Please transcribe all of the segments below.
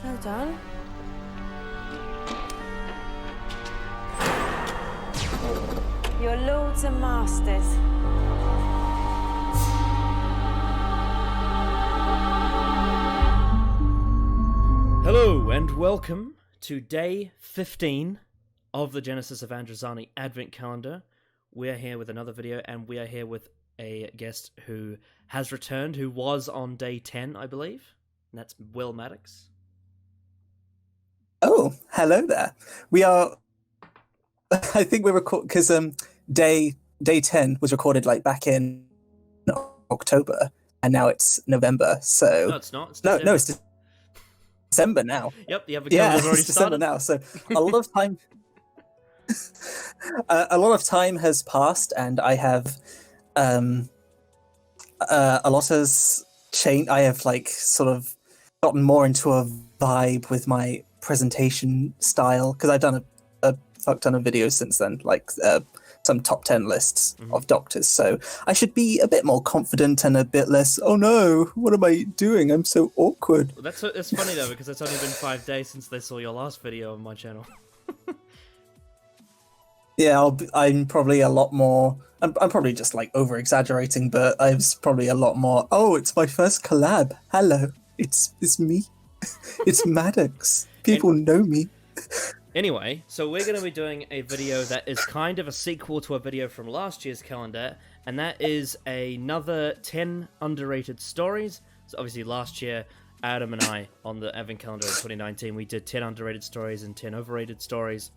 Well done. You're lords and masters. Hello and welcome to day 15 of the Genesis of Androzani Advent Calendar. We're here with another video, and we are here with a guest who has returned, who was on day 10, I believe. And that's Will Maddox. Oh, hello there. We are. I think we're recording because day 10 was recorded like back in October, and now it's November. So No, it's not. It's no, December. it's December now. Yep, the Advent calendar's already it's December started. now. So a lot of time. A lot of time has passed, and I have a lot has changed. I have like sort of gotten more into a vibe with my presentation style because I've done a fuck ton of videos since then, like some top 10 lists of doctors. So I should be a bit more confident and a bit less, oh no, what am I doing? I'm so awkward. That's funny though, because it's only been 5 days since they saw your last video on my channel. Yeah, I'm probably a lot more. I'm probably just like over exaggerating, but I was probably a lot more. Oh, it's my first collab. Hello, it's me. It's Maddox. People know me. Anyway, so we're going to be doing a video that is kind of a sequel to a video from last year's calendar, and that is another 10 underrated stories. So obviously last year, Adam and I, on the Advent calendar in 2019, we did 10 underrated stories and 10 overrated stories,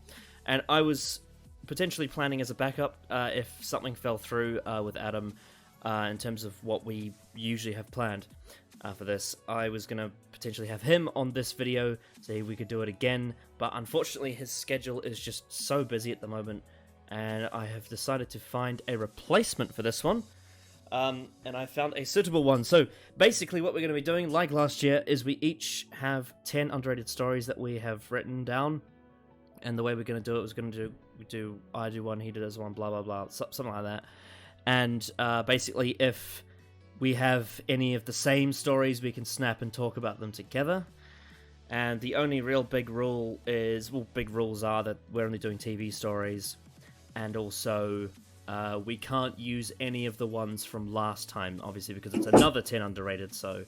and I was potentially planning as a backup if something fell through with Adam in terms of what we usually have planned for this. I was going to potentially have him on this video, see if we could do it again, but unfortunately his schedule is just so busy at the moment, and I have decided to find a replacement for this one, and I found a suitable one. So basically what we're going to be doing, like last year, is we each have 10 underrated stories that we have written down, and the way we're going to do it was going to do I do one, he does one, blah blah blah, something like that. And basically, if we have any of the same stories, we can snap and talk about them together. And the only real big rule is, well, big rules are that we're only doing TV stories, and also we can't use any of the ones from last time, obviously, because it's another 10 underrated. So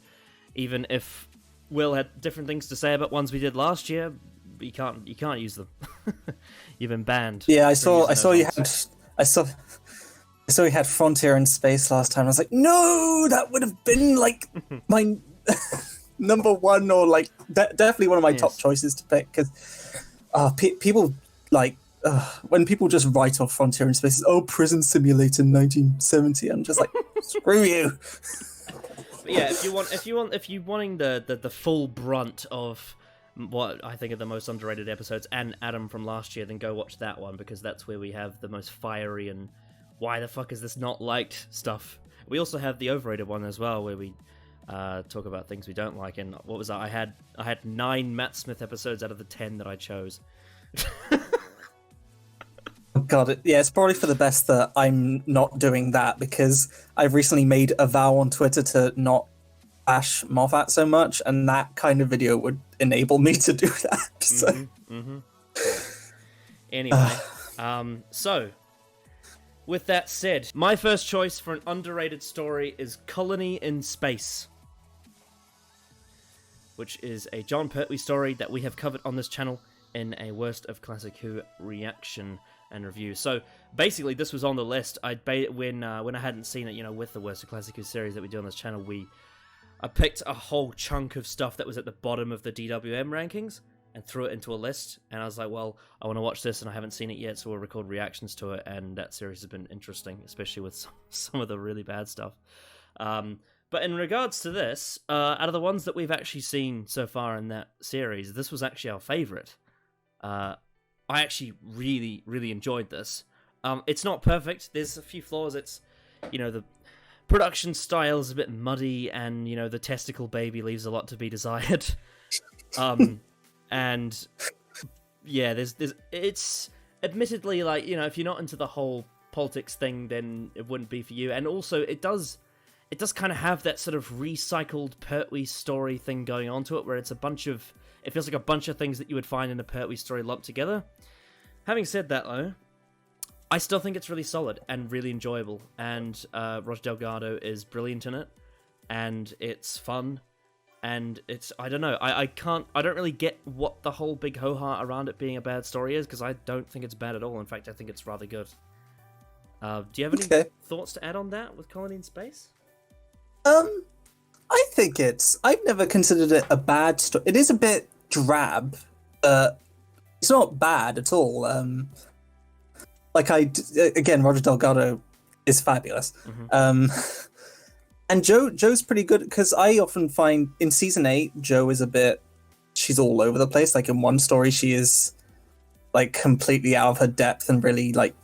even if Will had different things to say about ones we did last year, you can't use them. You've been banned. Yeah, I saw you had Frontier in Space last time. I was like, no, that would have been like my number one, or like definitely one of my top choices to pick, because people like when people just write off Frontier in Space, oh, Prison Simulator 1970. I'm just like, screw you. But yeah, if you're wanting the full brunt of what I think are the most underrated episodes and Adam from last year, then go watch that one, because that's where we have the most fiery and why the fuck is this not liked stuff. We also have the overrated one as well, where we talk about things we don't like. And what was that? I had 9 Matt Smith episodes out of the 10 that I chose. God, yeah, it's probably for the best that I'm not doing that, because I've recently made a vow on Twitter to not bash Moffat so much, and that kind of video would enable me to do that. So. Anyway, so with that said, my first choice for an underrated story is Colony in Space, which is a John Pertwee story that we have covered on this channel in a Worst of Classic Who reaction and review. So basically, this was on the list. When I hadn't seen it, with the Worst of Classic Who series that we do on this channel, I picked a whole chunk of stuff that was at the bottom of the DWM rankings and threw it into a list. And I was like, well, I want to watch this, and I haven't seen it yet, so we'll record reactions to it. And that series has been interesting, especially with some of the really bad stuff. But in regards to this, out of the ones that we've actually seen so far in that series, this was actually our favorite. I actually really, really enjoyed this. It's not perfect. There's a few flaws. It's, the production style is a bit muddy, and, the testicle baby leaves a lot to be desired. And yeah, it's admittedly, like, if you're not into the whole politics thing, then it wouldn't be for you. And also, it does it does kind of have that sort of recycled Pertwee story thing going on to it, where it feels like a bunch of things that you would find in a Pertwee story lumped together. Having said that, though, I still think it's really solid and really enjoyable, and Roger Delgado is brilliant in it, and it's fun, and it's, I don't know, I don't really get what the whole big ho-ha around it being a bad story is, because I don't think it's bad at all. In fact, I think it's rather good. Do you have any thoughts to add on that with Colony in Space? I think I've never considered it a bad story. It is a bit drab. It's not bad at all. Again, Roger Delgado is fabulous. And Joe's pretty good, because I often find in season 8, Joe is she's all over the place. Like in one story, she is like completely out of her depth and really like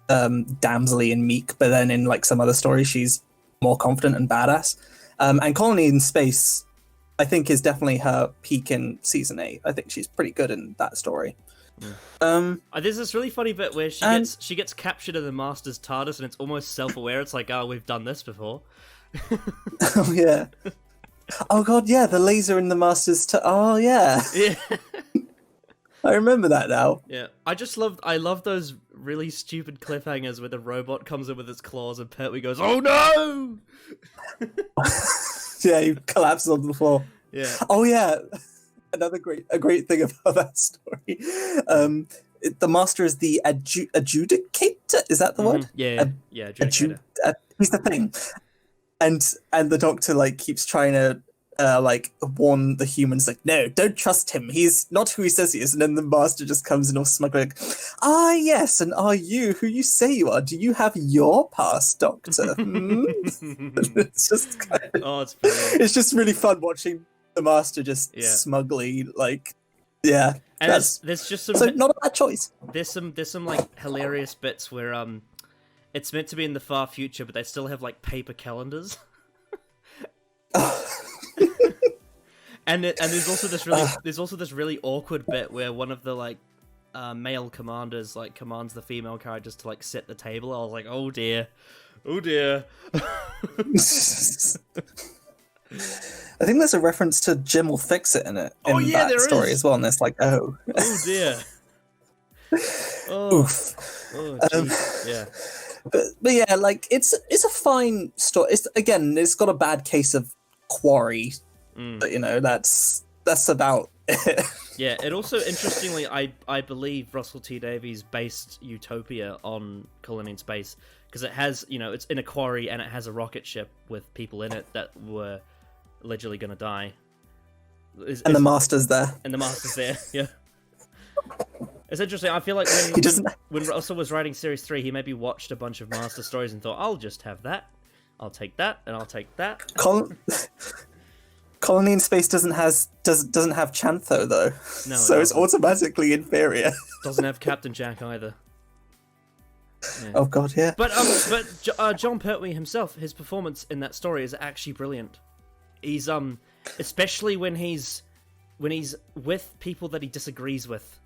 damselly and meek, but then in like some other stories, she's more confident and badass. And Colony in Space, I think, is definitely her peak in season 8. I think she's pretty good in that story. There's this really funny bit where she gets captured in the Master's TARDIS, and it's almost self-aware. It's like, oh, we've done this before. Oh yeah. Oh god, yeah, the laser in the Master's oh yeah. Yeah. I remember that now. Yeah. I love those really stupid cliffhangers where the robot comes in with its claws and Pertwee goes, "Oh no!" Yeah, he collapses onto the floor. Yeah. Oh yeah. A great thing about that story. The Master is the adjudicator. Is that the word? Yeah. Adjudicator. He's the thing. And the Doctor like keeps trying to warn the humans, like, no, don't trust him. He's not who he says he is. And then the Master just comes in all smug, like, ah, yes, and are you who you say you are? Do you have your pass, Doctor? It's just it's just really fun watching the Master just smugly, like, yeah. And there's just some... So not a bad choice. There's some like hilarious bits where it's meant to be in the far future, but they still have like paper calendars. And there's also this really awkward bit where one of the like male commanders like commands the female characters to like set the table. I was like, oh dear. I think there's a reference to Jim will fix it in that story as well, and it's like, oh dear. Oof. Yeah. But yeah, like it's a fine story. It's got a bad case of quarry, but that's about it. Yeah, it also, interestingly, I believe Russell T Davies based Utopia on Colony in Space, because it has, it's in a quarry and it has a rocket ship with people in it that were allegedly going to die. And the Master's there. And the Master's there, yeah. It's interesting. I feel like when Russell was writing Series 3, he maybe watched a bunch of Master stories and thought, I'll just have that. I'll take that, and I'll take that. Colony in Space doesn't have Chantho, though. No, so it's automatically inferior. Doesn't have Captain Jack either. Yeah. Oh god, yeah. But John Pertwee himself, his performance in that story is actually brilliant. He's especially when he's with people that he disagrees with.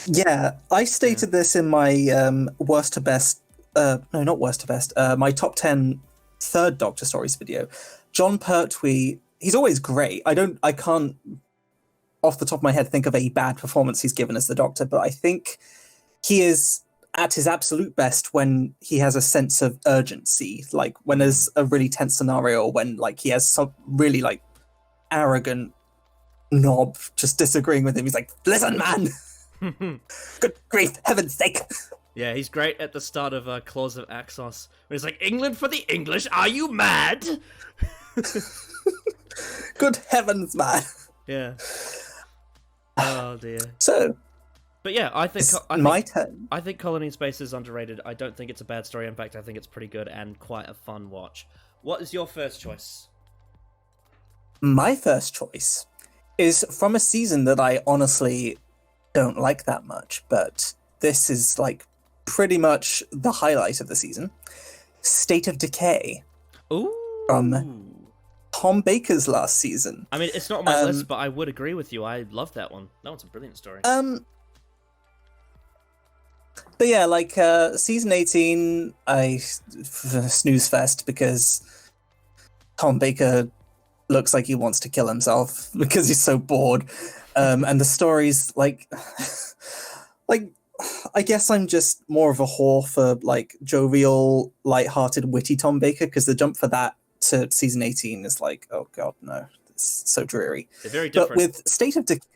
Yeah, I stated this in my worst to best. No, not worst to best. My top 10 third Doctor stories video. John Pertwee, he's always great. I can't off the top of my head think of a bad performance he's given as the Doctor, but I think he is at his absolute best when he has a sense of urgency, like when there's a really tense scenario, or when like he has some really like arrogant knob just disagreeing with him. He's like, listen, man. Good grief, heaven's sake. Yeah, he's great at the start of Claws of Axos, when he's like, England for the English, are you mad? Good heavens, man. Yeah. Oh dear. So, but yeah, I think my turn. I think Colony in Space is underrated. I don't think it's a bad story. In fact, I think it's pretty good and quite a fun watch. What is your first choice? My first choice is from a season that I honestly don't like that much, but this is like pretty much the highlight of the season. State of Decay. Ooh. From Tom Baker's last season. I mean, it's not on my list, but I would agree with you. I love that one. That one's a brilliant story. But yeah, like season 18, I snooze fest because Tom Baker looks like he wants to kill himself because he's so bored. And the story's like I guess I'm just more of a whore for like jovial, light-hearted, witty Tom Baker, because the jump for that to season 18 is like, oh god, no, it's so dreary. They're very different. But with State of Decay,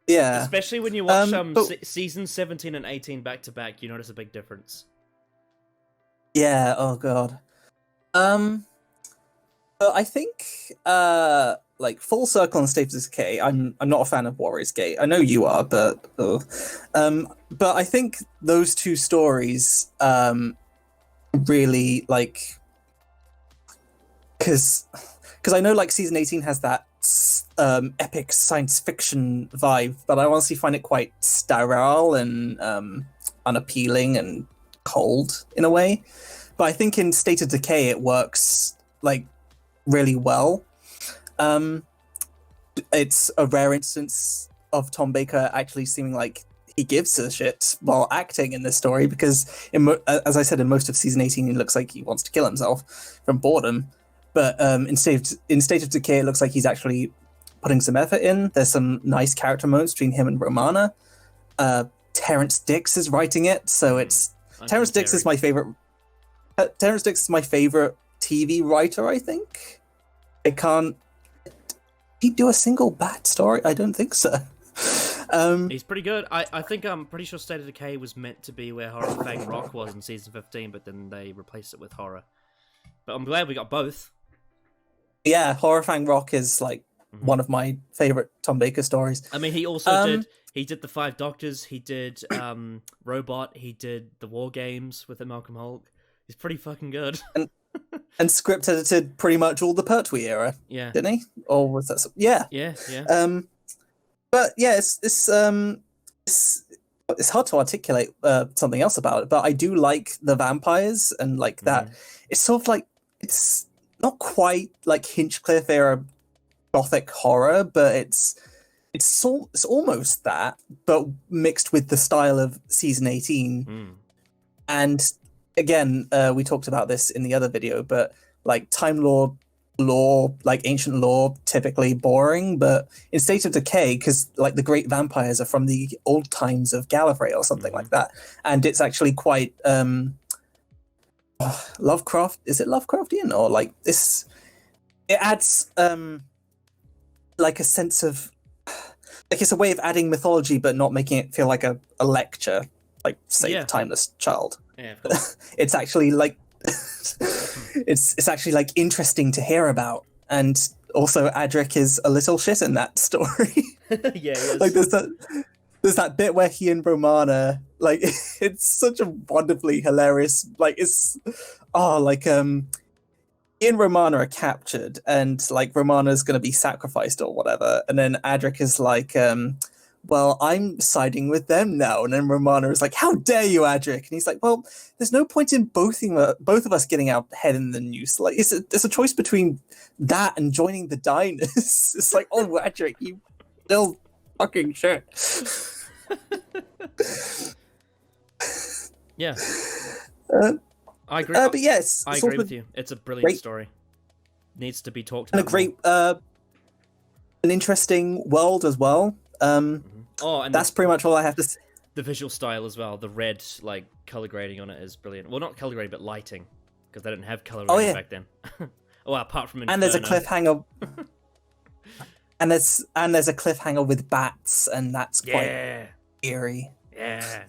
yeah, especially when you watch but, season 17 and 18 back to back, you notice a big difference. yeah, oh god. But I think like full circle on State of Decay, I'm not a fan of Warriors Gate. I know you are, but I think those two stories really like, because I know like season 18 has that epic science fiction vibe, but I honestly find it quite sterile and unappealing and cold in a way. But I think in State of Decay it works like really well. It's a rare instance of Tom Baker actually seeming like he gives a shit while acting in this story, because as I said, in most of season 18 he looks like he wants to kill himself from boredom, but in State of Decay it looks like he's actually putting some effort in. There's some nice character moments between him and Romana. Terrence Dix is writing it, so it's Terrence Dix is my favorite. Terrence Dix is my favorite TV writer, I think. I can't. Did he do a single bad story? I don't think so. He's pretty good. I think I'm pretty sure State of Decay was meant to be where Horror Fang Rock was in season 15, but then they replaced it with Horror. But I'm glad we got both. Yeah, Horror Fang Rock is like one of my favorite Tom Baker stories. I mean, he also did the Five Doctors. He did Robot. He did the War Games with the Malcolm Hulk. He's pretty fucking good. And script edited pretty much all the Pertwee era. Yeah. Didn't he? Or was that? Yeah. Yeah. But yeah, it's hard to articulate something else about it. But I do like the vampires and like that. It's sort of like, it's not quite like Hinchcliffe era gothic horror, but it's almost that, but mixed with the style of season 18. And again, we talked about this in the other video, but like Time Lord lore, like ancient lore, typically boring, but in State of Decay, because like the great vampires are from the old times of Gallifrey or something like that, and it's actually quite Lovecraft. Is it Lovecraftian, or like this? It adds like a sense of like, it's a way of adding mythology, but not making it feel like a lecture, like say The Timeless Child. Yeah, of course. It's actually like it's actually like interesting to hear about, and also Adric is a little shit in that story. Yeah, he is. Like there's that bit where he and Romana, like it's such a wonderfully hilarious, like it's he and Romana are captured, and like Romana's gonna be sacrificed or whatever, and then Adric is like, well, I'm siding with them now. And then Romana is like, how dare you, Adric? And he's like, well, there's no point in both of us getting our head in the noose. Like, it's a choice between that and joining the Diners. It's like, oh, Adric, you still fucking shit. Yeah. I agree. But yes, I agree with you. It's a brilliant story. Needs to be talked about. And a great, an interesting world as well. And that's pretty much all I have to say. The visual style as well, the red like color grading on it is brilliant. Well, not color grading, but lighting, because they didn't have color grading back then. Well, apart from Inferno. And there's a cliffhanger. and there's a cliffhanger with bats, and that's quite eerie. Yeah.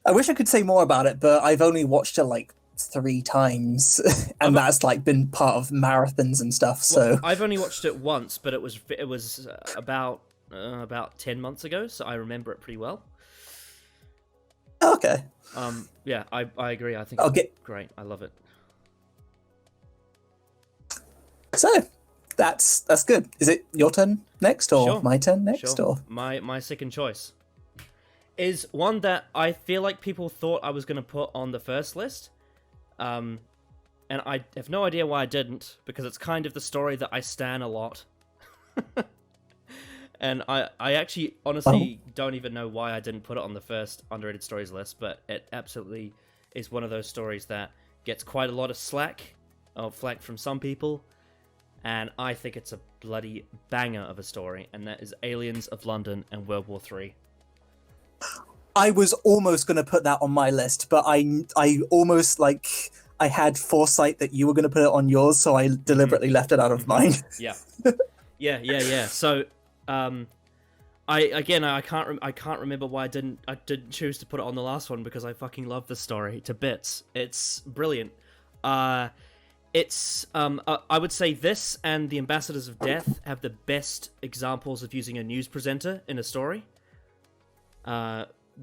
I wish I could say more about it, but I've only watched it like 3 times, and that's like been part of marathons and stuff. So I've only watched it once, but it was about 10 months ago, so I remember it pretty well. Okay. Yeah, I agree. I think it's great. I love it. So that's good. Is it your turn next, or my turn next, or my second choice is one that I feel like people thought I was going to put on the first list. And I have no idea why I didn't, because it's kind of the story that I stan a lot. And I actually honestly don't even know why I didn't put it on the first underrated stories list, but it absolutely is one of those stories that gets quite a lot of flack from some people, and I think it's a bloody banger of a story, and that is Aliens of London and World War III. I was almost going to put that on my list, but I almost like I had foresight that you were going to put it on yours, so I deliberately left it out of mine. Yeah. So, I can't remember why I didn't choose to put it on the last one, because I fucking love the story to bits. It's brilliant. I would say this and The Ambassadors of Death have the best examples of using a news presenter in a story.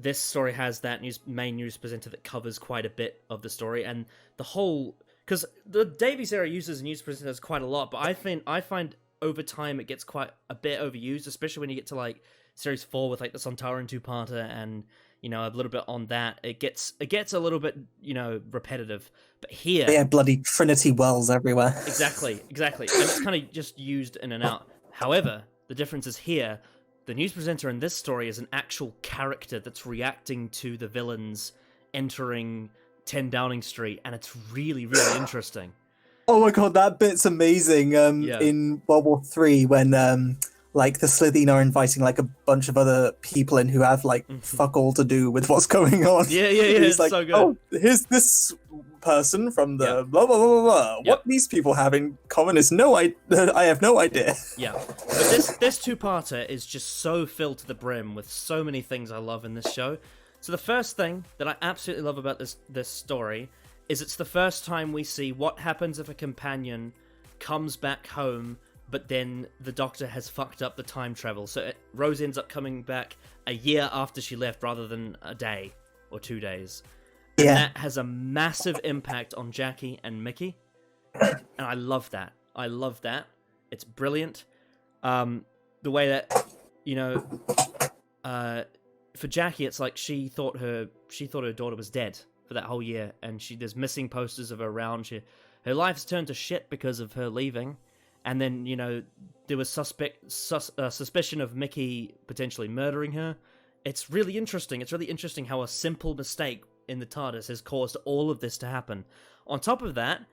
This story has that main news presenter that covers quite a bit of the story, and the whole, because the Davies era uses news presenters quite a lot, but I find over time it gets quite a bit overused, especially when you get to like series 4 with like the Sontaran two-parter, and you know, a little bit on that. It gets a little bit, you know, repetitive. But here, yeah, bloody Trinity Wells everywhere. Exactly, and it's kind of just used in and out. However, the difference is here, the news presenter in this story is an actual character that's reacting to the villains entering 10 Downing Street, and it's really, really interesting. Oh my god, that bit's amazing. In World War III, when like the Slitheen are inviting like a bunch of other people in who have like fuck all to do with what's going on. Yeah. It's like, so good. oh, here's this person from the blah blah blah blah blah. What these people have in common is I have no idea. Yeah, but this two-parter is just so filled to the brim with so many things I love in this show. So the first thing that I absolutely love about this story is it's the first time we see what happens if a companion comes back home, but then the Doctor has fucked up the time travel. So Rose ends up coming back a year after she left rather than a day or 2 days. And that has a massive impact on Jackie and Mickey. And I love that. It's brilliant. The way that, you know, for Jackie, it's like she thought her daughter was dead for that whole year, and there's missing posters of her around. Her life's turned to shit because of her leaving, and then, you know, there was suspicion of Mickey potentially murdering her. It's really interesting. It's really interesting how a simple mistake in the TARDIS has caused all of this to happen. On top of that,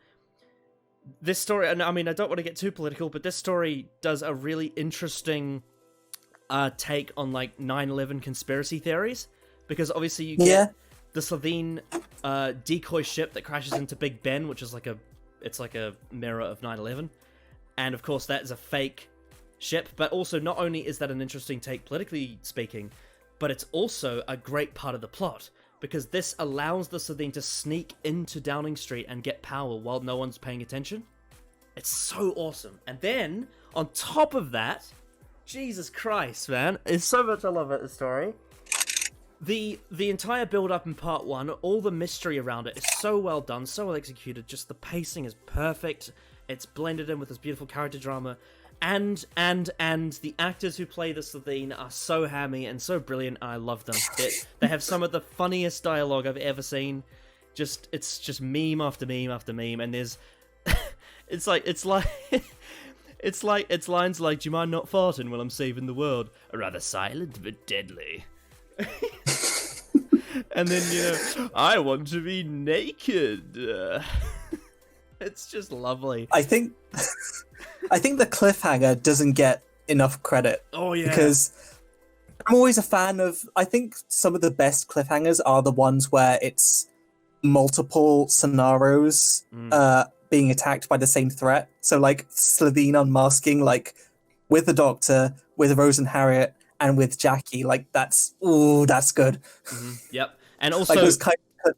this story, and I mean, I don't want to get too political, but this story does a really interesting take on like 9/11 conspiracy theories, because obviously you get the Slitheen decoy ship that crashes into Big Ben, which is like a mirror of 9/11, and of course that is a fake ship. But also, not only is that an interesting take politically speaking, but it's also a great part of the plot, because this allows the Slitheen to sneak into Downing Street and get power while no one's paying attention. It's so awesome. And then, on top of that, Jesus Christ, man, there's so much I love about the story. The entire build-up in part 1, all the mystery around it is so well done, so well executed, just the pacing is perfect, it's blended in with this beautiful character drama, and the actors who play the Slitheen are so hammy and so brilliant, and I love them. They have some of the funniest dialogue I've ever seen. It's just meme after meme after meme, and there's it's lines like, "Do you mind not farting while I'm saving the world? Rather silent but deadly." And then, you know, "I want to be naked." It's just lovely. I think the cliffhanger doesn't get enough credit. Oh yeah. Because I'm always a fan of, I think some of the best cliffhangers are the ones where it's multiple scenarios being attacked by the same threat. So like Slitheen unmasking, like with the Doctor, with Rose and Harriet, and with Jackie, like that's good. Mm-hmm. Yep. And also, like those kind of...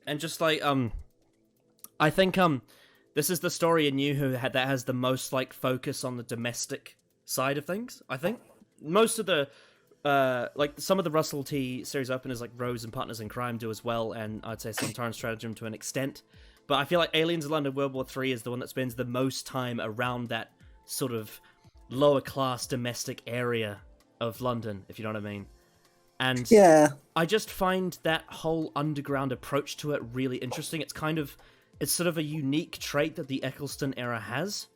and just like I think this is the story in New Who that has the most like focus on the domestic side of things. I think most of the like some of the Russell T series openers like Rose and Partners in Crime do as well, and I'd say Sontaran Stratagem to an extent. But I feel like Aliens of London World War III is the one that spends the most time around that sort of lower class domestic area of London, if you know what I mean. And yeah, I just find that whole underground approach to it really interesting. It's sort of a unique trait that the Eccleston era has,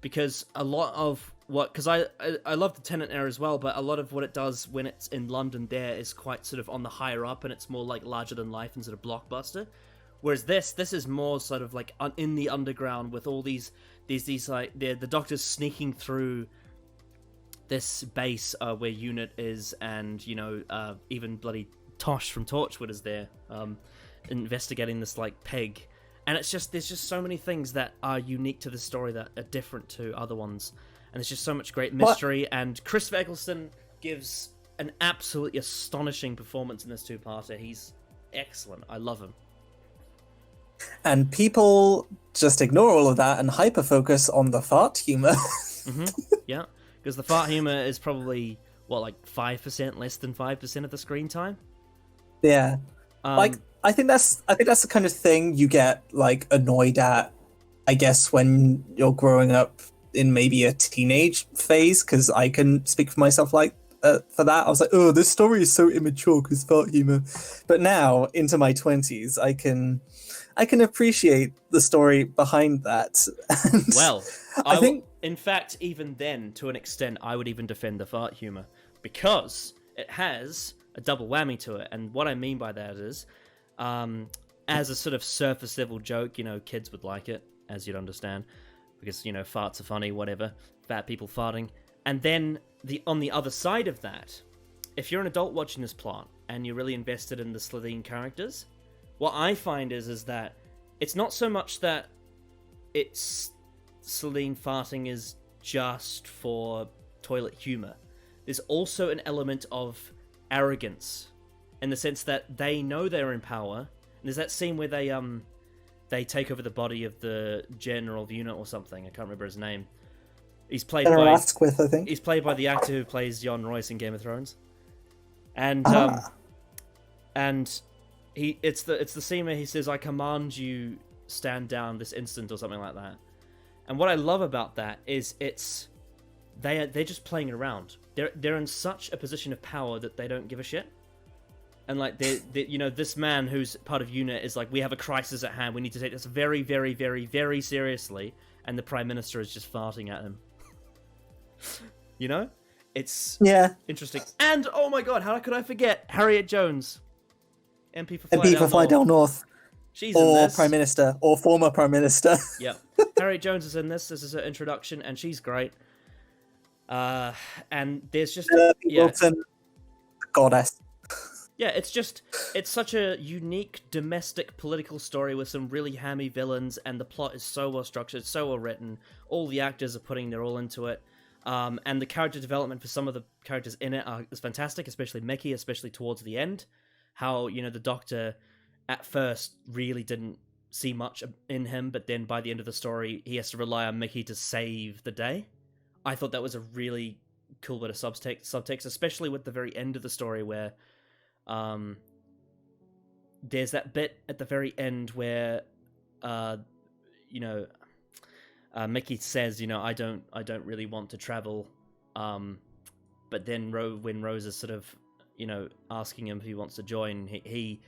because a lot of what, because I love the Tenant era as well, but a lot of what it does when it's in London there is quite sort of on the higher up, and it's more like larger than life and sort of blockbuster. Whereas this is more sort of like in the underground with all these like the Doctor's sneaking through this base where Unit is, and even bloody Tosh from Torchwood is there, investigating this like pig, and there's just so many things that are unique to the story that are different to other ones, and there's just so much great mystery. And Chris Eggleston gives an absolutely astonishing performance in this two-parter. He's excellent. I love him. And people just ignore all of that and hyper-focus on the fart humor. Yeah, because the fart humor is probably, like 5%, less than 5% of the screen time? Yeah. I think that's the kind of thing you get, like, annoyed at, I guess, when you're growing up in maybe a teenage phase, because I can speak for myself for that. I was like, oh, this story is so immature because fart humor. But now, into my 20s, I can appreciate the story behind that. And well, I think, in fact, even then, to an extent, I would even defend the fart humor, because it has a double whammy to it. And what I mean by that is, as a sort of surface level joke, kids would like it, as you'd understand, because, farts are funny, whatever, fat people farting. And then on the other side of that, if you're an adult watching this plot and you're really invested in the Slitheen characters, what I find is that it's not so much that it's Slitheen farting is just for toilet humor. There's also an element of arrogance, in the sense that they know they're in power. And there's that scene where they take over the body of the general of Unit or something. I can't remember his name. He's played by Asquith, I think. He's played by the actor who plays Jon Royce in Game of Thrones. And it's the scene where he says, "I command you, stand down this instant," or something like that. And what I love about that is they're just playing around. They're in such a position of power that they don't give a shit. And like this man who's part of Unit is like, we have a crisis at hand. We need to take this very, very, very, very seriously. And the Prime Minister is just farting at him. It's interesting. And oh my god, how could I forget Harriet Jones, MP for Fly Down North. She's in this. Prime Minister, or former Prime Minister. Yep. Harriet Jones is in this. This is her introduction, and she's great. And there's just Wilson, goddess. Yeah, it's such a unique domestic political story with some really hammy villains, and the plot is so well structured, so well written. All the actors are putting their all into it. And the character development for some of the characters in it is fantastic, especially Mickey, especially towards the end. How, the Doctor at first really didn't see much in him, but then by the end of the story, he has to rely on Mickey to save the day. I thought that was a really cool bit of subtext, especially with the very end of the story where there's that bit at the very end where Mickey says, I don't really want to travel, but then when Rose is sort of asking him if he wants to join, he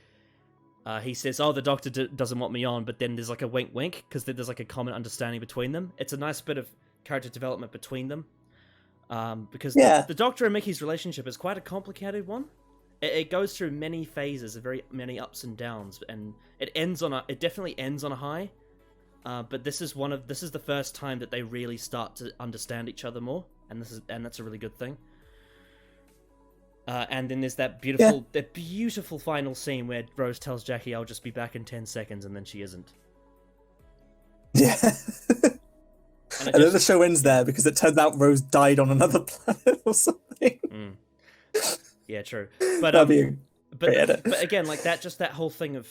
says, "Oh, the Doctor doesn't want me on," but then there's like a wink because there's like a common understanding between them. It's a nice bit of character development between them, because the Doctor and Mickey's relationship is quite a complicated one. It goes through many phases, very many ups and downs, and it definitely ends on a high. But this is the first time that they really start to understand each other more, and that's a really good thing. And then there's that beautiful final scene where Rose tells Jackie, "I'll just be back in 10 seconds," and then she isn't. Yeah. And then the show ends there because it turns out Rose died on another planet or something. Yeah, true. But but again, like that whole thing of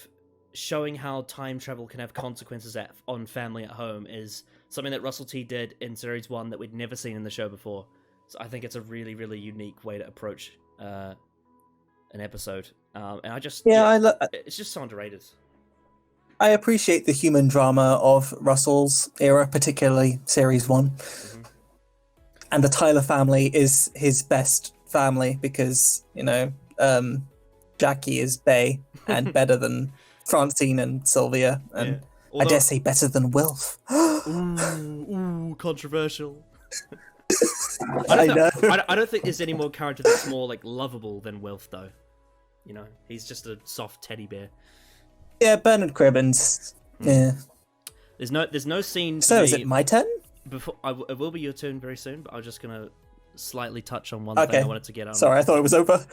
showing how time travel can have consequences on family at home is something that Russell T did in Series 1 that we'd never seen in the show before. So I think it's a really, really unique way to approach an episode. And it's just so underrated. I appreciate the human drama of Russell's era, particularly Series 1. Mm-hmm. And the Tyler family is his best family because, Jackie is bae and better than Francine and Sylvia, and I dare say better than Wilf. Ooh, controversial. I know. I don't think there's any more character that's more like lovable than Wilf, though. You know, he's just a soft teddy bear. Yeah, Bernard Cribbins. Yeah. There's no scene. So is it my turn? Before it will be your turn very soon, but I'm just gonna slightly touch on one thing I wanted to get on. Sorry, I thought it was over.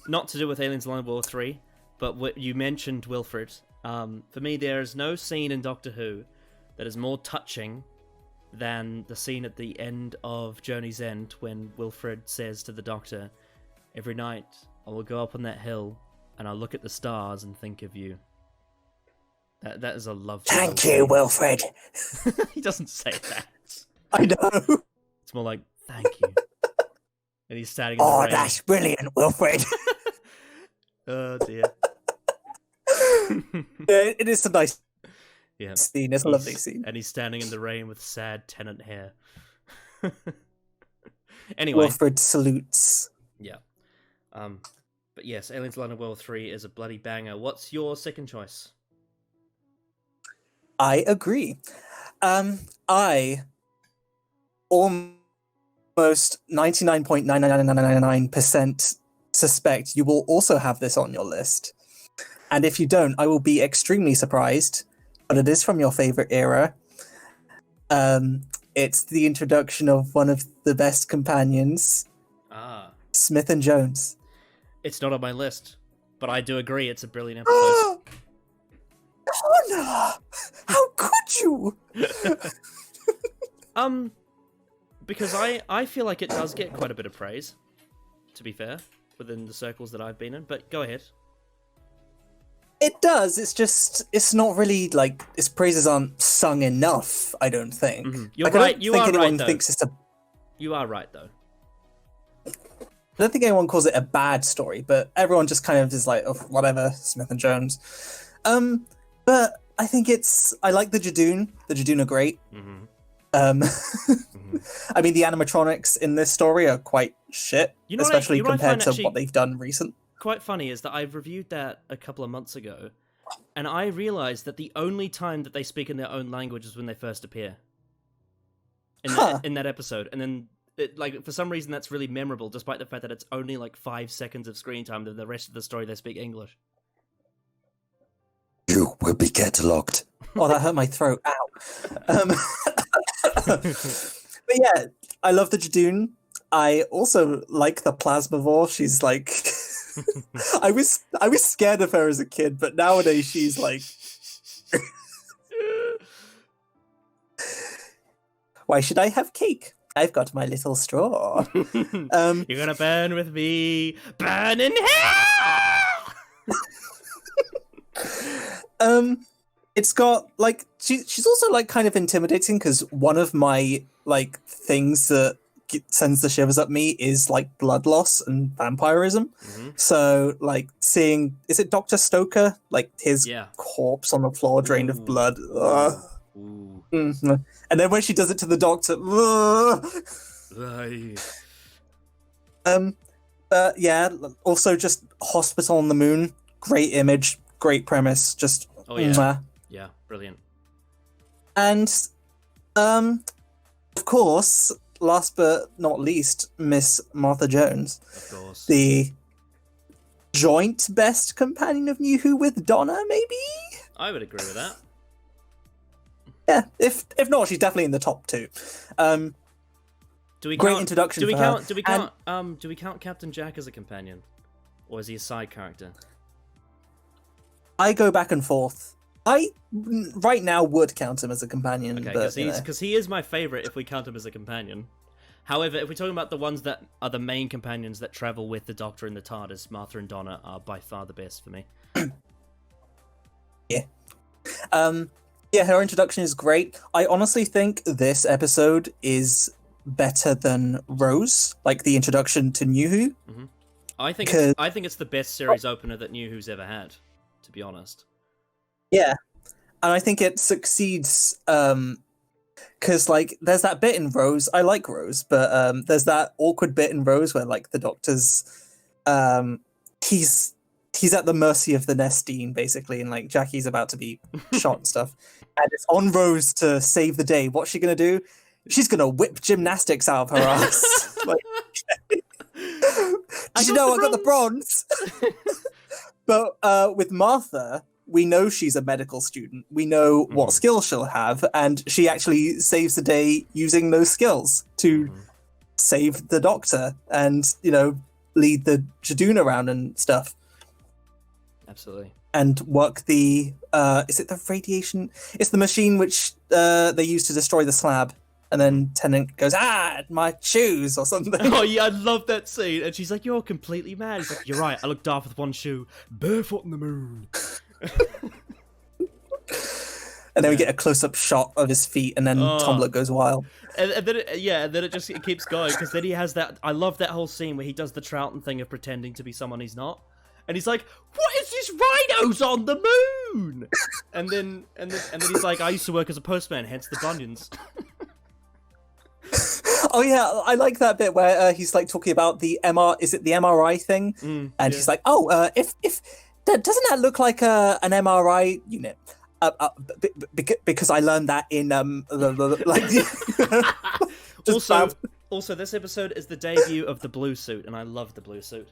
Not to do with Aliens Line of War 3, but what you mentioned Wilfred. For me, there is no scene in Doctor Who that is more touching than the scene at the end of Journey's End when Wilfred says to the Doctor, "Every night I will go up on that hill and I'll look at the stars and think of you." That is a lovely. Thank you, Wilfred. He doesn't say that. I know. It's more like, "Thank you." And he's standing in the rain. That's brilliant, Wilfred. Oh dear. Yeah, it is a nice Yeah. scene. It's a lovely scene. And he's standing in the rain with sad tenant hair. Anyway. Wilfred salutes. Yeah. But yes, Aliens Line of War 3 is a bloody banger. What's your second choice? I agree. I almost 99.99999% suspect you will also have this on your list. And if you don't, I will be extremely surprised. But it is from your favorite era. It's the introduction of one of the best companions, Smith and Jones. It's not on my list, but I do agree it's a brilliant episode. Connor! How could you? Because I feel like it does get quite a bit of praise, to be fair, within the circles that I've been in, but go ahead. It does, it's not really, like, its praises aren't sung enough, I don't think. Mm-hmm. You're like, right, you are right, though. You are right, though. I don't think anyone calls it a bad story, but everyone just kind of is like, oh, whatever, Smith and Jones. But I think I like the Jadoon. The Jadoon are great. Mm-hmm. I mean, the animatronics in this story are quite shit, especially compared to what they've done recently. Quite funny is that I've reviewed that a couple of months ago, and I realized that the only time that they speak in their own language is when they first appear. In that episode, and then for some reason that's really memorable, despite the fact that it's only like 5 seconds of screen time. Then the rest of the story they speak English. You will be catalogued. Oh, that hurt my throat. Ow. But yeah, I love the Jadoon. I also like the Plasmavore. She's like, I was scared of her as a kid, but nowadays she's like, why should I have cake? I've got my little straw. You're gonna burn with me, burn in hell. It's got like she's also like kind of intimidating because one of my like things that sends the shivers up me is like blood loss and vampirism. Mm-hmm. So like seeing, is it Dr. Stoker, like his corpse on the floor drained of blood. Mm-hmm. And then when she does it to the doctor, but yeah, also just Hospital on the Moon, great image, great premise, just yeah, brilliant. And of course, last but not least, Miss Martha Jones. Of course. The joint best companion of New Who with Donna, maybe? I would agree with that. Yeah, if not, she's definitely in the top two. Do we great count, introduction. Do we for count? her. Do we count Captain Jack as a companion, or is he a side character? I go back and forth. I right now would count him as a companion. Okay, because he is my favorite if we count him as a companion. However, if we're talking about the ones that are the main companions that travel with the Doctor in the TARDIS, Martha and Donna are by far the best for me. Yeah. Yeah, her introduction is great. I honestly think this episode is better than Rose, like the introduction to New Who. Mm-hmm. I think it's the best series opener that New Who's ever had, to be honest. Yeah, and I think it succeeds because like there's that bit in Rose. I like Rose, but there's that awkward bit in Rose where like the Doctor's he's at the mercy of the Nestine basically, and like Jackie's about to be shot and stuff, and it's on Rose to save the day. What's she gonna do? she's gonna whip gymnastics out of her ass. Like, did you know I got the bronze? But with Martha, we know she's a medical student. We know what skills she'll have, and she actually saves the day using those skills to save the doctor and, lead the Jadoon around and stuff. Absolutely. And work the, is it the radiation? It's the machine which they use to destroy the slab. And then Tennant goes, my shoes or something. Oh, yeah, I love that scene. And she's like, you're completely mad. He's like, you're right, I look daft with one shoe, barefoot in the moon. And then we get a close-up shot of his feet, and then Tumblr goes wild. And then it keeps going, because then he has that, I love that whole scene where he does the Troughton thing of pretending to be someone he's not. And he's like, what is this rhinos on the moon? and then he's like, I used to work as a postman, hence the bunions. Oh yeah, I like that bit where he's like talking about the MRI thing, and he's like, if doesn't that look like an MRI unit? Because I learned that in Also, this episode is the debut of the blue suit, and I love the blue suit.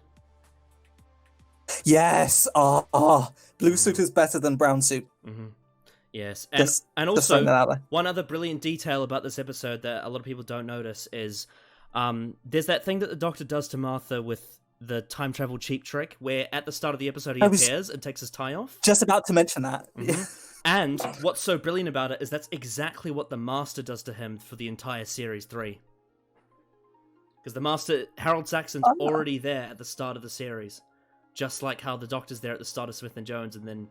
Yes, blue suit is better than brown suit. Yes, and just throwing that out also there. one other brilliant detail about this episode that a lot of people don't notice is there's that thing that the Doctor does to Martha with the time travel cheap trick, where at the start of the episode he appears and takes his tie off. Just about to mention that. And what's so brilliant about it is that's exactly what the Master does to him for the entire Series 3. Because the Master, Harold Saxon's already there at the start of the series. Just like how the Doctor's there at the start of Smith and Jones, and then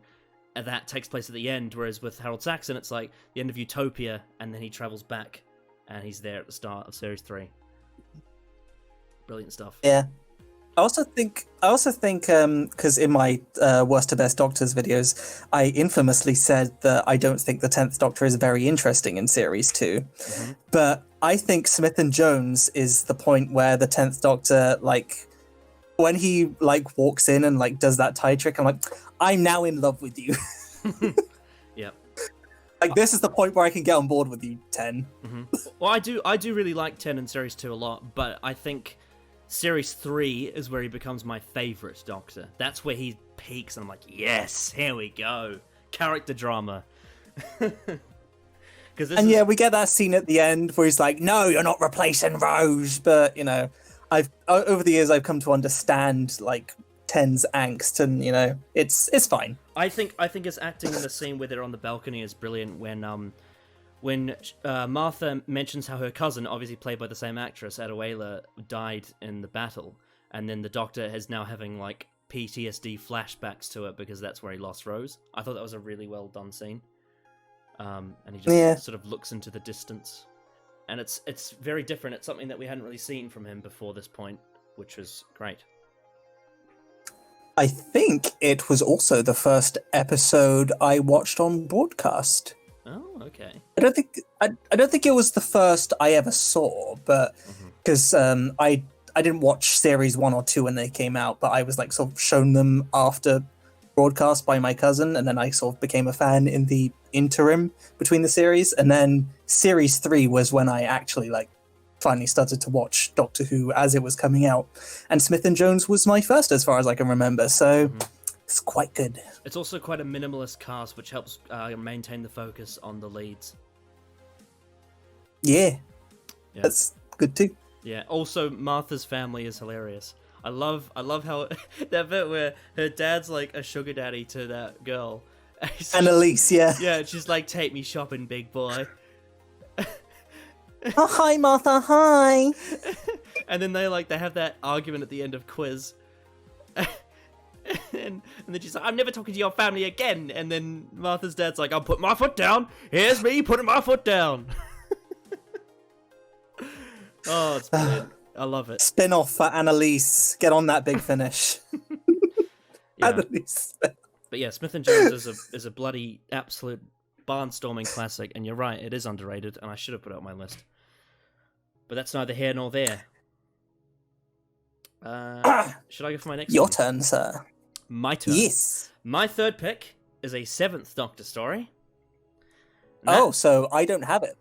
that takes place at the end, whereas with Harold Saxon, it's like the end of Utopia, and then he travels back, and he's there at the start of Series 3. Brilliant stuff. Yeah. I also think, because in my worst to best Doctors videos, I infamously said that I don't think the 10th Doctor is very interesting in Series 2. But I think Smith and Jones is the point where the 10th Doctor, like, when he, like, walks in and, like, does that tie trick, I'm like, I'm now in love with you. Yep. Like, this is the point where I can get on board with you, 10. Well, I do really like 10 in Series 2 a lot, but I think Series 3 is where he becomes my favourite Doctor. That's where he peaks, and I'm like, yes, here we go. Character drama. Yeah, we get that scene at the end where he's like, no, you're not replacing Rose. But, over the years I've come to understand, like, 10's angst, and, it's fine. I think his acting in the scene where they're on the balcony is brilliant when Martha mentions how her cousin, obviously played by the same actress, Adewale, died in the battle, and then the Doctor is now having, like, PTSD flashbacks to it because that's where he lost Rose. I thought that was a really well done scene. And he just sort of looks into the distance. And it's very different. It's something that we hadn't really seen from him before this point, which was great. I think it was also the first episode I watched on broadcast. Oh, okay. I don't think it was the first I ever saw, but because I didn't watch series 1 or 2 when they came out, but I was like sort of shown them after broadcast by my cousin, and then I sort of became a fan in the interim between the series, and then series 3 was when I actually like finally started to watch Doctor Who as it was coming out, and Smith and Jones was my first as far as I can remember, so it's quite good. It's also quite a minimalist cast, which helps maintain the focus on the leads. Yeah, that's good too. Yeah, also Martha's family is hilarious. I love how that bit where her dad's like a sugar daddy to that girl. Annalise, yeah. Yeah, she's like, take me shopping, big boy. Oh, hi, Martha, hi. And then they have that argument at the end of Quiz. and then she's like, I'm never talking to your family again. And then Martha's dad's like, I'll put my foot down. Here's me putting my foot down. Oh, it's brilliant. I love it. Spin-off for Annalise. Get on that big finish. Yeah. Annalise. But yeah, Smith and Jones is a bloody absolute barnstorming classic, and you're right, it is underrated, and I should have put it on my list. But that's neither here nor there. Should I go for my next Your one? turn, sir. My turn. Yes. My third pick is a 7th Doctor story. Oh, so I don't have it.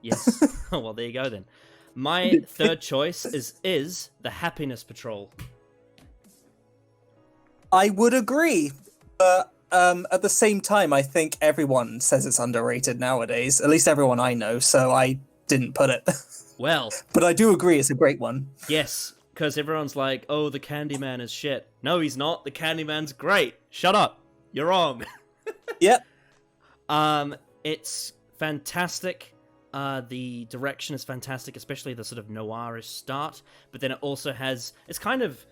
Yes. Well, there you go then. My third choice is the Happiness Patrol. I would agree, but at the same time, I think everyone says it's underrated nowadays. At least everyone I know, so I didn't put it. Well, But I do agree it's a great one. yes, because everyone's like, "Oh, the Candyman is shit." No, he's not. The Candyman's great. Shut up. You're wrong. Yep. It's fantastic. The direction is fantastic, especially the sort of noirish start. But then it also has, it's kind of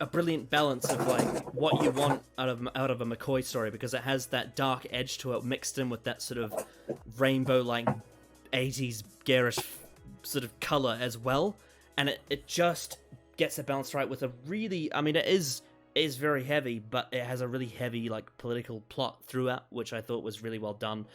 a brilliant balance of like what you want out of a McCoy story, because it has that dark edge to it mixed in with that sort of rainbow like 80s garish sort of color as well, and it just gets it balanced right with a really, I mean, it is very heavy, but it has a really heavy like political plot throughout, which I thought was really well done.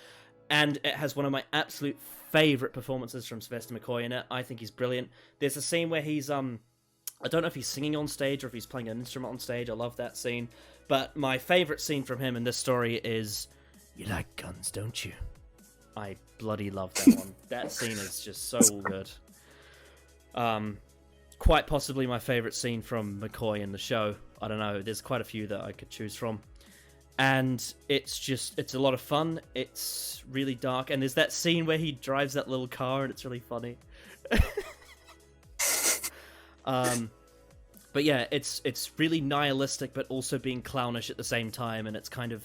And it has one of my absolute favorite performances from Sylvester McCoy in it. I think he's brilliant. There's a scene where he's I don't know if he's singing on stage or if he's playing an instrument on stage. I love that scene. But my favorite scene from him in this story is, "You like guns, don't you?" I bloody love that one. That scene is just so good. Quite possibly my favorite scene from McCoy in the show. I don't know. There's quite a few that I could choose from. And it's a lot of fun. It's really dark. And there's that scene where he drives that little car and it's really funny. But yeah, it's really nihilistic, but also being clownish at the same time. And it's kind of,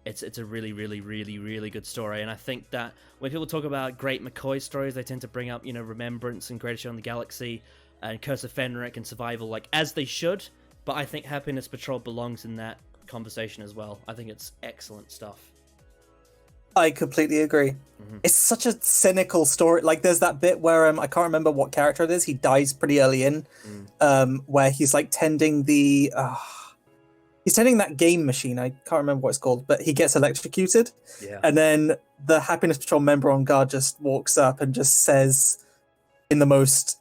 it's a really, really, really, really good story. And I think that when people talk about great McCoy stories, they tend to bring up, Remembrance and Greatest Show on the Galaxy and Curse of Fenric and Survival, like, as they should. But I think Happiness Patrol belongs in that conversation as well. I think it's excellent stuff. I completely agree. It's such a cynical story. Like, there's that bit where I can't remember what character it is. He dies pretty early in, where he's like tending he's tending that game machine. I can't remember what it's called, but he gets electrocuted. Yeah. And then the Happiness Patrol member on guard just walks up and just says, in the most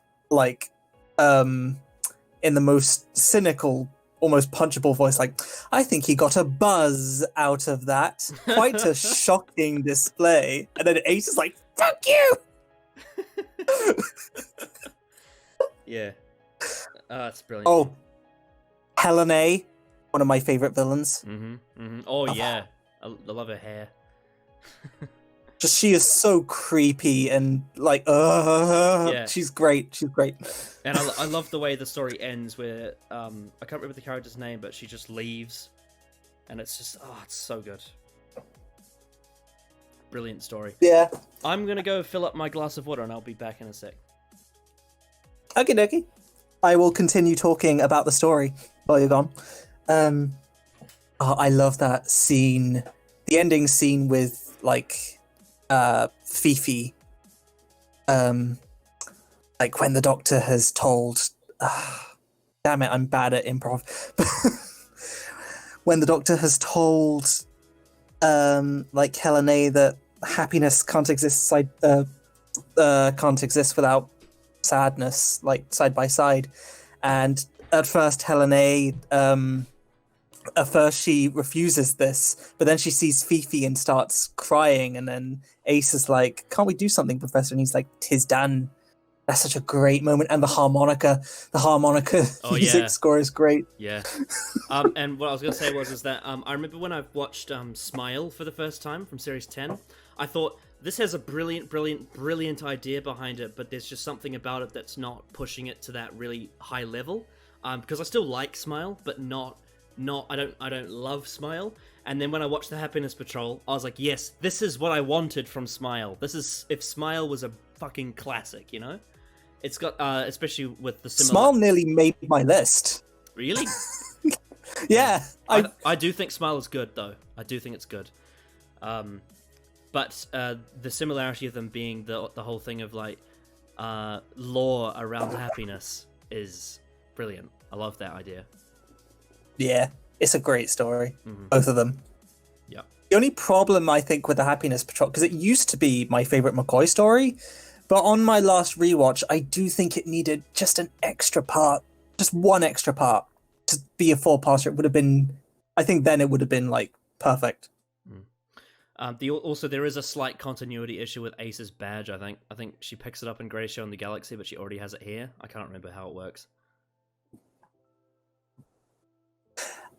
cynical, almost punchable voice, like, "I think he got a buzz out of that." Quite a shocking display. And then Ace is like, "Fuck you!" Yeah. It's brilliant. Oh, Helen A, one of my favorite villains. Oh, yeah. I love her hair. Just, she is so creepy and like, Yeah. She's great. She's great. And I love the way the story ends where, I can't remember the character's name, but she just leaves. And it's just, it's so good. Brilliant story. Yeah. I'm going to go fill up my glass of water and I'll be back in a sec. Okie dokie. I will continue talking about the story while you're gone. I love that scene. The ending scene with, like, Fifi. Like, when the doctor has told... damn it, I'm bad at improv. When the doctor has told, like, Helene that happiness can't exist without sadness, like, side by side. And at first, Helene... at first she refuses this, but then she sees Fifi and starts crying, and then Ace is like, "Can't we do something, Professor?" And he's like, "'Tis done." That's such a great moment. And the harmonica music score is great. Yeah. And what I was going to say is that I remember when I watched Smile for the first time from Series 10, I thought, this has a brilliant idea behind it, but there's just something about it that's not pushing it to that really high level. Because I still like Smile, but not I don't love Smile. And then when I watched the Happiness Patrol, I was like, yes, this is what I wanted from Smile. This is if Smile was a fucking classic, you know? It's got especially with the similar... Smile nearly made my list. Really? Yeah. I do think Smile is good, though. I do think it's good. But the similarity of them being the whole thing of like lore around happiness is brilliant. I love that idea. Yeah, it's a great story. Both of them. Yeah. The only problem I think with the Happiness Patrol, because it used to be my favorite McCoy story, but on my last rewatch, I do think it needed just an extra part, just one extra part to be a four-parter. It would have been, I think then it would have been like perfect. Also, there is a slight continuity issue with Ace's badge. I think she picks it up in Greatest Show in the Galaxy, but she already has it here. I can't remember how it works.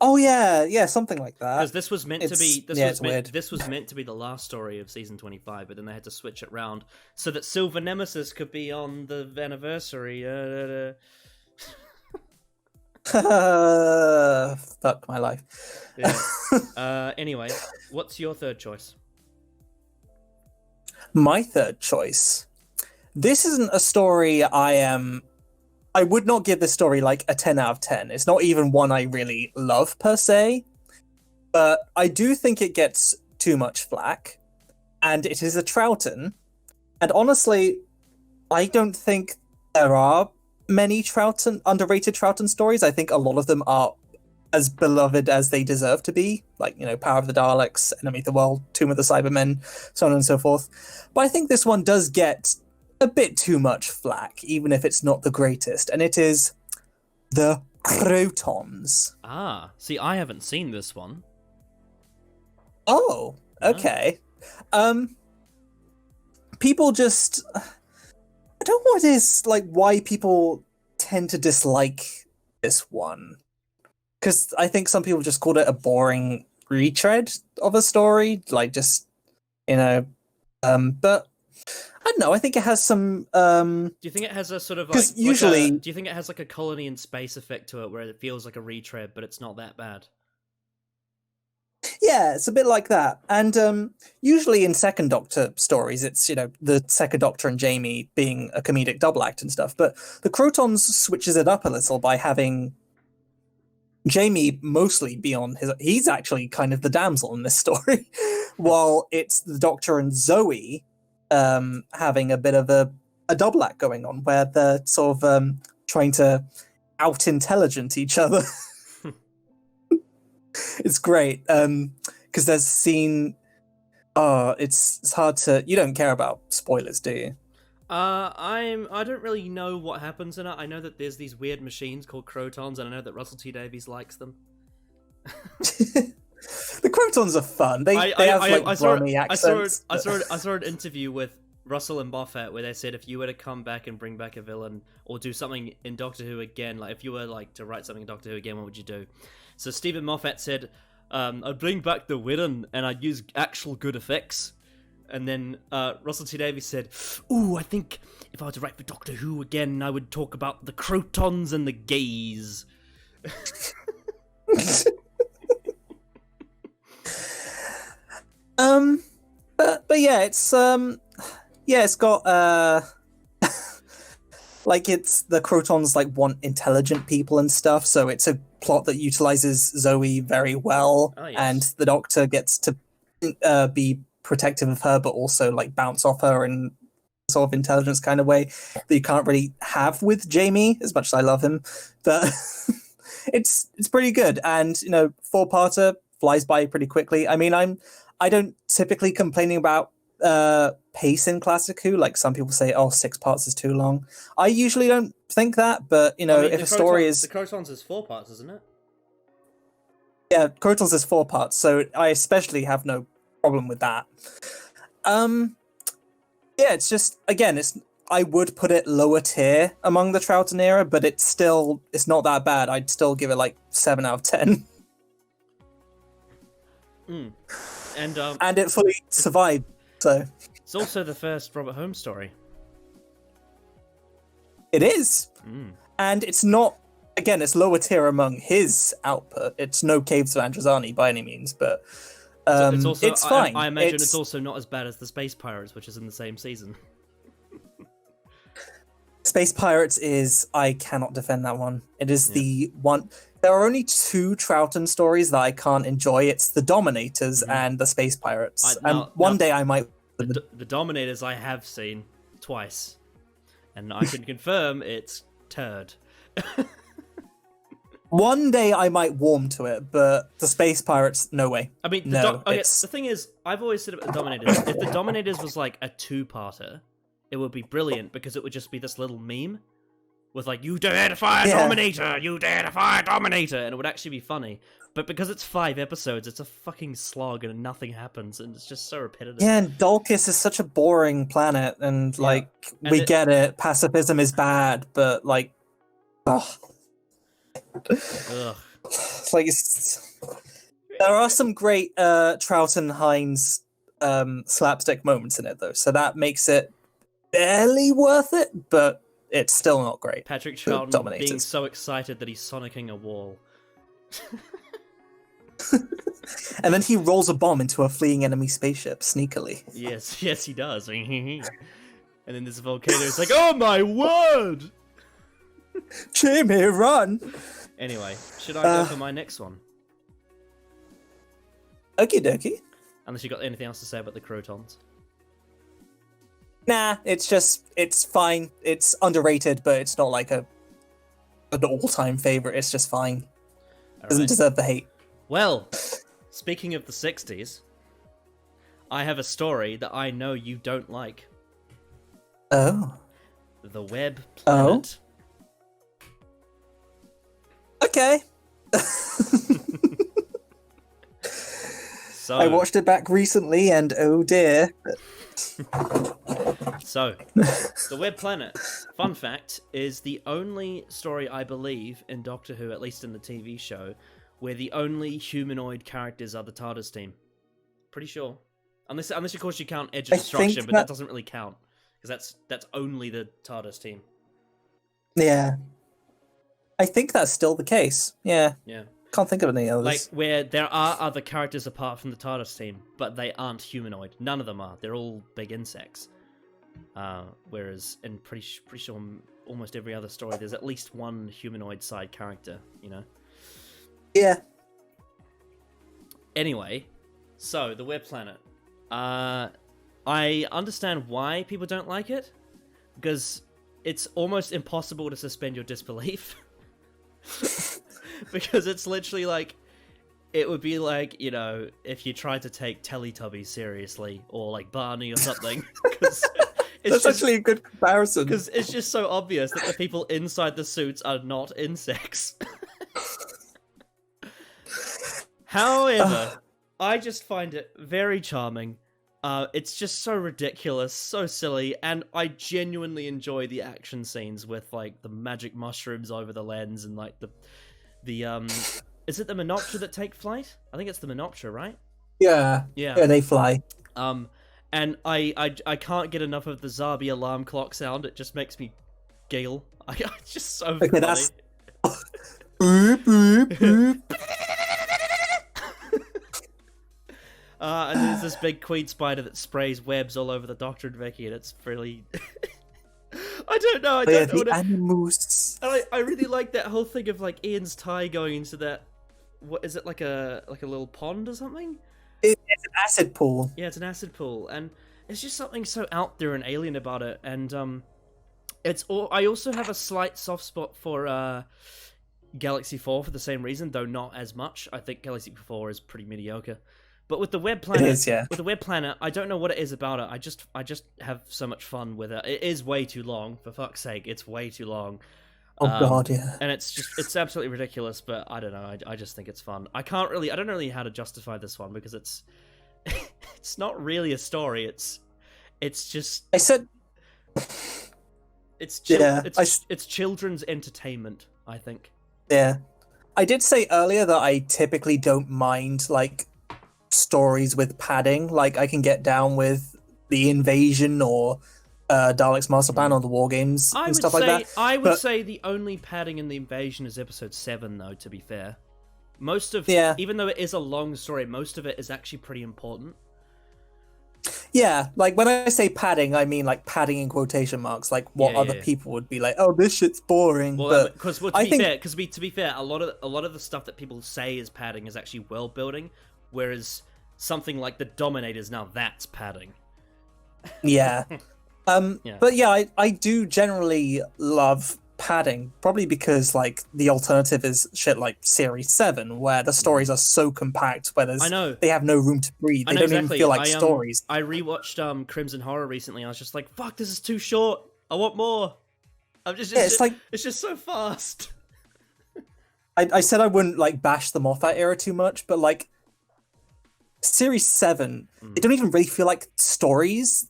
Oh yeah, something like that. Because this was meant to be this was meant to be the last story of season 25, but then they had to switch it round so that Silver Nemesis could be on the anniversary. Fuck my life. Yeah. Anyway, what's your third choice? My third choice. This isn't a story I would not give this story like a 10 out of 10. It's not even one I really love per se, but I do think it gets too much flack, and it is a Troughton. And honestly, I don't think there are many underrated Troughton stories. I think a lot of them are as beloved as they deserve to be, like, Power of the Daleks, Enemy of the World, Tomb of the Cybermen, so on and so forth. But I think this one does get a bit too much flack, even if it's not the greatest, and it is the Crotons. Ah, see, I haven't seen this one. Oh, okay. People just... I don't know what it is, like, why people tend to dislike this one. Because I think some people just called it a boring retread of a story, like, just, but I don't know. I think it has some. Do you think it has a sort of like? Usually, do you think it has like a colony in space effect to it, where it feels like a retread, but it's not that bad? Yeah, it's a bit like that. And usually in Second Doctor stories, it's the Second Doctor and Jamie being a comedic double act and stuff. But the Crotons switches it up a little by having Jamie mostly be on his. He's actually kind of the damsel in this story, while it's the Doctor and Zoe. Having a bit of a double act going on where they're sort of trying to out-intelligent each other. It's great because there's a scene. Oh, it's hard to. You don't care about spoilers, do you? I don't really know what happens in it. I know that there's these weird machines called Crotons, and I know that Russell T Davies likes them. The Crotons are fun. They have like Brummy accents. I saw an interview with Russell and Moffat where they said if you were to come back and bring back a villain or do something in Doctor Who again, like if you were like to write something in Doctor Who again, what would you do? So Stephen Moffat said, I'd bring back the villain and I'd use actual good effects. And then Russell T Davies said, ooh, I think if I were to write for Doctor Who again, I would talk about the Crotons and the gays. But yeah, it's got like it's the Crotons like want intelligent people and stuff, so it's a plot that utilizes Zoe very well. Oh, yes. And the Doctor gets to be protective of her, but also like bounce off her in sort of intelligence kind of way that you can't really have with Jamie, as much as I love him. But it's pretty good, and 4-parter flies by pretty quickly. I mean, I don't typically complaining about pace in Classic Who. Like some people say, 6 parts is too long. I usually don't think that, but if a story is... The Crotons is 4 parts, isn't it? Yeah, Crotons is 4 parts, so I especially have no problem with that. Yeah, it's just, again, I would put it lower tier among the Troughton era, but it's not that bad. I'd still give it like 7 out of 10. And it fully survived, so... It's also the first Robert Holmes story. It is. And it's not... Again, it's lower tier among his output. It's no Caves of Androzani by any means, but... it's also, it's fine. I imagine it's also not as bad as the Space Pirates, which is in the same season. Space Pirates is... I cannot defend that one. It is the one... There are only 2 Troughton stories that I can't enjoy. It's the Dominators and the Space Pirates. One day I might... The Dominators I have seen twice. And I can confirm it's turd. One day I might warm to it, but the Space Pirates, no way. I mean, the thing is, I've always said about the Dominators, if the Dominators was like a 2-parter, it would be brilliant because it would just be this little meme. with like, you dare defy a Dominator, you dare defy a Dominator, and it would actually be funny. But because it's 5 episodes, it's a fucking slog and nothing happens, and it's just so repetitive. Yeah, and Dulcus is such a boring planet, and like And we get it, pacifism is bad, but like, ugh. Ugh. It's like there are some great Trout and Hines slapstick moments in it though, so that makes it barely worth it, but it's still not great. Patrick Troughton being so excited that he's sonicking a wall. And then he rolls a bomb into a fleeing enemy spaceship sneakily. Yes, he does. And then there's a volcano. It's like, oh my word! Jimmy, run! Anyway, should I go for my next one? Okie dokie. Unless you got anything else to say about the Crotons. Nah, it's fine. It's underrated, but it's not like an all-time favorite. It's just fine. Doesn't deserve the hate. Well, speaking of the 60s, I have a story that I know you don't like. Oh. The Web Planet. Oh. Okay. So, I watched it back recently, and oh dear. So, The Web Planet, fun fact, is the only story I believe in Doctor Who, at least in the TV show, where the only humanoid characters are the TARDIS team. Pretty sure. Unless of course you count Edge of Destruction, but that doesn't really count. Because that's only the TARDIS team. Yeah. I think that's still the case. Yeah. Yeah. Can't think of any others. Like, where there are other characters apart from the TARDIS team, but they aren't humanoid. None of them are. They're all big insects. Whereas in pretty sure almost every other story, there's at least one humanoid side character, you know? Yeah. Anyway, so, the Web Planet. I understand why people don't like it, because it's almost impossible to suspend your disbelief. Because it's literally like, it would be like, you know, if you tried to take Teletubbies seriously, or like Barney or something. That's actually a good comparison. Because it's just so obvious that the people inside the suits are not insects. However, I just find it very charming. It's just so ridiculous, so silly, and I genuinely enjoy the action scenes with like the magic mushrooms over the lens and like the is it the Menoptera that take flight? I think it's the Menoptera, right? Yeah, they fly. And I can't get enough of the Zabi alarm clock sound. It just makes me giggle. It's just so funny. That's boop boop boop. And there's this big queen spider that sprays webs all over the Doctor and Vicky, and it's really... I don't know. Animus. I really like that whole thing of like Ian's tie going into that. What is it, like a little pond or something? It's an acid pool. Yeah, it's an acid pool, and it's just something so out there and alien about it. And it's all. I also have a slight soft spot for Galaxy 4 for the same reason, though not as much. I think Galaxy 4 is pretty mediocre. But with the Web Planet, with the Web Planet, I don't know what it is about it. I just have so much fun with it. It is way too long, for fuck's sake. It's way too long. Oh god, yeah. And it's absolutely ridiculous. But I don't know. I just think it's fun. I don't know really how to justify this one because it's not really a story. It's just it's children's entertainment, I think. Yeah, I did say earlier that I typically don't mind like stories with padding. Like I can get down with the invasion or Dalek's Master Plan or the War Games and stuff like that. I would say the only padding in the invasion is episode 7, though, to be fair. Even though it is a long story, most of it is actually pretty important. Yeah, like when I say padding, I mean like padding in quotation marks, like what other people would be like, oh, this shit's boring. Well, to be fair, a lot of the stuff that people say is padding is actually world building, whereas something like the Dominators, now that's padding. Yeah. But yeah, I do generally love padding, probably because like the alternative is shit like Series 7, where the stories are so compact, where they have no room to breathe. They don't even feel like stories. I rewatched Crimson Horror recently. I was just like, fuck, this is too short. I want more. I'm just, Yeah, it's like it's just so fast. I said I wouldn't like bash them off that era too much, but like Series 7, they don't even really feel like stories.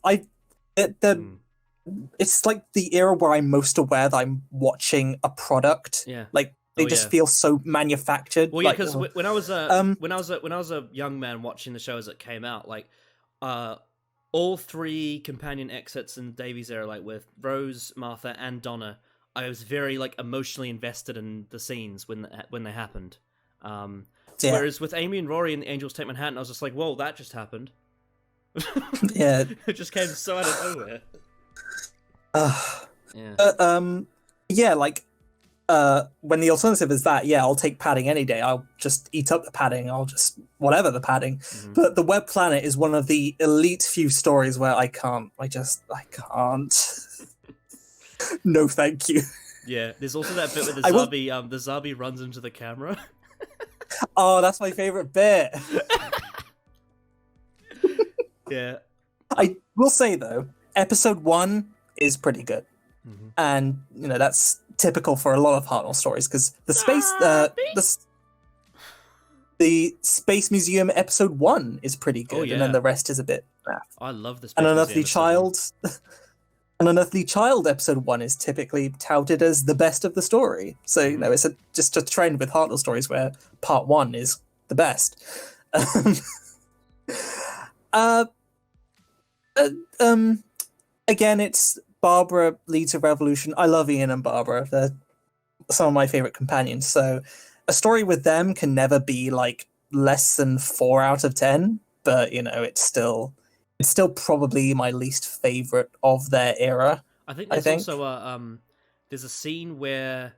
It's like the era where I'm most aware that I'm watching a product. Yeah. Like they just feel so manufactured. Well, yeah, like, because when I was a young man watching the show as it came out, like all three companion exits in Davy's era, like with Rose, Martha, and Donna, I was very like emotionally invested in the scenes when they happened. Whereas with Amy and Rory and the Angels Take Manhattan, I was just like, whoa, that just happened. Yeah. It just came so out of nowhere. Yeah, like when the alternative is that, yeah, I'll take padding any day. I'll just eat up the padding. I'll just whatever the padding. But the Web Planet is one of the elite few stories where I can't. I can't. No, thank you. Yeah, there's also that bit where the Zabi runs into the camera. Oh, that's my favorite bit. Yeah. I will say though, episode 1 is pretty good, and you know that's typical for a lot of Hartnell stories because the Space Museum episode 1 is pretty good, and then the rest is a bit. I love this. An Unearthly Child. An Unearthly Child episode 1 is typically touted as the best of the story. So, you know, it's just a trend with Hartnell stories where part 1 is the best. Again, it's Barbara leads a revolution. I love Ian and Barbara. They're some of my favorite companions. So a story with them can never be like less than 4 out of 10. But, you know, it's still probably my least favorite of their era. I think there's also there's a scene where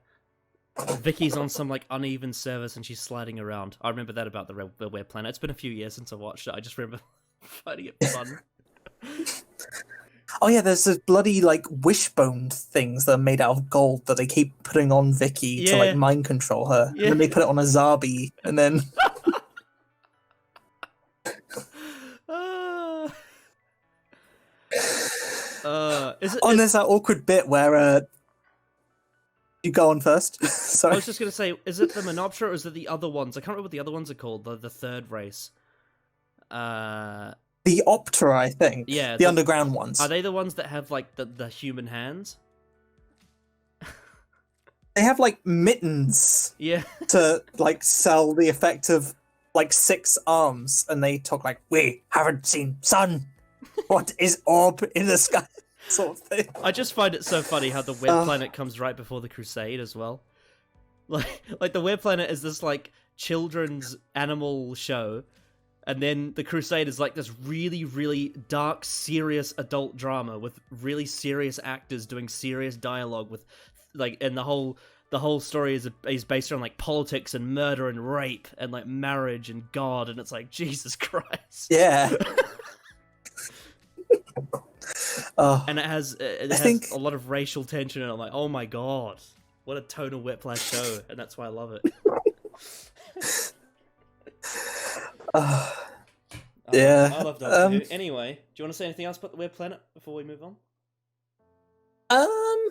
Vicky's on some like uneven surface and she's sliding around. I remember that about the Web Planet. It's been a few years since I watched it. I just remember finding it fun. Oh yeah, there's those bloody like wishbone things that are made out of gold that they keep putting on Vicky to like mind control her. Yeah. And then they put it on a Zabi and then there's that awkward bit where you go on first. Sorry. I was just gonna say, is it the Menoptera or is it the other ones? I can't remember what the other ones are called. The third race. The Optera, I think. Yeah, the underground ones. Are they the ones that have like the human hands? They have like mittens. Yeah. To like sell the effect of like 6 arms, and they talk like, "We haven't seen sun. What is orb in the sky?" Sort of thing. I just find it so funny how the Web Planet comes right before the Crusade as well. Like the Web Planet is this like children's animal show, and then the Crusade is like this really, really dark, serious adult drama with really serious actors doing serious dialogue with, like, and the whole story is based around like politics and murder and rape and like marriage and God, and it's like Jesus Christ. Yeah. And it has a lot of racial tension, and I'm like, oh my God, what a tonal whiplash show, and that's why I love it. Yeah. I love Doctor Who. Anyway, do you want to say anything else about the Web Planet before we move on? I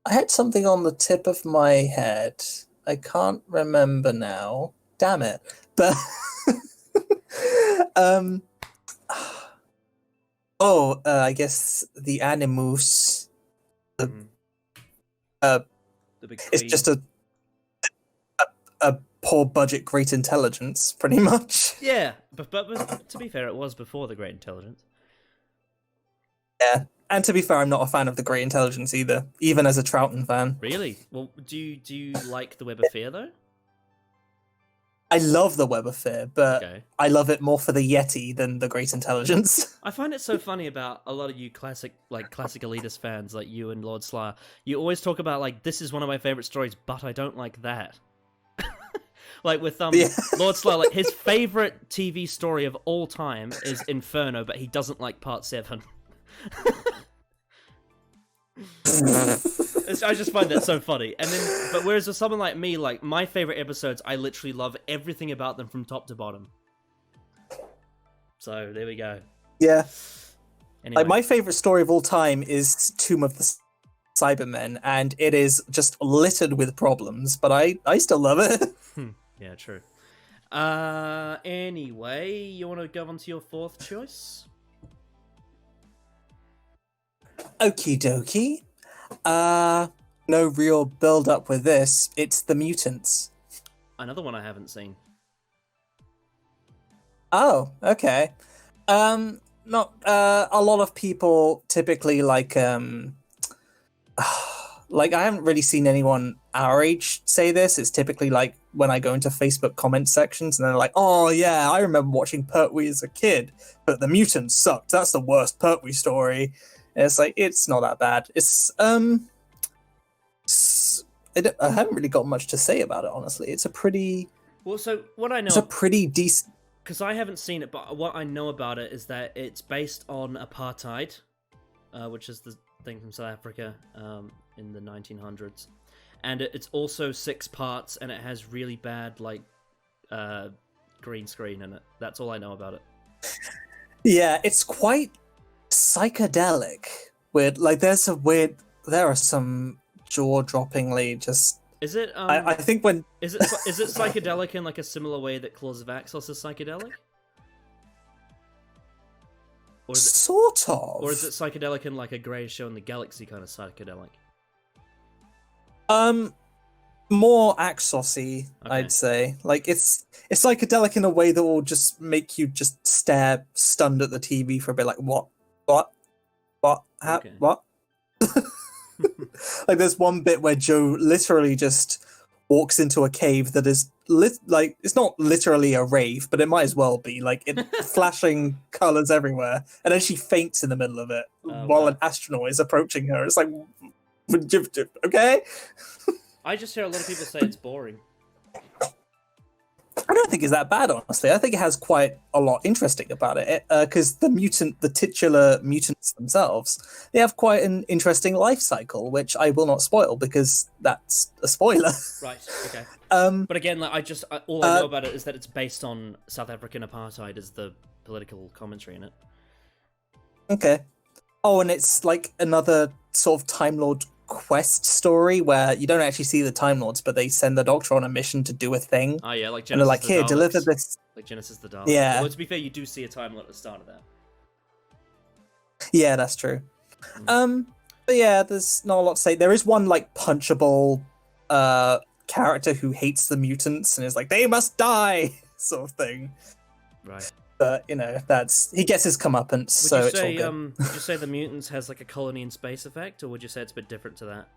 had something on the tip of my head. I can't remember now. Damn it. But I guess the Animus. It's just a poor budget Great Intelligence, pretty much. Yeah, but to be fair, it was before the Great Intelligence. Yeah, and to be fair, I'm not a fan of the Great Intelligence either, even as a Troughton fan. Really? Well, do you like the Web of Fear though? I love the Web of Fear, but I love it more for the Yeti than the Great Intelligence. I find it so funny about a lot of you classic elitist fans like you and Lord Slayer. You always talk about like, this is one of my favorite stories, but I don't like that. Like with Lord Slayer, like his favorite TV story of all time is Inferno, but he doesn't like Part 7. I just find that so funny. And then, but whereas with someone like me, like my favorite episodes, I literally love everything about them from top to bottom. So there we go. Yeah. Anyway. Like my favorite story of all time is Tomb of the Cybermen, and it is just littered with problems, but I still love it. Yeah, true. Anyway, you want to go on to your fourth choice? Okie dokie. No real build up with this. It's the mutants. Another one I haven't seen. Oh, okay. Not a lot of people typically like like I haven't really seen anyone our age say this. It's typically like when I go into Facebook comment sections and they're like, "Oh yeah, I remember watching Pertwee as a kid, but the mutants sucked. That's the worst Pertwee story." And it's like it's not that bad. I haven't really got much to say about it, honestly. It's a pretty. Well, so what I know. It's a pretty decent. Because I haven't seen it, but what I know about it is that it's based on apartheid, which is the thing from South Africa in the 1900s. And it's also 6 parts, and it has really bad, like, green screen in it. That's all I know about it. Yeah, it's quite psychedelic. Weird. Like, there are some jaw-droppingly just... Is it? I think when is it psychedelic in like a similar way that Claws of Axos is psychedelic? Or is it, sort of. or is it psychedelic in like a Greatest Show in the Galaxy kind of psychedelic? More Axos-y, Okay. I'd say. Like it's psychedelic in a way that will just make you just stare stunned at the TV for a bit. Like what, Okay. what? Like there's one bit where Joe literally just walks into a cave that is like it's not literally a rave, but it might as well be. Like it flashing colors everywhere, and then she faints in the middle of it while an astronaut is approaching her. It's like, okay. I just hear a lot of people say it's boring. I don't think it's that bad, honestly. I think it has quite a lot interesting about it, because the titular mutants themselves, they have quite an interesting life cycle, which I will not spoil because that's a spoiler. Right. Okay. But again, like all I know about it is that it's based on South African apartheid as the political commentary in it. Okay. Oh, and it's like another sort of Time Lord quest story where you don't actually see the Time Lords, but they send the Doctor on a mission to do a thing. Oh yeah, like Genesis and they're like, the "Here, Daleks. deliver this." Like Genesis the Daleks. Yeah. Well, to be fair, you do see a Time Lord at the start of that. Yeah, that's true. But yeah, there's not a lot to say. There is one like punchable character who hates the mutants and is like, "They must die," sort of thing. Right. But you know, he gets his comeuppance, so it's all good. Would you say the mutants has like a colony in space effect, or would you say it's a bit different to that?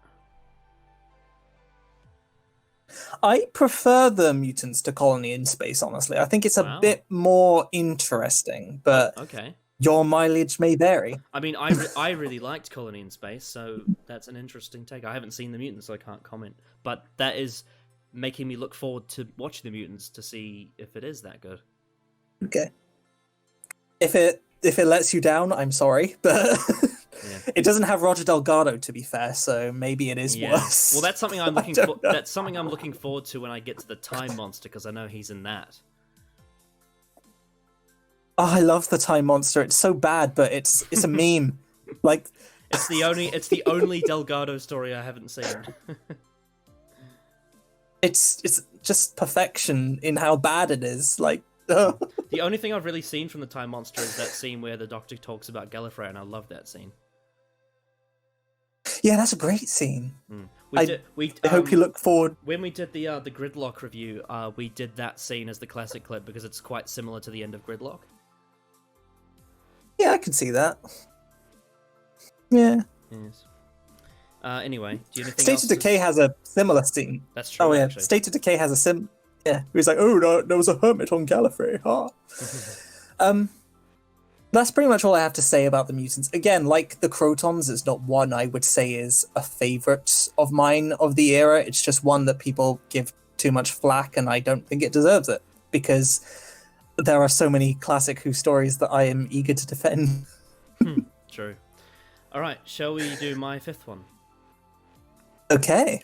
I prefer the mutants to Colony in Space, honestly. I think it's a bit more interesting, but Okay. your mileage may vary. I mean, I really liked Colony in Space, so that's an interesting take. I haven't seen the mutants, so I can't comment. But that is making me look forward to watch the mutants to see if it is that good. Okay. If it lets you down, I'm sorry, but it doesn't have Roger Delgado, to be fair, so maybe it is worse. Well, that's something I'm looking for. That's something I'm looking forward to when I get to the Time Monster, because I know he's in that. Oh, I love the Time Monster. It's so bad, but it's a meme. Like it's the only Delgado story I haven't seen. it's just perfection in how bad it is. Like the only thing I've really seen from the Time Monster is that scene where the Doctor talks about Gallifrey, and I love that scene. Yeah, that's a great scene. I hope you look forward. When we did the Gridlock review, we did that scene as the classic clip because it's quite similar to the end of Gridlock. Yeah, I can see that. Yeah. Yes. Anyway, do you have anything State else of Decay has a similar scene. That's true. Oh yeah, actually. State of Decay has a Yeah, he's like, "Oh no, there was a hermit on Gallifrey." That's pretty much all I have to say about the mutants. Again, like the Crotons, it's not one I would say is a favorite of mine of the era. It's just one that people give too much flack, and I don't think it deserves it because there are so many classic Who stories that I am eager to defend. True. All right, shall we do my fifth one? Okay.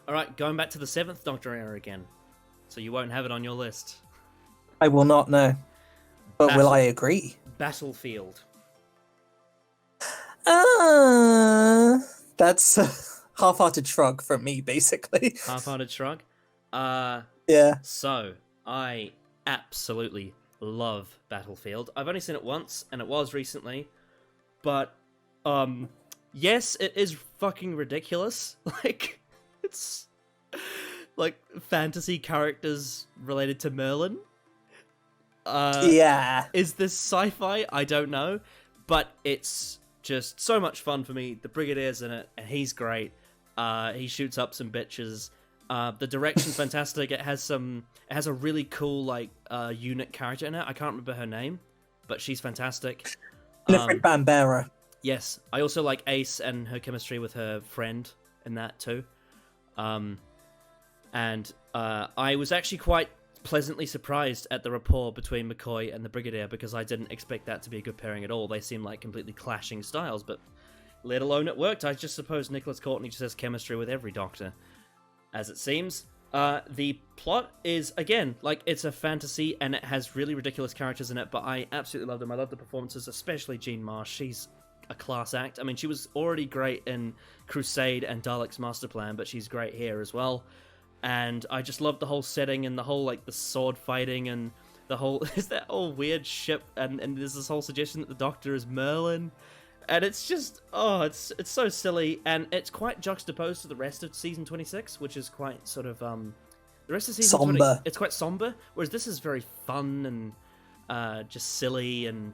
All right, going back to the 7th Doctor era again. So you won't have it on your list. I will not know. But will I agree? Battlefield. That's a half-hearted shrug from me, basically. Half-hearted shrug. Yeah. So I absolutely love Battlefield. I've only seen it once, and it was recently, but yes, it is fucking ridiculous. Like, it's like fantasy characters related to Merlin. Yeah. Is this sci-fi? I don't know, but it's just so much fun for me. The Brigadier's in it, and he's great. He shoots up some bitches. The direction's fantastic. It has a really cool like unit character in it. I can't remember her name, but she's fantastic. Winifred Bambera. Yes, I also like Ace and her chemistry with her friend in that too. And I was actually quite pleasantly surprised at the rapport between McCoy and the Brigadier, because I didn't expect that to be a good pairing at all. They seem like completely clashing styles, but let alone it worked. I just suppose Nicholas Courtney just has chemistry with every Doctor, as it seems. The plot is, again, like, it's a fantasy, and it has really ridiculous characters in it, but I absolutely love them. I love the performances, especially Jean Marsh. She's a class act. I mean, she was already great in Crusade and Dalek's Master Plan, but she's great here as well. And I just love the whole setting and the whole, like, the sword fighting and the whole... Is that whole weird ship, and there's this whole suggestion that the Doctor is Merlin. And it's just... Oh, it's so silly, and it's quite juxtaposed to the rest of Season 26, which is quite sort of... The rest of Season 20... Somber. It's quite somber, whereas this is very fun and just silly and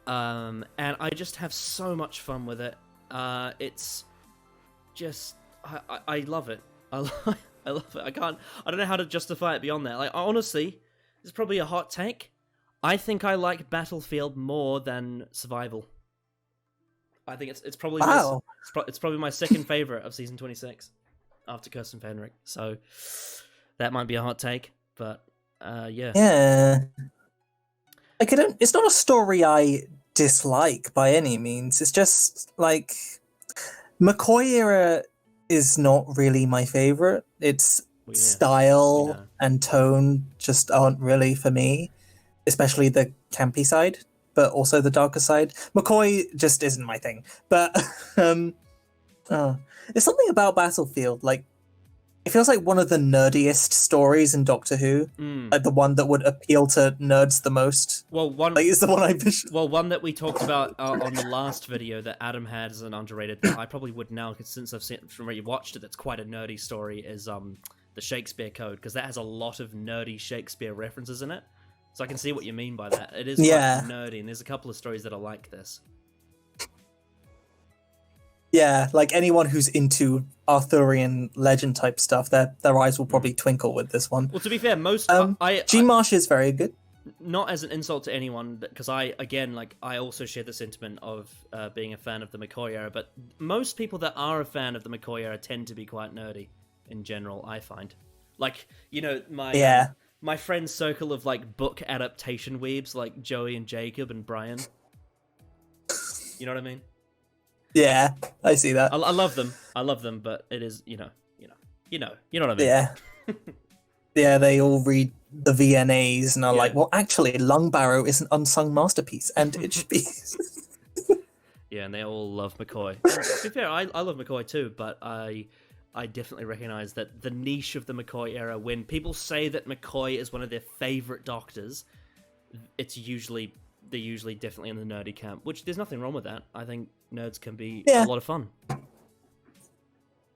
I just have so much fun with it. It's just... I love it. I love it. I don't know how to justify it beyond that. Like, honestly, it's probably a hot take. I think I like Battlefield more than Survival. I think it's probably Wow. it's probably my second favorite of Season 26 after Kirsten Fenrick. So that might be a hot take, but yeah. Yeah. Like, it's not a story I dislike by any means. It's just, like, McCoy era is not really my favorite. Its style and tone just aren't really for me, especially the campy side, but also the darker side. McCoy just isn't my thing. But there's something about Battlefield, like, it feels like one of the nerdiest stories in Doctor Who, like the one that would appeal to nerds the most. Well, is the one I one that we talked about on the last video that Adam had as an underrated, that I probably would now, because since I've seen from where you watched it, that's quite a nerdy story, is the Shakespeare Code, because that has a lot of nerdy Shakespeare references in it. So I can see what you mean by that. It is quite nerdy, and there's a couple of stories that are like this. Yeah, like anyone who's into Arthurian legend type stuff, their eyes will probably twinkle with this one. Well, to be fair, most Jean Marsh is very good. Not as an insult to anyone, because I also share the sentiment of being a fan of the McCoy era, but most people that are a fan of the McCoy era tend to be quite nerdy in general, I find. Like, you know, my friend's circle of, like, book adaptation weebs, like Joey and Jacob and Brian. You know what I mean? Yeah, I see that. I love them, but it is, you know what I mean. Yeah. Yeah, they all read the VNAs and are like, well, actually, Lung Barrow is an unsung masterpiece, and it should be. Yeah, and they all love McCoy. To be fair, I love McCoy too, but I definitely recognize that the niche of the McCoy era, when people say that McCoy is one of their favorite Doctors, they're usually definitely in the nerdy camp, which there's nothing wrong with that. I think nerds can be a lot of fun.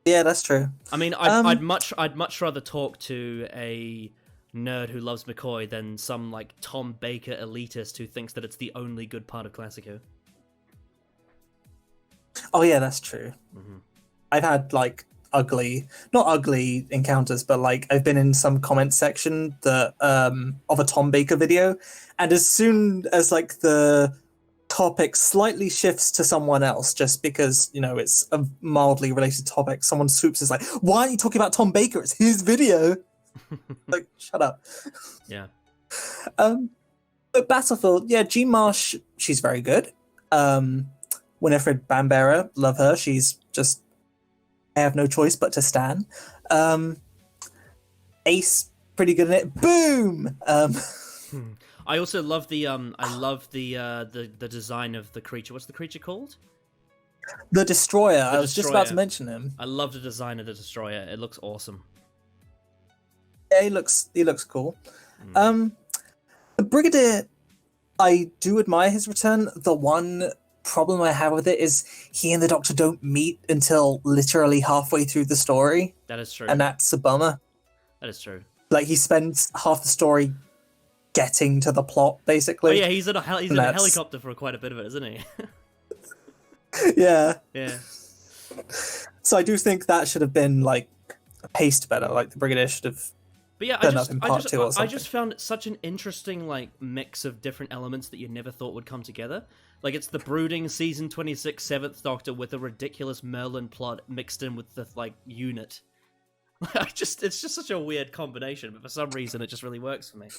Yeah, that's true. I mean, I'd much rather talk to a nerd who loves McCoy than some, like, Tom Baker elitist who thinks that it's the only good part of Classic Who. Oh yeah, that's true. Mm-hmm. I've had, like, not ugly encounters, but, like, I've been in some comment section that of a Tom Baker video, and as soon as, like, the topic slightly shifts to someone else, just because, you know, it's a mildly related topic, someone swoops is like, why aren't you talking about Tom Baker? It's his video. Like, shut up. Yeah. But Battlefield, yeah, Jean Marsh, she's very good. Winifred Bambera, love her. She's just, I have no choice but to stan. Ace, pretty good in it. Boom. I also love the the design of the creature. What's the creature called? The Destroyer. I was just about to Destroyer. mention him. I love the design of the Destroyer. It looks awesome. Yeah, he looks cool. The Brigadier, I do admire his return. The one problem I have with it is he and the Doctor don't meet until literally halfway through the story. That is true. And that's a bummer. That is true. Like, he spends half the story getting to the plot, basically. Oh yeah, he's in a helicopter for quite a bit of it, isn't he? Yeah. Yeah. So I do think that should have been, like, paced better. Like, the Brigadier should have But yeah, done up in part 2 or I something. just found it such an interesting like mix of different elements that you never thought would come together. Like it's the brooding season 26 Seventh Doctor with a ridiculous Merlin plot mixed in with the like unit. It's just such a weird combination, but for some reason it just really works for me.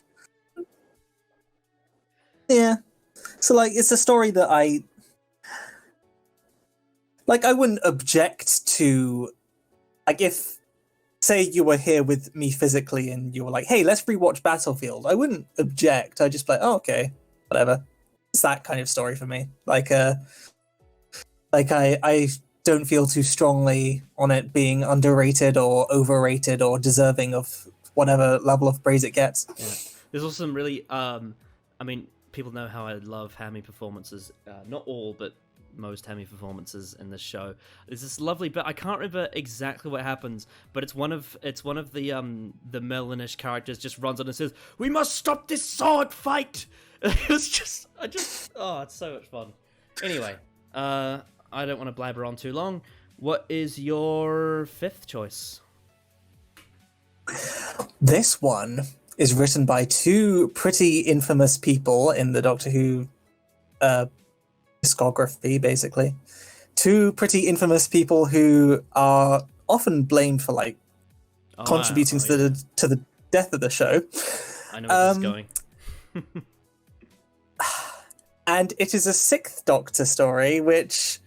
Yeah. So, like, it's a story that I wouldn't object to, like, if, say, you were here with me physically and you were like, hey, let's rewatch Battlefield. I wouldn't object. I'd just be like, oh, okay, whatever. It's that kind of story for me. I don't feel too strongly on it being underrated or overrated or deserving of whatever level of praise it gets. Yeah. There's also some really, I mean, people know how I love hammy performances. Not all, but most hammy performances in this show. There's this lovely bit. I can't remember exactly what happens, but it's one of the Merlinish characters just runs on and says, "We must stop this sword fight." It's so much fun. Anyway, I don't want to blabber on too long. What is your fifth choice? This one is written by two pretty infamous people in the Doctor Who discography, basically. Two pretty infamous people who are often blamed for like contributing to the death of the show. I know where this is going. And it is a Sixth Doctor story, which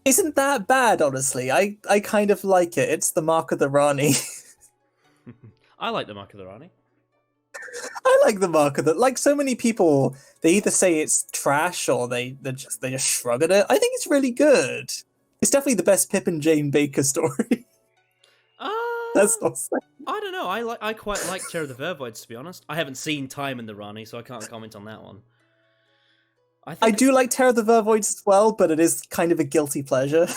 isn't that bad, honestly. I kind of like it. It's the Mark of the Rani. I like the Mark of the Rani. I like the Mark of the... Like, so many people, they either say it's trash or they just shrug at it. I think it's really good. It's definitely the best Pip and Jane Baker story. That's not saying. I don't know. I quite like Terror of the Vervoids, to be honest. I haven't seen Time in the Rani, so I can't comment on that one. I do like Terror of the Vervoids as well, but it is kind of a guilty pleasure.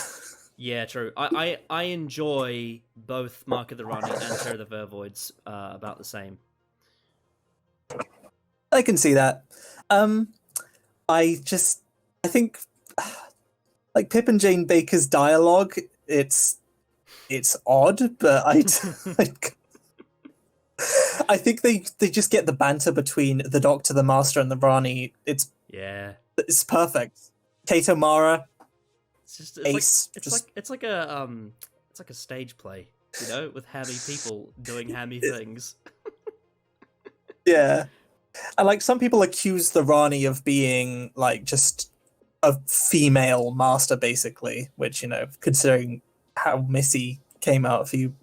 Yeah, true. I enjoy both Mark of the Rani and Terror of the Vervoids about the same. I can see that. I think like Pip and Jane Baker's dialogue, it's odd, but I think they just get the banter between the Doctor, the Master, and the Rani. It's perfect. Kato Mara, Ace. It's like a stage play, you know, with hammy people doing hammy things. Yeah. And like some people accuse the Rani of being like just a female master, basically, which, you know, considering how Missy came out a few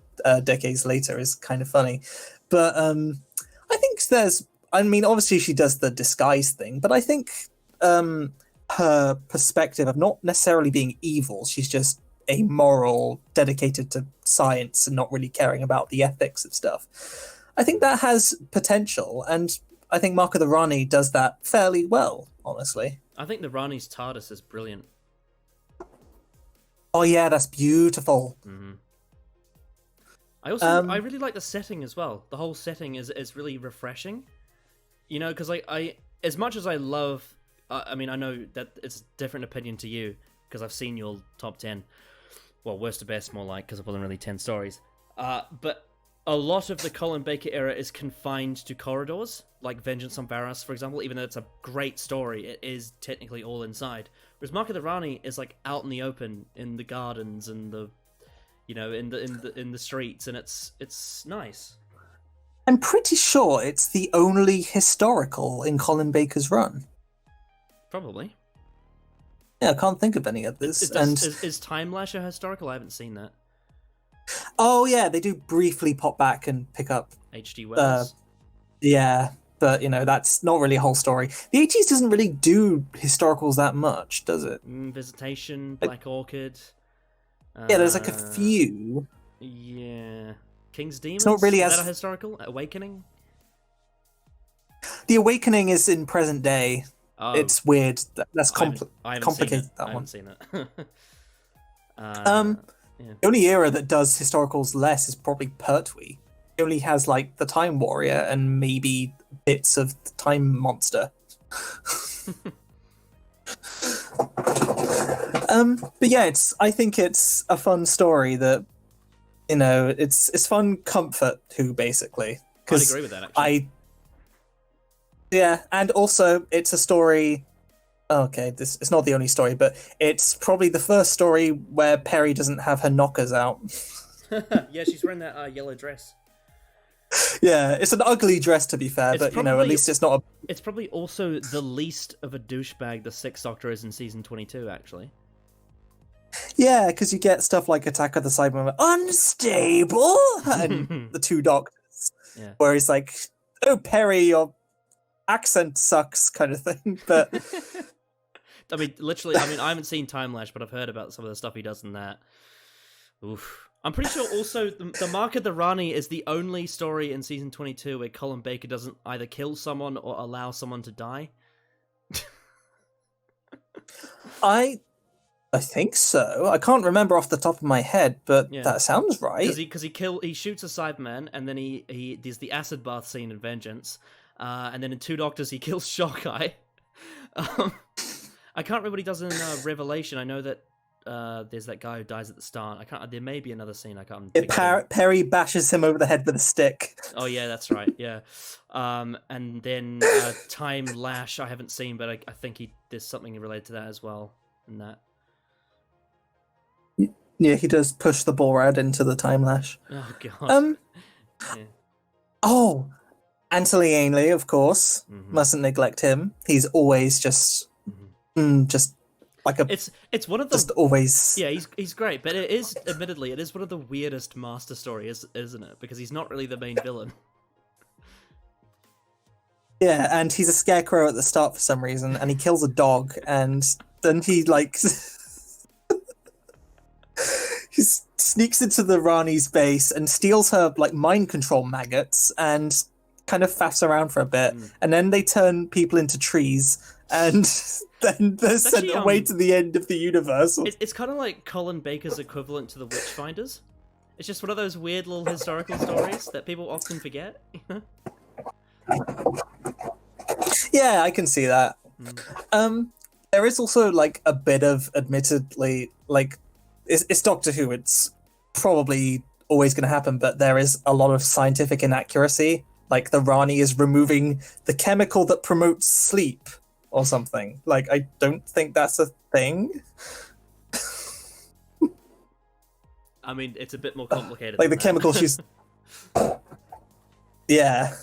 decades later is kind of funny. But I think obviously she does the disguise thing, but I think her perspective of not necessarily being evil, she's just amoral, dedicated to science and not really caring about the ethics of stuff. I think that has potential, and I think Mark of the Rani does that fairly well, honestly. I think the Rani's TARDIS is brilliant. Oh yeah, that's beautiful. Mm-hmm. I really like the setting as well. The whole setting is really refreshing. You know, because I as much as I love, I mean, I know that it's a different opinion to you because I've seen your top 10. Well, worst to best, more like, because it wasn't really 10 stories. But a lot of the Colin Baker era is confined to corridors, like Vengeance on Barras, for example. Even though it's a great story, it is technically all inside. Whereas Mark of the Rani is like out in the open, in the gardens and the, you know, in the streets, and it's nice. I'm pretty sure it's the only historical in Colin Baker's run. Probably. Yeah, I can't think of any others. Is Time Lash a historical? I haven't seen that. Oh yeah, they do briefly pop back and pick up H.G. Wells. Yeah, But, that's not really a whole story. The 80s doesn't really do historicals that much, does it? Visitation, Black Orchid. Yeah, there's like a few. Yeah. King's Demons? not really is as- that a historical? Awakening? The Awakening is in present day. Oh, It's weird. That's I haven't complicated, seen it. that I one. haven't seen it. Yeah. The only era that does historicals less is probably Pertwee. It only has, like, the Time Warrior and maybe bits of the Time Monster. But yeah, I think it's a fun story that, it's fun comfort too, basically. I'd agree with that, actually. Yeah, and also it's a story. Okay, it's not the only story, but it's probably the first story where Perry doesn't have her knockers out. Yeah, she's wearing that yellow dress. Yeah, it's an ugly dress, to be fair, It's but at probably- least it's not a. It's probably also the least of a douchebag the Sixth Doctor is in season 22, actually. Yeah, because you get stuff like Attack of the Cybermen, unstable, and the two doctors, Yeah. where he's like, "Oh, Perry, your accent sucks," kind of thing. But I mean, literally, I haven't seen Time Lash, but I've heard about some of the stuff he does in that. Oof. I'm pretty sure also the Mark of the Rani is the only story in season 22 where Colin Baker doesn't either kill someone or allow someone to die. I think so. I can't remember off the top of my head, but Yeah. that sounds right. Because he shoots a Cyberman, and then he there's the acid bath scene in Vengeance, and then in Two Doctors he kills Shockeye. I can't remember what he does in Revelation. I know that there's that guy who dies at the start. There may be another scene I can't. Perry bashes him over the head with a stick. Oh yeah, that's right. Yeah, and then Time Lash I haven't seen, but I think there's something related to that as well in that. Yeah, he does push the ball rad into the time lash. Oh god. Yeah. Oh, Anthony Ainley, of course. Mhm. Mustn't neglect him. He's always just like a. It's one of the just always. Yeah, he's great, but it is one of the weirdest Master stories, isn't it? Because he's not really the main villain. Yeah, and he's a scarecrow at the start for some reason, and he kills a dog, and then he like. He sneaks into the Rani's base and steals her like mind control maggots and kind of faffs around for a bit, and then they turn people into trees, and then they're sent actually, away to the end of the universe. It's kind of like Colin Baker's equivalent to the Witchfinders. It's just one of those weird little historical stories that people often forget. Yeah, I can see that. There is also like a bit of, admittedly, like it's Doctor Who. It's probably always going to happen, but there is a lot of scientific inaccuracy. Like the Rani is removing the chemical that promotes sleep or something. Like I don't think that's a thing. I mean, it's a bit more complicated. Like the than that. chemical she's. Yeah.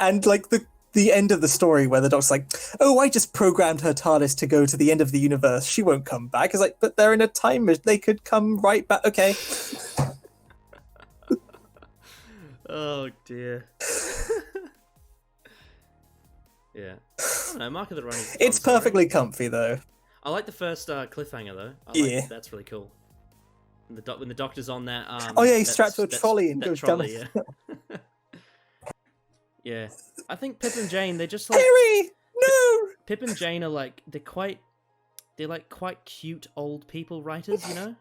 And like the end of the story where the Doctor's like, "Oh, I just programmed her TARDIS to go to the end of the universe. She won't come back." It's like, but they're in a time machine. They could come right back. Okay. Oh dear. Yeah. I don't know, Mark of the Rani. It's perfectly comfy though. I like the first cliffhanger though. Yeah. That's really cool. When the Doctor's on that. Oh yeah, he's strapped to a trolley and that goes trolley, down. Yeah. Yeah. I think Pip and Jane, they're just like Harry, no. Pip and Jane are like they're quite cute old people writers, you know?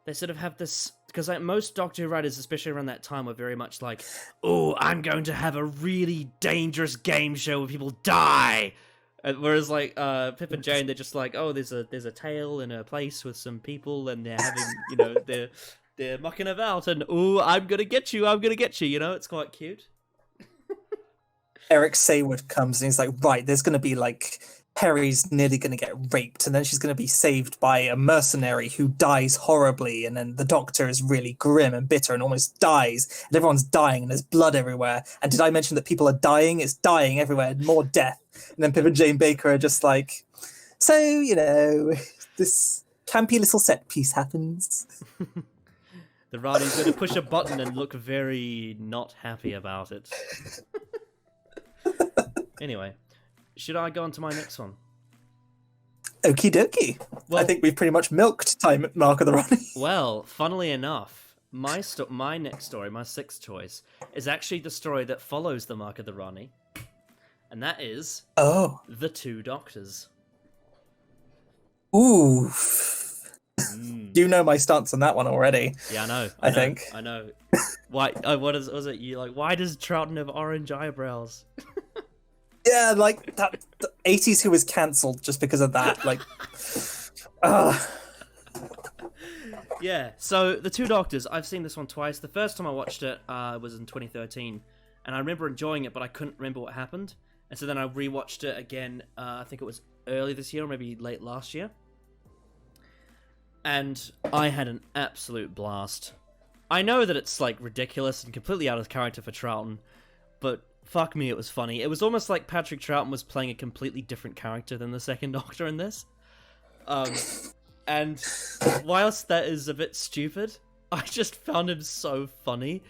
They sort of have this because like most Doctor Who writers, especially around that time, were very much like, "Oh, I'm going to have a really dangerous game show where people die." And whereas like Pip and Jane, they're just like, "Oh, there's a tale in a place with some people, and they're having, you know, they're mucking about, and oh, I'm gonna get you, you know." It's quite cute. Eric Saywood comes and he's like, "Right, there's going to be like Perry's nearly going to get raped, and then she's going to be saved by a mercenary who dies horribly, and then the Doctor is really grim and bitter and almost dies, and everyone's dying, and there's blood everywhere. And did I mention that people are dying? It's dying everywhere, more death." And then Pip and Jane Baker are just like, "So, you know, this campy little set piece happens." The Rani's going to push a button and look very not happy about it. Anyway, should I go on to my next one? Okie dokie. Well- I think we've pretty much milked time at Mark of the Rani. Well, funnily enough, my next story, my sixth choice, is actually the story that follows the Mark of the Rani, and that is Oh. The Two Doctors. Ooh. You know my stance on that one already. Yeah, I know. I think. I know. Why? Was it you like? Why does Troughton have orange eyebrows? Yeah, like that. The 80s who was cancelled just because of that. Like, Yeah. So The Two Doctors. I've seen this one twice. The first time I watched it was in 2013, and I remember enjoying it, but I couldn't remember what happened. And so then I rewatched it again. I think it was early this year, or maybe late last year. And I had an absolute blast. I know that it's like ridiculous and completely out of character for Troughton, but fuck me, it was funny. It was almost like Patrick Troughton was playing a completely different character than the Second Doctor in this. And whilst that is a bit stupid, I just found him so funny.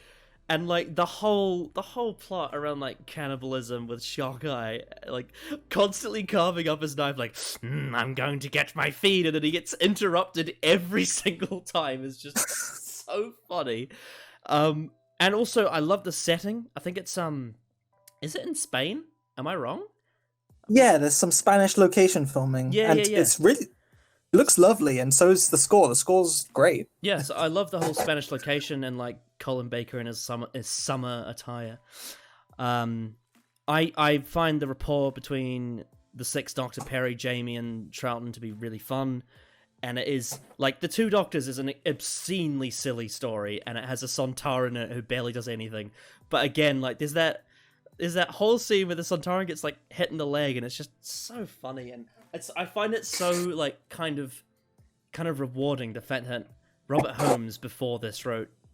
And like the whole plot around like cannibalism with Shockeye, like constantly carving up his knife, like I'm going to get my feed, and then he gets interrupted every single time is just so funny. And also I love the setting. I think it's is it in Spain? Am I wrong? yeah, there's some Spanish location filming. Yeah, and yeah. it's really it looks lovely, and so is the score. The score's great. Yeah, so I love the whole Spanish location and like Colin Baker in his summer attire. I find the rapport between the Sixth Doctor, Perry, Jamie, and Troughton to be really fun. And it is like The Two Doctors is an obscenely silly story, and it has a Sontaran in it who barely does anything. But again, like there's that whole scene where the Sontaran gets like hit in the leg, and it's just so funny, and I find it so like kind of rewarding, the fact that Robert Holmes before this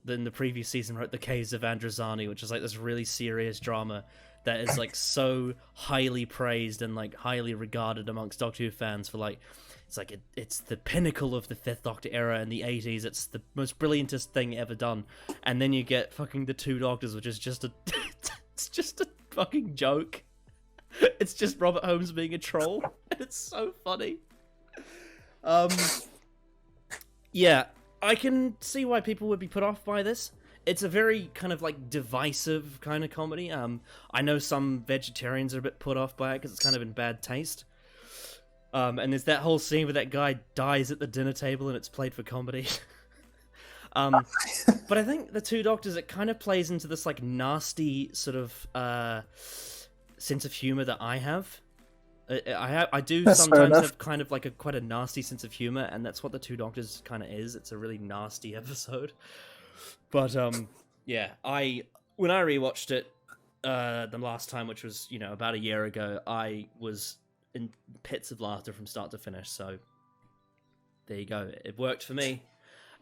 in the previous season wrote The Caves of Androzani, which is like this really serious drama that is like so highly praised and like highly regarded amongst Doctor Who fans for like it's the pinnacle of the Fifth Doctor era in the 80s. It's the most brilliantest thing ever done. And then you get fucking The Two Doctors, which is just it's just a fucking joke. It's just Robert Holmes being a troll. And it's so funny. Yeah, I can see why people would be put off by this. It's a very kind of like divisive kind of comedy. I know some vegetarians are a bit put off by it because it's kind of in bad taste. And there's that whole scene where that guy dies at the dinner table and it's played for comedy. But I think The Two Doctors, it kind of plays into this like nasty sort of sense of humor that I have. I do That's sometimes have kind of like quite a nasty sense of humor, and that's what The Two Doctors kind of is. It's a really nasty episode. But yeah, when I rewatched it the last time, which was about a year ago, I was in pits of laughter from start to finish. So there you go. It worked for me.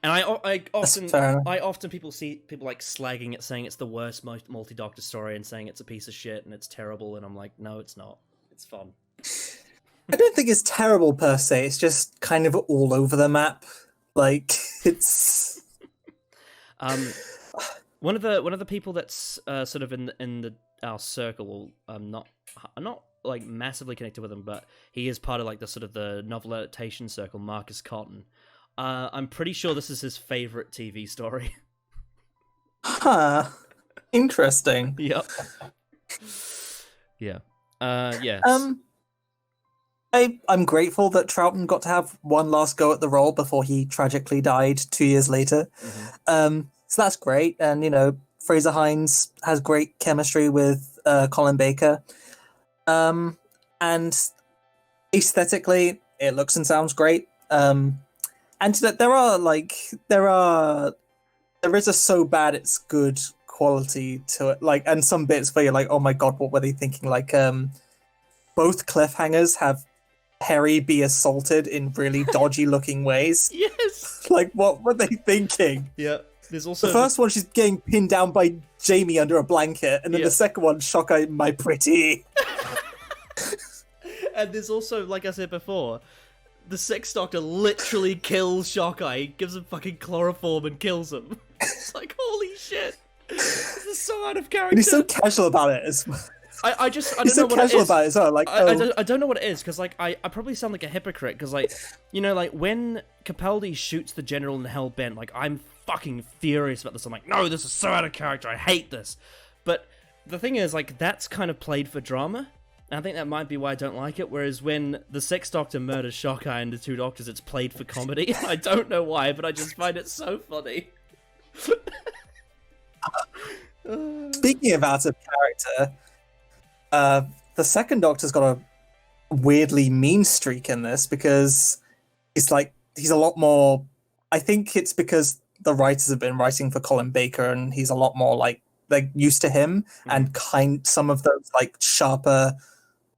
And I often people like slagging it, saying it's the worst multi-Doctor story and saying it's a piece of shit and it's terrible. And I'm like, no, it's not. It's fun. I don't think it's terrible per se. It's just kind of all over the map. Like it's one of the people that's sort of in our circle. I'm not like massively connected with him, but he is part of like the sort of the novel adaptation circle. Marcus Cotton. I'm pretty sure this is his favorite TV story. Huh. Interesting. Yep. Yeah. Yes. I'm grateful that Troughton got to have one last go at the role before he tragically died 2 years later. Mm-hmm. So that's great. And, Fraser Hines has great chemistry with Colin Baker. And aesthetically, it looks and sounds great. And there is a so bad it's good quality to it. Like, and some bits where you're like, oh my god, what were they thinking? Like, both cliffhangers have Perry be assaulted in really dodgy looking ways. Yes. Like, what were they thinking? Yeah. There's also The first one, she's getting pinned down by Jamie under a blanket, and then the second one, Shockeye, my pretty. And there's also, like I said before, the Sixth Doctor literally kills Shockeye. He gives him fucking chloroform and kills him. It's like, holy shit, this is so out of character. And he's so casual about it as well. I don't He's know so what it casual is. about it as well. Like, I don't know what it is, because like I probably sound like a hypocrite, because like, you know, like when Capaldi shoots the general in Hellbent, like I'm fucking furious about this. I'm like, no, this is so out of character. I hate this. But the thing is, like, that's kind of played for drama. And I think that might be why I don't like it. Whereas when the Sixth Doctor murders Shockeye and the two Doctors, it's played for comedy. I don't know why, but I just find it so funny. speaking of out of character, the second Doctor's got a weirdly mean streak in this because he's a lot more. I think it's because the writers have been writing for Colin Baker, and he's a lot more like they're used to him, and some of those like sharper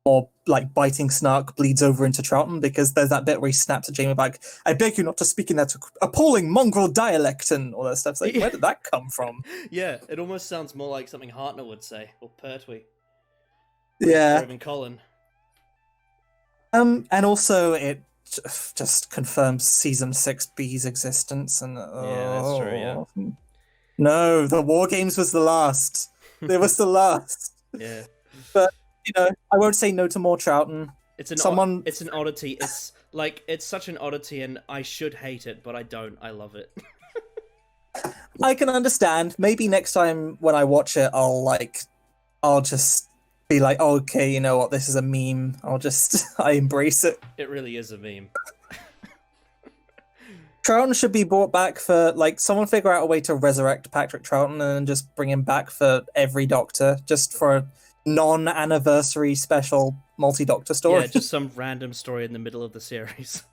or like biting snark bleeds over into Troughton, because there's that bit where he snaps at Jamie like, "I beg you not to speak in that appalling mongrel dialect," and all that stuff. It's like, where did that come from? Yeah, it almost sounds more like something Hartnell would say, or Pertwee. Yeah. Or even Colin. And also it just confirms season 6B's existence, and Yeah, that's true, yeah. No, the War Games was the last. It was the last. Yeah. But I won't say no to more Troughton. It's an oddity. It's like, it's such an oddity, and I should hate it, but I don't. I love it. I can understand. Maybe next time when I watch it, I'll just be like, oh, okay, you know what, this is a meme. I embrace it. It really is a meme. Troughton should be brought back for, like, someone figure out a way to resurrect Patrick Troughton and just bring him back for every Doctor, just for a non-anniversary special multi-Doctor story. Yeah, just some random story in the middle of the series.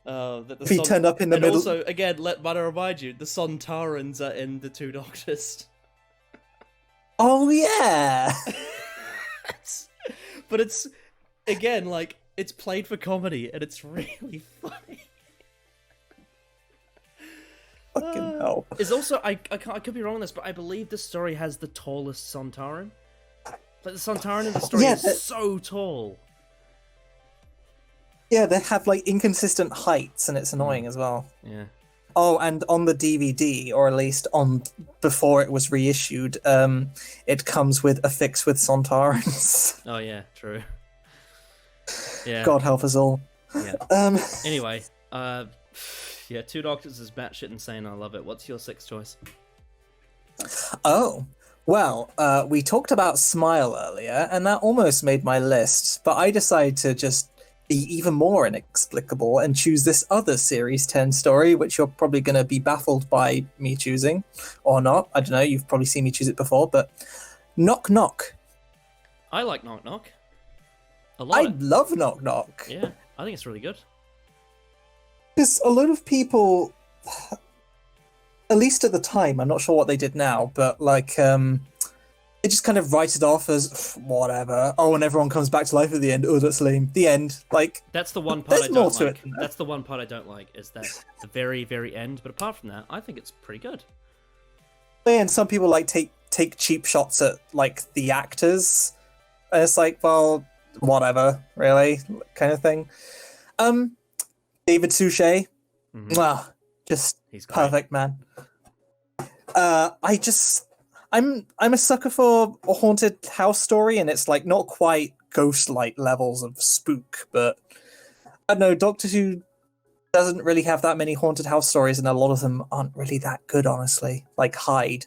If he turned up in the middle. Also, again, might I remind you, the Sontarans are in the two Doctors. Oh, yeah! But it's, again, like, it's played for comedy, and it's really funny. Fucking hell. It's also, I could be wrong on this, but I believe the story has the tallest Sontaran. Like, the Sontaran in the story is so tall. Yeah, they have, like, inconsistent heights, and it's annoying as well. Yeah. Oh, and on the DVD, or at least before it was reissued, it comes with a fix with Sontarans. Oh, yeah, true. Yeah. God help us all. Yeah. Anyway, yeah, Two Doctors is batshit insane. I love it. What's your sixth choice? Oh, well, we talked about Smile earlier, and that almost made my list, but I decided to just be even more inexplicable and choose this other Series 10 story, which you're probably going to be baffled by me choosing, or not. I don't know, you've probably seen me choose it before, but Knock Knock. I like Knock Knock. I love Knock Knock. Yeah, I think it's really good. Because a lot of people, at least at the time, I'm not sure what they did now, but like, they just kind of write it off as whatever. Oh, and everyone comes back to life at the end. Oh, that's lame. The end. Like, that's the one part I more don't to like. it than that. That's the one part I don't like, is that the very, very end. But apart from that, I think it's pretty good. And some people like take cheap shots at like the actors, and it's like, well, whatever, really, kind of thing. David Suchet, just He's great. perfect, man. I'm a sucker for a haunted house story, and it's like not quite ghost-like levels of spook, but I don't know, Doctor Who doesn't really have that many haunted house stories, and a lot of them aren't really that good, honestly. Like Hyde,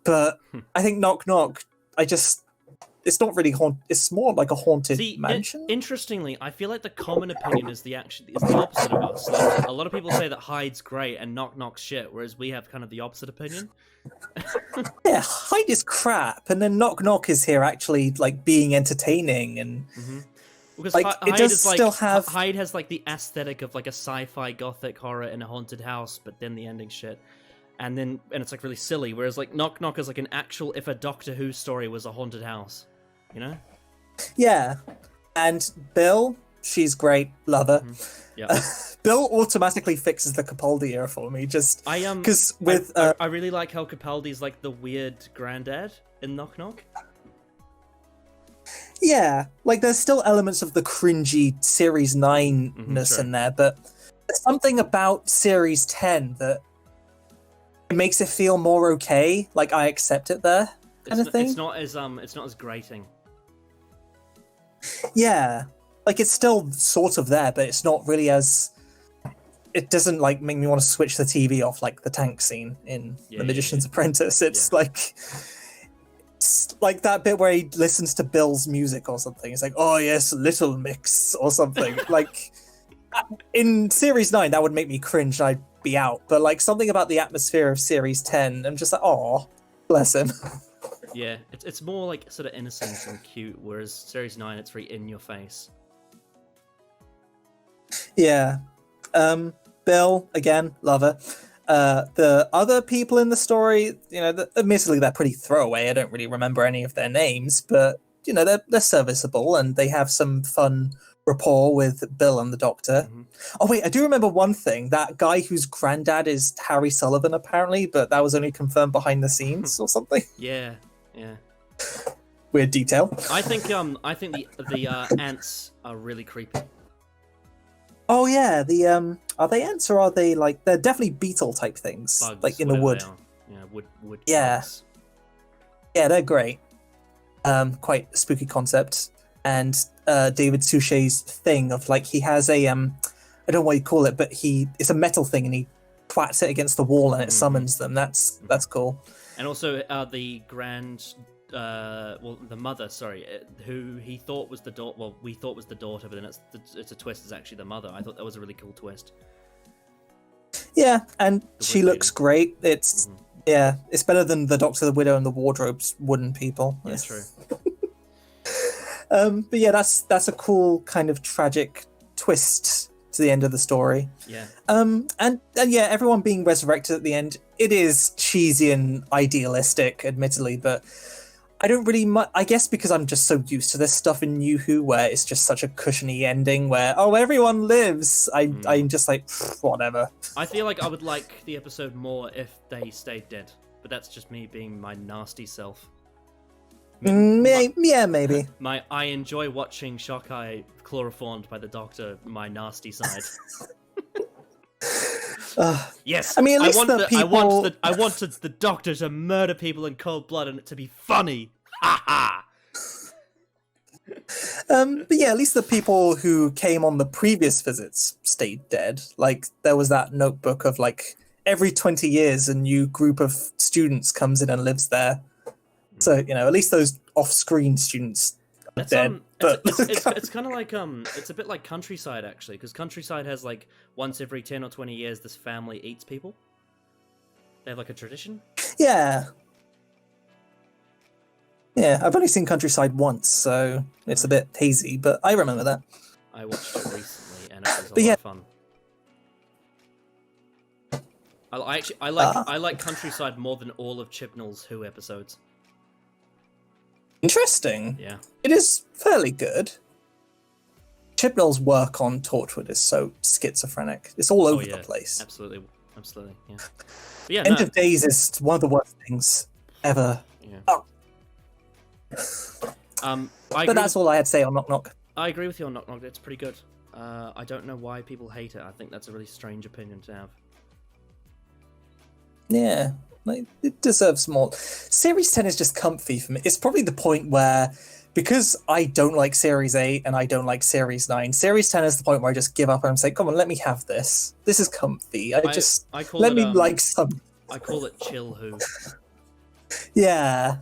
but I think Knock Knock, it's not really it's more like a haunted mansion. Interestingly, I feel like the common opinion is the opposite of us. Like, a lot of people say that Hyde's great and Knock Knock's shit, whereas we have kind of the opposite opinion. Yeah, Hyde is crap, and then Knock Knock is here actually like being entertaining, and because like it does still have. Hyde has like the aesthetic of like a sci-fi gothic horror in a haunted house, but then the ending shit. And it's like really silly, whereas like Knock Knock is like an actual, if a Doctor Who story was a haunted house, you know? Yeah, and Bill, she's great, love her. Yeah. Bill automatically fixes the Capaldi era for me, just because I really like how Capaldi's like the weird granddad in Knock Knock. Yeah, like there's still elements of the cringy Series 9-ness in there, but there's something about Series 10 that it makes it feel more okay. Like I accept it there, kind of thing. It's not as grating. Yeah, like it's still sort of there, but it's not really as. It doesn't like make me want to switch the TV off like the tank scene in The Magician's Apprentice. It's like that bit where he listens to Bill's music or something. It's like, oh yes, Little Mix or something. Like in Series 9, that would make me cringe and I'd be out. But like something about the atmosphere of Series 10, I'm just like, oh, bless him. Yeah, it's more like sort of innocent and cute, whereas Series 9, it's very in your face. Yeah. Bill, again, love her. The other people in the story, admittedly they're pretty throwaway. I don't really remember any of their names, but they're serviceable and they have some fun rapport with Bill and the Doctor. Mm-hmm. Oh wait, I do remember one thing. That guy whose granddad is Harry Sullivan, apparently, but that was only confirmed behind the scenes or something. Yeah. Weird detail. I think the ants are really creepy. Oh yeah, are they ants or are they like they're definitely beetle type things, Bugs, like in the wood. Yeah, wood. Yeah, bugs. Yeah, they're great. Quite spooky concept, and David Suchet's thing of like he has a I don't know what you call it, but it's a metal thing and he twats it against the wall and it summons them. That's cool. And also the the mother, who he thought was the daughter. Well, we thought was the daughter, but then it's a twist. Is actually the mother. I thought that was a really cool twist. Yeah, and she looks great. It's it's better than the Doctor, the Widow, and the Wardrobe's wooden people. Yeah, true. But yeah, that's a cool kind of tragic twist to the end of the story. Yeah. And yeah, everyone being resurrected at the end. It is cheesy and idealistic, admittedly, but I don't really. I guess because I'm just so used to this stuff in New Who, where it's just such a cushiony ending, where everyone lives. I'm just like whatever. I feel like I would like the episode more if they stayed dead, but that's just me being my nasty self. Yeah, maybe. I enjoy watching Shockeye chloroformed by the Doctor. My nasty side. Yes, I mean, at least I wanted the Doctor to murder people in cold blood and it to be funny. Ha ha. But yeah, at least the people who came on the previous visits stayed dead. Like there was that notebook of like every 20 years a new group of students comes in and lives there. So at least those off-screen students are dead. But it's kind of like it's a bit like Countryside actually, because Countryside has like once every 10 or 20 years this family eats people. They have like a tradition. Yeah, I've only seen Countryside once, so it's a bit hazy, but I remember that. I watched it recently, and it was a lot of fun. I like Countryside more than all of Chibnall's Who episodes. Interesting. Yeah. It is fairly good. Chibnall's work on Torchwood is so schizophrenic. It's all over the place. Absolutely. Yeah. But yeah. End of Days is one of the worst things ever. Yeah. Oh. But that's all I had to say on Knock Knock. I agree with you on Knock Knock. It's pretty good. I don't know why people hate it. I think that's a really strange opinion to have. Yeah. Like, it deserves more. Series 10 is just comfy for me. It's probably the point where, because I don't like Series 8 and I don't like Series 9, Series 10 is the point where I just give up and I'm saying, come on, let me have this. This is comfy. Let me like some. I call it chill Who. Yeah.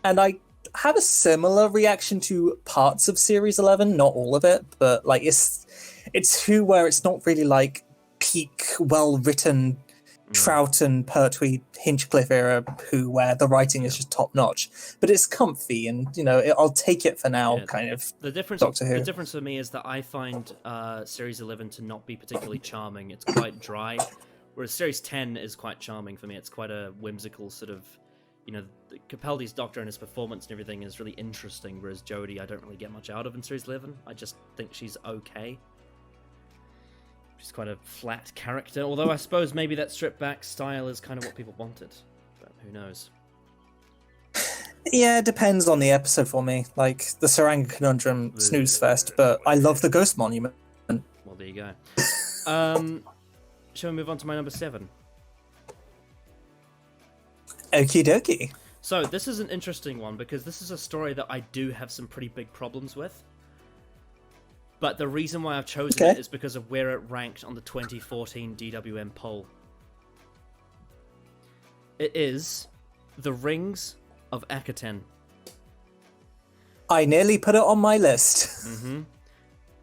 And I have a similar reaction to parts of Series 11, not all of it, but like it's Who where it's not really like peak, well-written Troughton, Pertwee, Hinchcliffe era Who, where the writing is just top notch, but it's comfy, and I'll take it for now. Kind of the difference. Doctor Who. The difference for me is that I find Series 11 to not be particularly charming. It's quite dry, whereas Series 10 is quite charming for me. It's quite a whimsical sort of, Capaldi's Doctor and his performance and everything is really interesting. Whereas Jodie, I don't really get much out of in Series 11. I just think she's okay. She's quite a flat character, although I suppose maybe that stripped back style is kind of what people wanted, but who knows. Yeah, it depends on the episode for me. Like the Saranga Conundrum snooze fest, but I love the Ghost Monument. Well, there you go. Shall we move on to my number 7? Okie dokie. So this is an interesting one because this is a story that I do have some pretty big problems with. But the reason why I've chosen it is because of where it ranked on the 2014 DWM poll. It is The Rings of Akaten. I nearly put it on my list. Mm-hmm.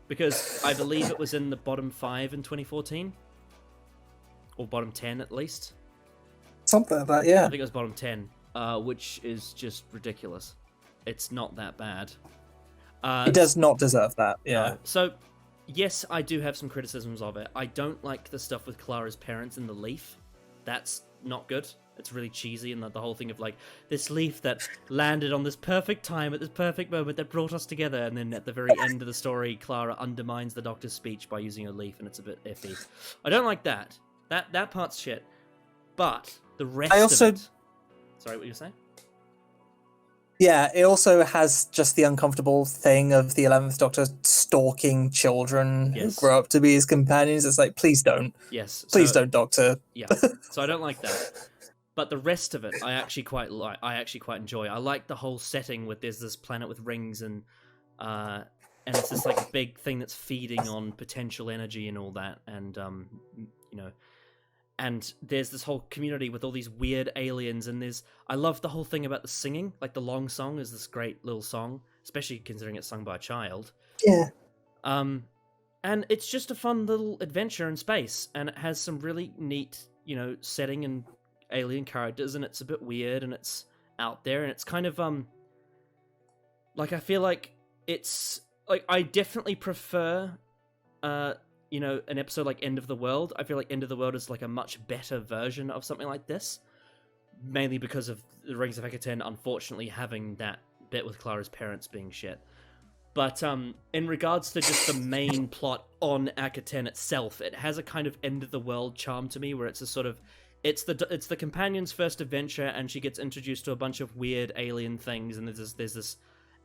Because I believe it was in the bottom 5 in 2014. Or bottom 10 at least. Something like that, yeah. I think it was bottom 10, which is just ridiculous. It's not that bad. It does not deserve that, yeah. So, yes, I do have some criticisms of it. I don't like the stuff with Clara's parents in the leaf. That's not good. It's really cheesy, and the whole thing of, like, this leaf that landed on this perfect time, at this perfect moment, that brought us together, and then at the very end of the story, Clara undermines the Doctor's speech by using a leaf, and it's a bit iffy. I don't like that. That part's shit. But the rest of it... Sorry, what were you saying? Yeah, it also has just the uncomfortable thing of the 11th Doctor stalking children who grow up to be his companions. It's like, please don't. Yes. Please don't, Doctor. Yeah. So I don't like that. But the rest of it, I actually quite like. I actually quite enjoy. I like the whole setting with there's this planet with rings and it's this like big thing that's feeding on potential energy and all that, and you know. And there's this whole community with all these weird aliens, and I love the whole thing about the singing. Like, the long song is this great little song, especially considering it's sung by a child. Yeah. And it's just a fun little adventure in space, and it has some really neat, setting and alien characters, and it's a bit weird, and it's out there, and it's kind of, like, I feel like it's, like, I definitely prefer, an episode like End of the World. I feel like End of the World is like a much better version of something like this. Mainly because of the Rings of Akaten, unfortunately, having that bit with Clara's parents being shit. But in regards to just the main plot on Akaten itself, it has a kind of End of the World charm to me, where it's a sort of... It's the companion's first adventure, and she gets introduced to a bunch of weird alien things, and there's this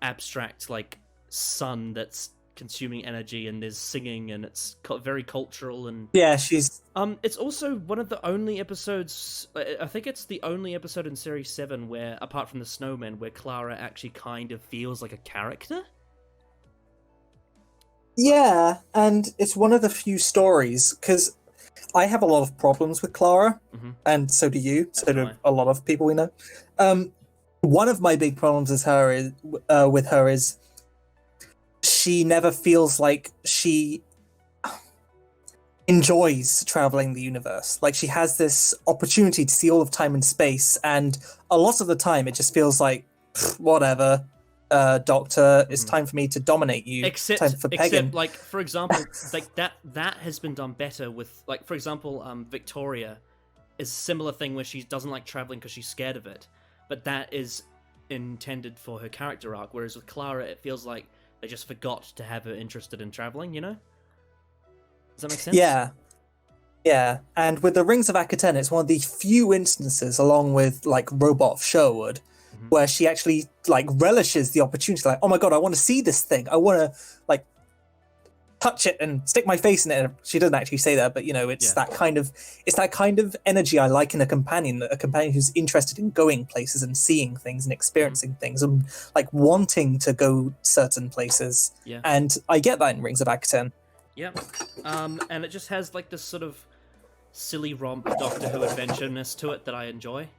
abstract, like, sun that's consuming energy, and there's singing, and it's very cultural, and she's it's also one of the only episodes, I think it's the only episode in series 7 where, apart from the snowman, where Clara actually kind of feels like a character. And it's one of the few stories, because I have a lot of problems with Clara, and so do you, so do a lot of people we know. One of my big problems with her is she never feels like she enjoys traveling the universe. Like, she has this opportunity to see all of time and space, and a lot of the time it just feels like, whatever, Doctor, it's time for me to dominate you. Except, like, for example, like that has been done better with, like, for example, Victoria is a similar thing where she doesn't like traveling because she's scared of it, but that is intended for her character arc, whereas with Clara it feels like they just forgot to have her interested in traveling, Does that make sense? Yeah. And with the Rings of Akaten, it's one of the few instances, along with, like, Robot of Sherwood, where she actually, like, relishes the opportunity, like, oh my god, I want to see this thing. I want to, like, touch it and stick my face in it. She doesn't actually say that, but, it's that kind of energy I like in a companion who's interested in going places and seeing things and experiencing things and, like, wanting to go certain places. Yeah. And I get that in Rings of Akaten. Yeah. And it just has, like, this sort of silly romp Doctor Who adventure-ness to it that I enjoy.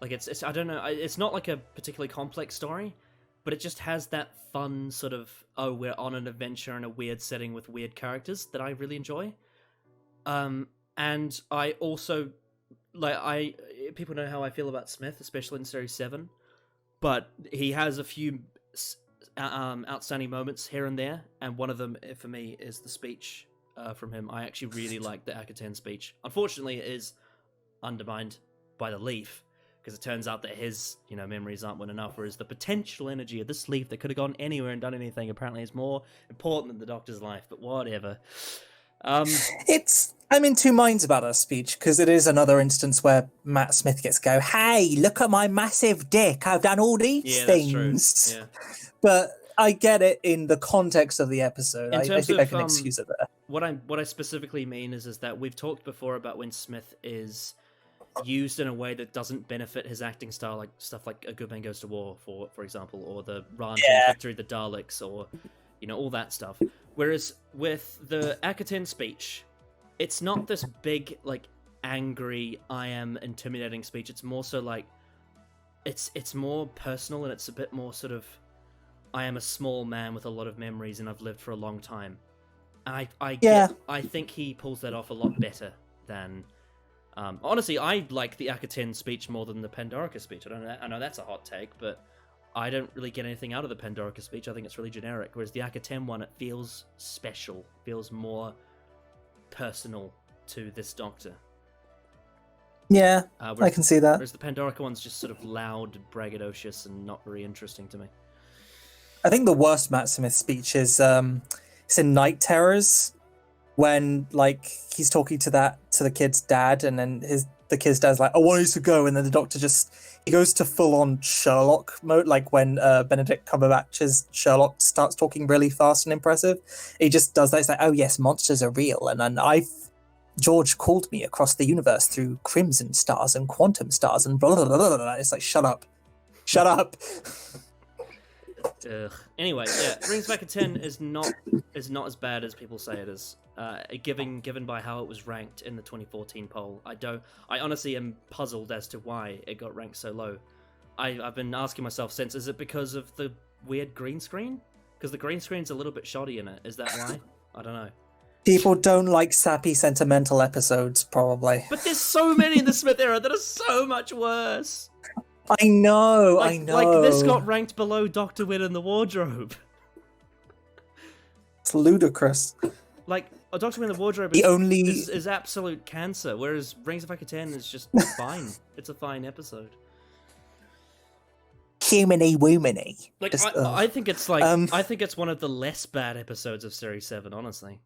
Like, it's I don't know, it's not like a particularly complex story, but it just has that fun sort of, oh, we're on an adventure in a weird setting with weird characters that I really enjoy. And I also, like, people know how I feel about Smith, especially in Series 7, but he has a few outstanding moments here and there, and one of them, for me, is the speech from him. I actually really like the Akaten speech. Unfortunately, it is undermined by the leaf, because it turns out that his, memories aren't one enough, whereas the potential energy of this leaf that could have gone anywhere and done anything apparently is more important than the Doctor's life, but whatever. I'm in two minds about that speech, because it is another instance where Matt Smith gets to go, hey, look at my massive dick, I've done all these things. That's true. Yeah. But I get it in the context of the episode. I think I can excuse it there. what I specifically mean is that we've talked before about when Smith is used in a way that doesn't benefit his acting style, like stuff like A Good Man Goes to War, for example, or the ranting through the Daleks, or all that stuff. Whereas with the Akaten speech, it's not this big like angry, I am intimidating speech. It's more so like it's more personal, and it's a bit more sort of, I am a small man with a lot of memories, and I've lived for a long time. And I think he pulls that off a lot better than. Honestly, I like the Akaten speech more than the Pandorica speech. I know that's a hot take, but I don't really get anything out of the Pandorica speech. I think it's really generic. Whereas the Akaten one, it feels special, feels more personal to this Doctor. Yeah, I can see that. Whereas the Pandorica one's just sort of loud, braggadocious, and not very interesting to me. I think the worst Matt Smith speech is it's in Night Terrors, when like he's talking to the kid's dad, and then the kid's dad's like, I want you to go, and then the Doctor he goes to full on Sherlock mode, like when Benedict Cumberbatch's Sherlock starts talking really fast and impressive. He just does that. It's like, oh yes, monsters are real, and then George called me across the universe through crimson stars and quantum stars and blah blah blah blah blah. It's like, shut up. Anyway, yeah, Rings Back at 10 is not as bad as people say it is. Given by how it was ranked in the 2014 poll, I honestly am puzzled as to why it got ranked so low. I've been asking myself since, is it because of the weird green screen? Because the green screen's a little bit shoddy in it. Is that why? I don't know. People don't like sappy, sentimental episodes, probably. But there's so many in the Smith era that are so much worse. I know. Like this got ranked below Doctor Win in the Wardrobe. It's ludicrous. Like, Doctor Win in the Wardrobe is absolute cancer, whereas Rings of Akaten is just fine. It's a fine episode. Humany woomany. Like, I think it's like I think it's one of the less bad episodes of Series 7, honestly.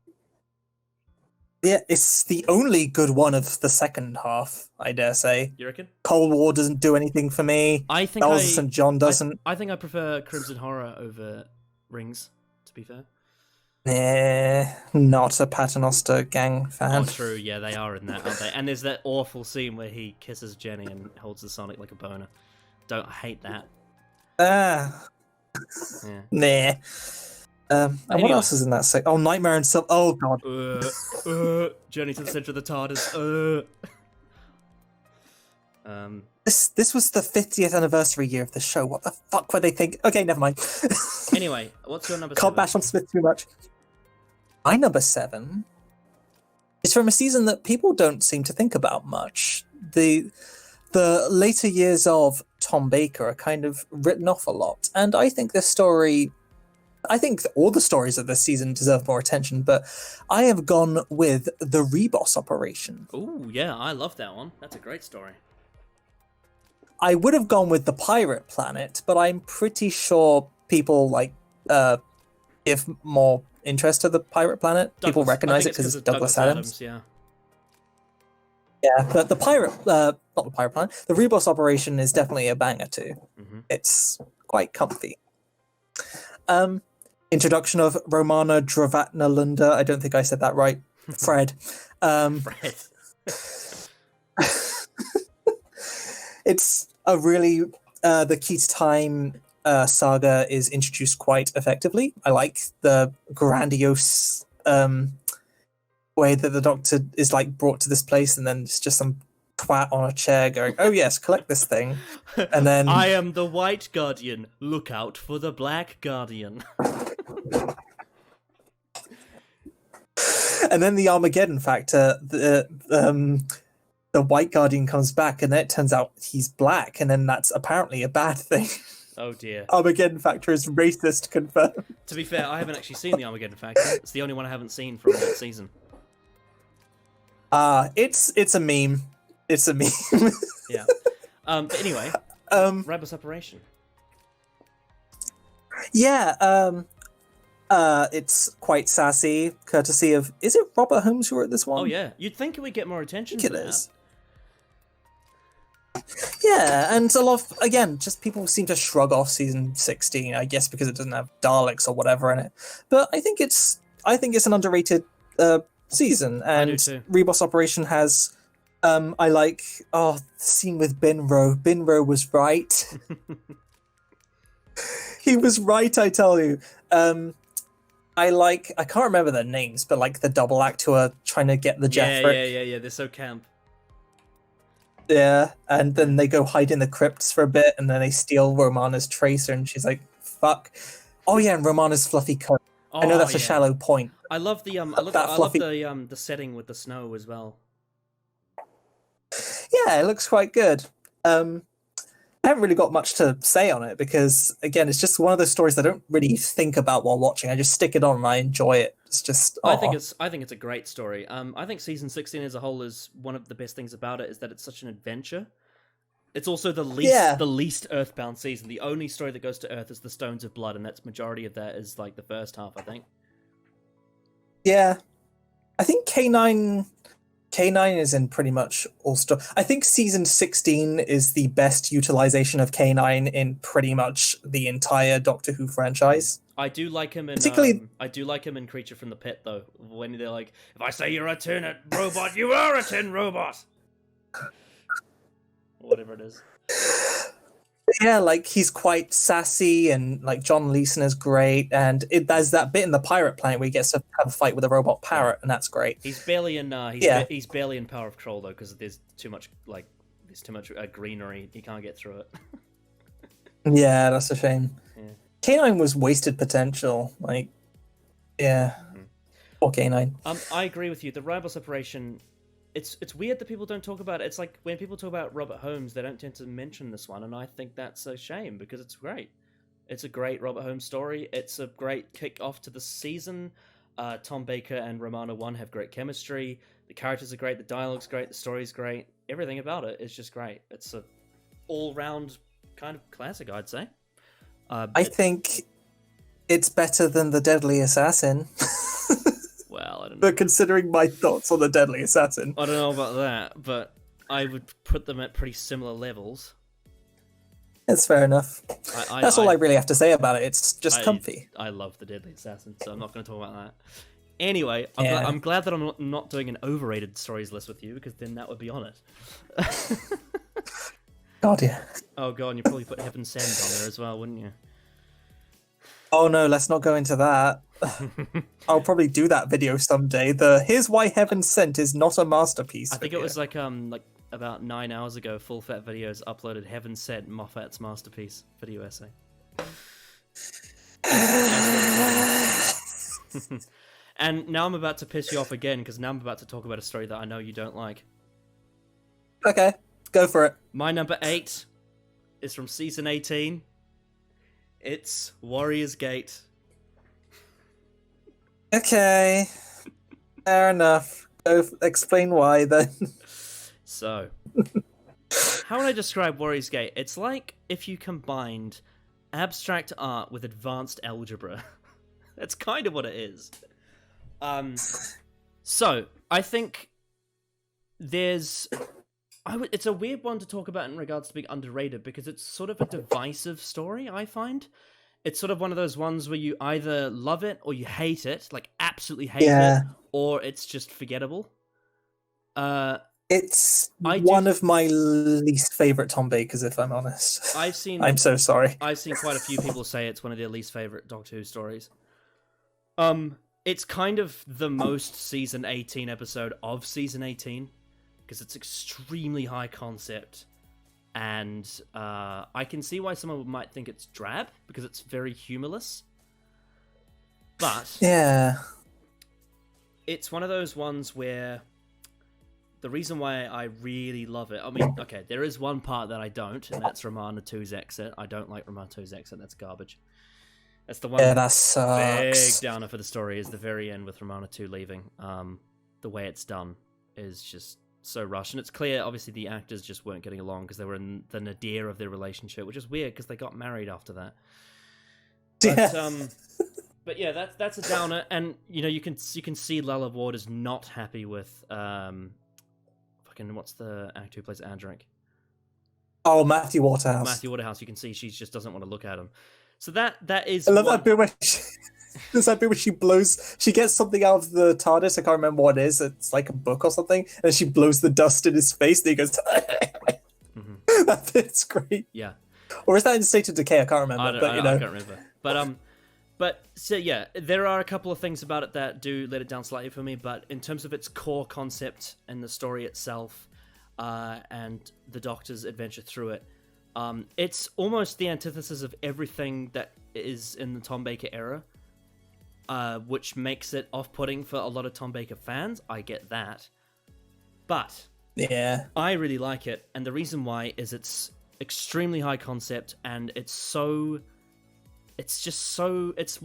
Yeah, it's the only good one of the second half, I dare say. You reckon? Cold War doesn't do anything for me. I think Bells of St. John doesn't. I think I prefer Crimson Horror over Rings, to be fair. Not a Paternoster gang fan. Oh, true, yeah, they are in that, aren't they? And there's that awful scene where he kisses Jenny and holds the Sonic like a boner. I hate that. Yeah. Nah. And anyway. What else is in that set? Oh, Nightmare and Sub. Oh god. Journey to the Center of the TARDIS. This was the 50th anniversary year of the show. What the fuck were they thinking? Okay, never mind. Anyway, what's your number 7? Can't bash on Smith too much. My number 7 is from a season that people don't seem to think about much. The later years of Tom Baker are kind of written off a lot, and I think this story. I think all the stories of this season deserve more attention, but I have gone with the Reboss Operation. Oh, yeah, I love that one. That's a great story. I would have gone with the Pirate Planet, but I'm pretty sure people give more interest to the Pirate Planet. People recognize it because it's Douglas Adams. Yeah. Yeah, but the not the Pirate Planet, the Reboss Operation is definitely a banger too. Mm-hmm. It's quite comfy. Introduction of Romana Dravatnalunda. I don't think I said that right. Fred. Fred. It's a really the Key to Time saga is introduced quite effectively. I like the grandiose way that the Doctor is like brought to this place, and then it's just some twat on a chair going, "Oh yes, collect this thing," and then I am the White Guardian. Look out for the Black Guardian. And then the Armageddon factor. The White Guardian comes back, and then it turns out he's black, and then that's apparently a bad thing. Oh dear. Armageddon factor is racist confirmed. To be fair, I haven't actually seen the Armageddon factor. It's the only one I haven't seen from that season. It's a meme. It's a meme. Yeah. But anyway, Reboss Operation. Yeah. It's quite sassy, courtesy of. Is it Robert Holmes who wrote this one? Oh yeah, you'd think it would get more attention. I think it is. Yeah, and a lot of, again, just people seem to shrug off season 16, I guess because it doesn't have Daleks or whatever in it. But I think it's an underrated season, I do and too. Reboss Operation has. I like the scene with Binro. Binro was right. He was right, I tell you. I can't remember their names, but like the double act who are trying to get the Jeffrick. Yeah. They're so camp. Yeah, and then they go hide in the crypts for a bit, and then they steal Romana's tracer, and she's like, "Fuck." Oh yeah, and Romana's fluffy coat. I know that's a shallow point. I love the the setting with the snow as well. Yeah, it looks quite good. I haven't really got much to say on it because, again, it's just one of those stories I don't really think about while watching. I just stick it on and I enjoy it. It's just. I think it's a great story. I think season 16 as a whole is one of the best things about it is that it's such an adventure. It's also the least Earthbound season. The only story that goes to Earth is the Stones of Blood, and that's majority of that is like the first half, I think. Yeah, I think K9 is in pretty much all stuff. I think season 16 is the best utilization of K9 in pretty much the entire Doctor Who franchise. I do like him in Particularly, I do like him in Creature from the Pit though. When they're like, if I say you're a tin robot, you are a tin robot. Whatever it is. yeah, like he's quite sassy, and like John Leeson is great, and there's that bit in the pirate planet where he gets to have a fight with a robot parrot, and that's great. He's barely in he's barely in Power of Troll though, because there's too much greenery. He can't get through it. Yeah, that's a shame. Yeah. K9 was wasted potential. Like, yeah. Or K9. I agree with you. The Ribos operation, it's weird that people don't talk about it. It's like when people talk about Robert Holmes, they don't tend to mention this one, and I think that's a shame because it's great. It's a great Robert Holmes story. It's a great kick-off to the season. Tom Baker and Romana 1 have great chemistry. The characters are great. The dialogue's great. The story's great. Everything about it is just great. It's a all-round kind of classic, I'd say. I think it's better than The Deadly Assassin. Well, I don't know. But considering my thoughts on The Deadly Assassin. I don't know about that, but I would put them at pretty similar levels. It's fair enough. That's all I really have to say about it. It's just comfy. I love The Deadly Assassin, so I'm not going to talk about that. Anyway, I'm glad that I'm not doing an overrated stories list with you, because then that would be on it. God, yeah. Oh god, and you probably put Heaven Sent on there as well, wouldn't you? Oh no, let's not go into that. I'll probably do that video someday. Here's why Heaven Sent is not a masterpiece. I think it was like about 9 hours ago, Full Fat Videos uploaded Heaven Sent, Moffat's masterpiece video essay. And now I'm about to piss you off again, because now I'm about to talk about a story that I know you don't like. Okay, go for it. My number 8 is from season 18. It's Warrior's Gate. Okay, fair enough. Go explain why then. So, how would I describe Warrior's Gate? It's like if you combined abstract art with advanced algebra. That's kind of what it is. So, I think it's a weird one to talk about in regards to being underrated, because it's sort of a divisive story, I find. It's sort of one of those ones where you either love it or you hate it, like absolutely hate it, or it's just forgettable. It's one of my least favorite Tom Bakers, if I'm honest. I'm so sorry. I've seen quite a few people say it's one of their least favorite Doctor Who stories. It's kind of the most season 18 episode of season 18, because it's extremely high concept, and I can see why someone might think it's drab, because it's very humorless. But yeah, it's one of those ones where the reason why I really love it, I mean, okay, there is one part that I don't, and that's Romana 2's exit. I don't like Romana 2's exit. That's garbage. That's the one. Yeah, that sucks. Big downer for the story is the very end with Romana 2 leaving. The way it's done is just so rushed, and it's clear obviously the actors just weren't getting along because they were in the nadir of their relationship, which is weird because they got married after that. But, but yeah, that's a downer, and you can see Lalla Ward is not happy with what's the actor who plays Eirich? Oh, Matthew Waterhouse. Matthew Waterhouse. You can see she just doesn't want to look at him. So that is. I love that bit where There's that bit where she gets something out of the TARDIS. I can't remember what it is. It's like a book or something, and she blows the dust in his face. And he goes, that bit's great. Yeah. Or is that in State of Decay? I can't remember. I can't remember. But so yeah, there are a couple of things about it that do let it down slightly for me. But in terms of its core concept and the story itself, and the Doctor's adventure through it, it's almost the antithesis of everything that is in the Tom Baker era, which makes it off-putting for a lot of Tom Baker fans. I get that, but yeah, I really like it, and the reason why is it's extremely high concept, and it's one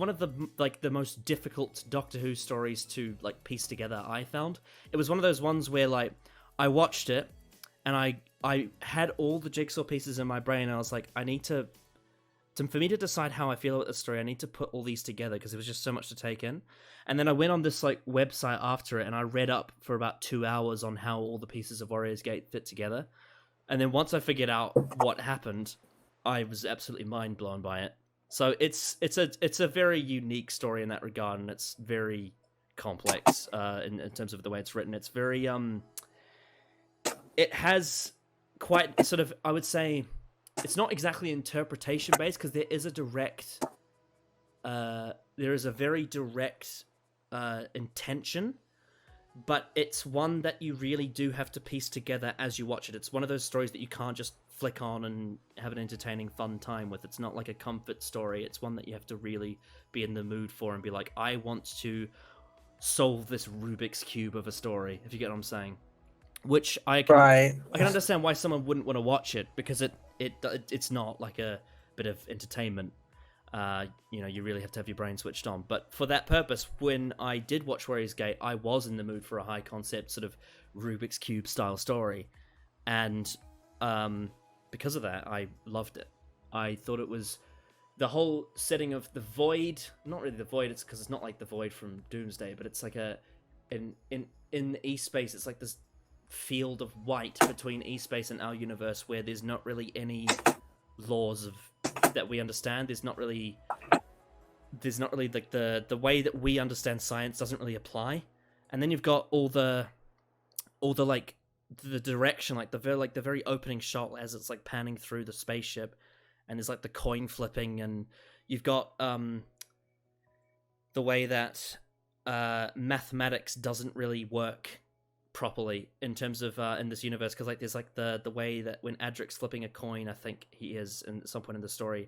of the most difficult Doctor Who stories to like piece together. I found it was one of those ones where like I watched it and I had all the jigsaw pieces in my brain, and I was like, I need to for me to decide how I feel about the story, I need to put all these together because it was just so much to take in. And then I went on this like website after it, and I read up for about 2 hours on how all the pieces of Warriors Gate fit together. And then once I figured out what happened, I was absolutely mind blown by it. So it's a very unique story in that regard, and it's very complex in terms of the way it's written. It's very it has quite sort of, I would say, it's not exactly interpretation based because there is a very direct intention, but it's one that you really do have to piece together as you watch it. It's one of those stories that you can't just flick on and have an entertaining, fun time with. It's not like a comfort story. It's one that you have to really be in the mood for and be like, I want to solve this Rubik's Cube of a story, if you get what I'm saying. Which I can understand why someone wouldn't want to watch it, because it's not like a bit of entertainment. You really have to have your brain switched on. But for that purpose, when I did watch Warriors Gate, I was in the mood for a high concept sort of Rubik's Cube style story, and because of that, I loved it. I thought it was the whole setting of the Void. Not really the Void. It's because it's not like the Void from Doomsday, but it's like in the E-space. It's like this field of white between E-space and our universe, where there's not really any laws that we understand. There's not really like the way that we understand science doesn't really apply. And then you've got all the like the direction, like the very opening shot as it's like panning through the spaceship, and there's like the coin flipping, and you've got the way that mathematics doesn't really work properly in terms of in this universe, because like there's like the way that when Adric's flipping a coin, I think he is at some point in the story,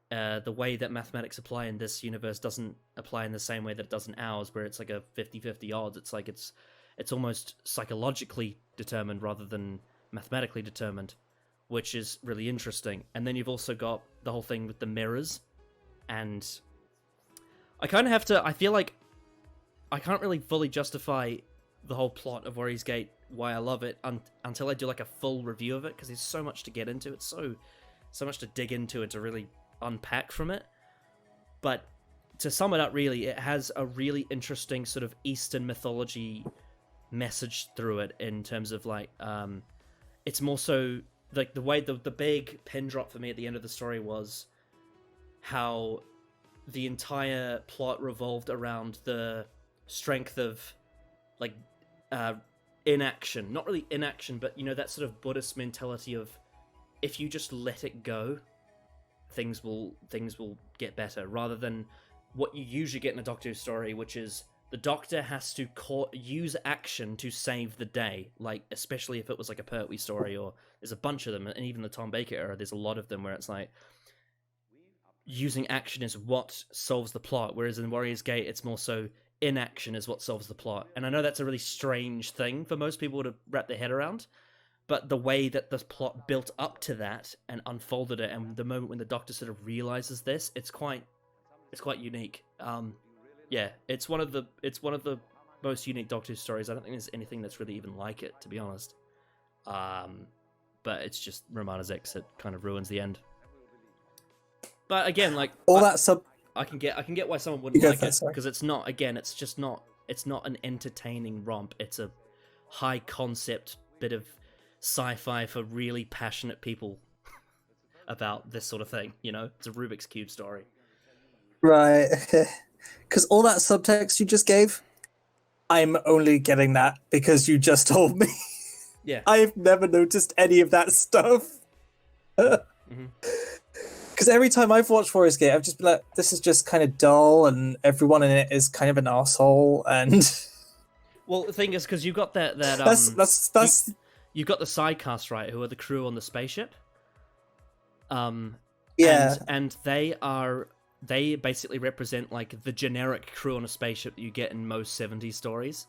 the way that mathematics apply in this universe doesn't apply in the same way that it does in ours, where it's like a 50-50 odds. It's like it's almost psychologically determined rather than mathematically determined, which is really interesting. And then you've also got the whole thing with the mirrors, and I feel like I can't really fully justify the whole plot of Warriors Gate, why I love it, until I do like a full review of it, because there's so much to get into. It's so much to dig into and to really unpack from it. But to sum it up, really, it has a really interesting sort of Eastern mythology message through it, in terms of like it's more so like the way the big pin drop for me at the end of the story was how the entire plot revolved around the strength of like inaction. Not really inaction, but that sort of Buddhist mentality of, if you just let it go, things will get better, rather than what you usually get in a Doctor Who story, which is the Doctor has to use action to save the day. Like, especially if it was like a Pertwee story, or there's a bunch of them, and even the Tom Baker era, there's a lot of them where it's like using action is what solves the plot, whereas in Warriors Gate, it's more so inaction is what solves the plot. And I know that's a really strange thing for most people to wrap their head around, but the way that the plot built up to that and unfolded it, and the moment when the Doctor sort of realizes this, it's quite unique. Yeah, it's one of the most unique Doctor Who stories. I don't think there's anything that's really even like it, to be honest. But it's just Romana's exit kind of ruins the end. But again, like I can get why someone wouldn't like it, because it's not an entertaining romp. It's a high concept bit of sci-fi for really passionate people about this sort of thing. It's a Rubik's Cube story. Right. because all that subtext you just gave, I'm only getting that because you just told me. Yeah. I've never noticed any of that stuff. Because every time I've watched Warriors Gate, I've just been like, this is just kind of dull, and everyone in it is kind of an asshole. And Well, the thing is, because you got that that's you got the side cast, right, who are the crew on the spaceship. Yeah. And they basically represent like the generic crew on a spaceship that you get in most 70s stories.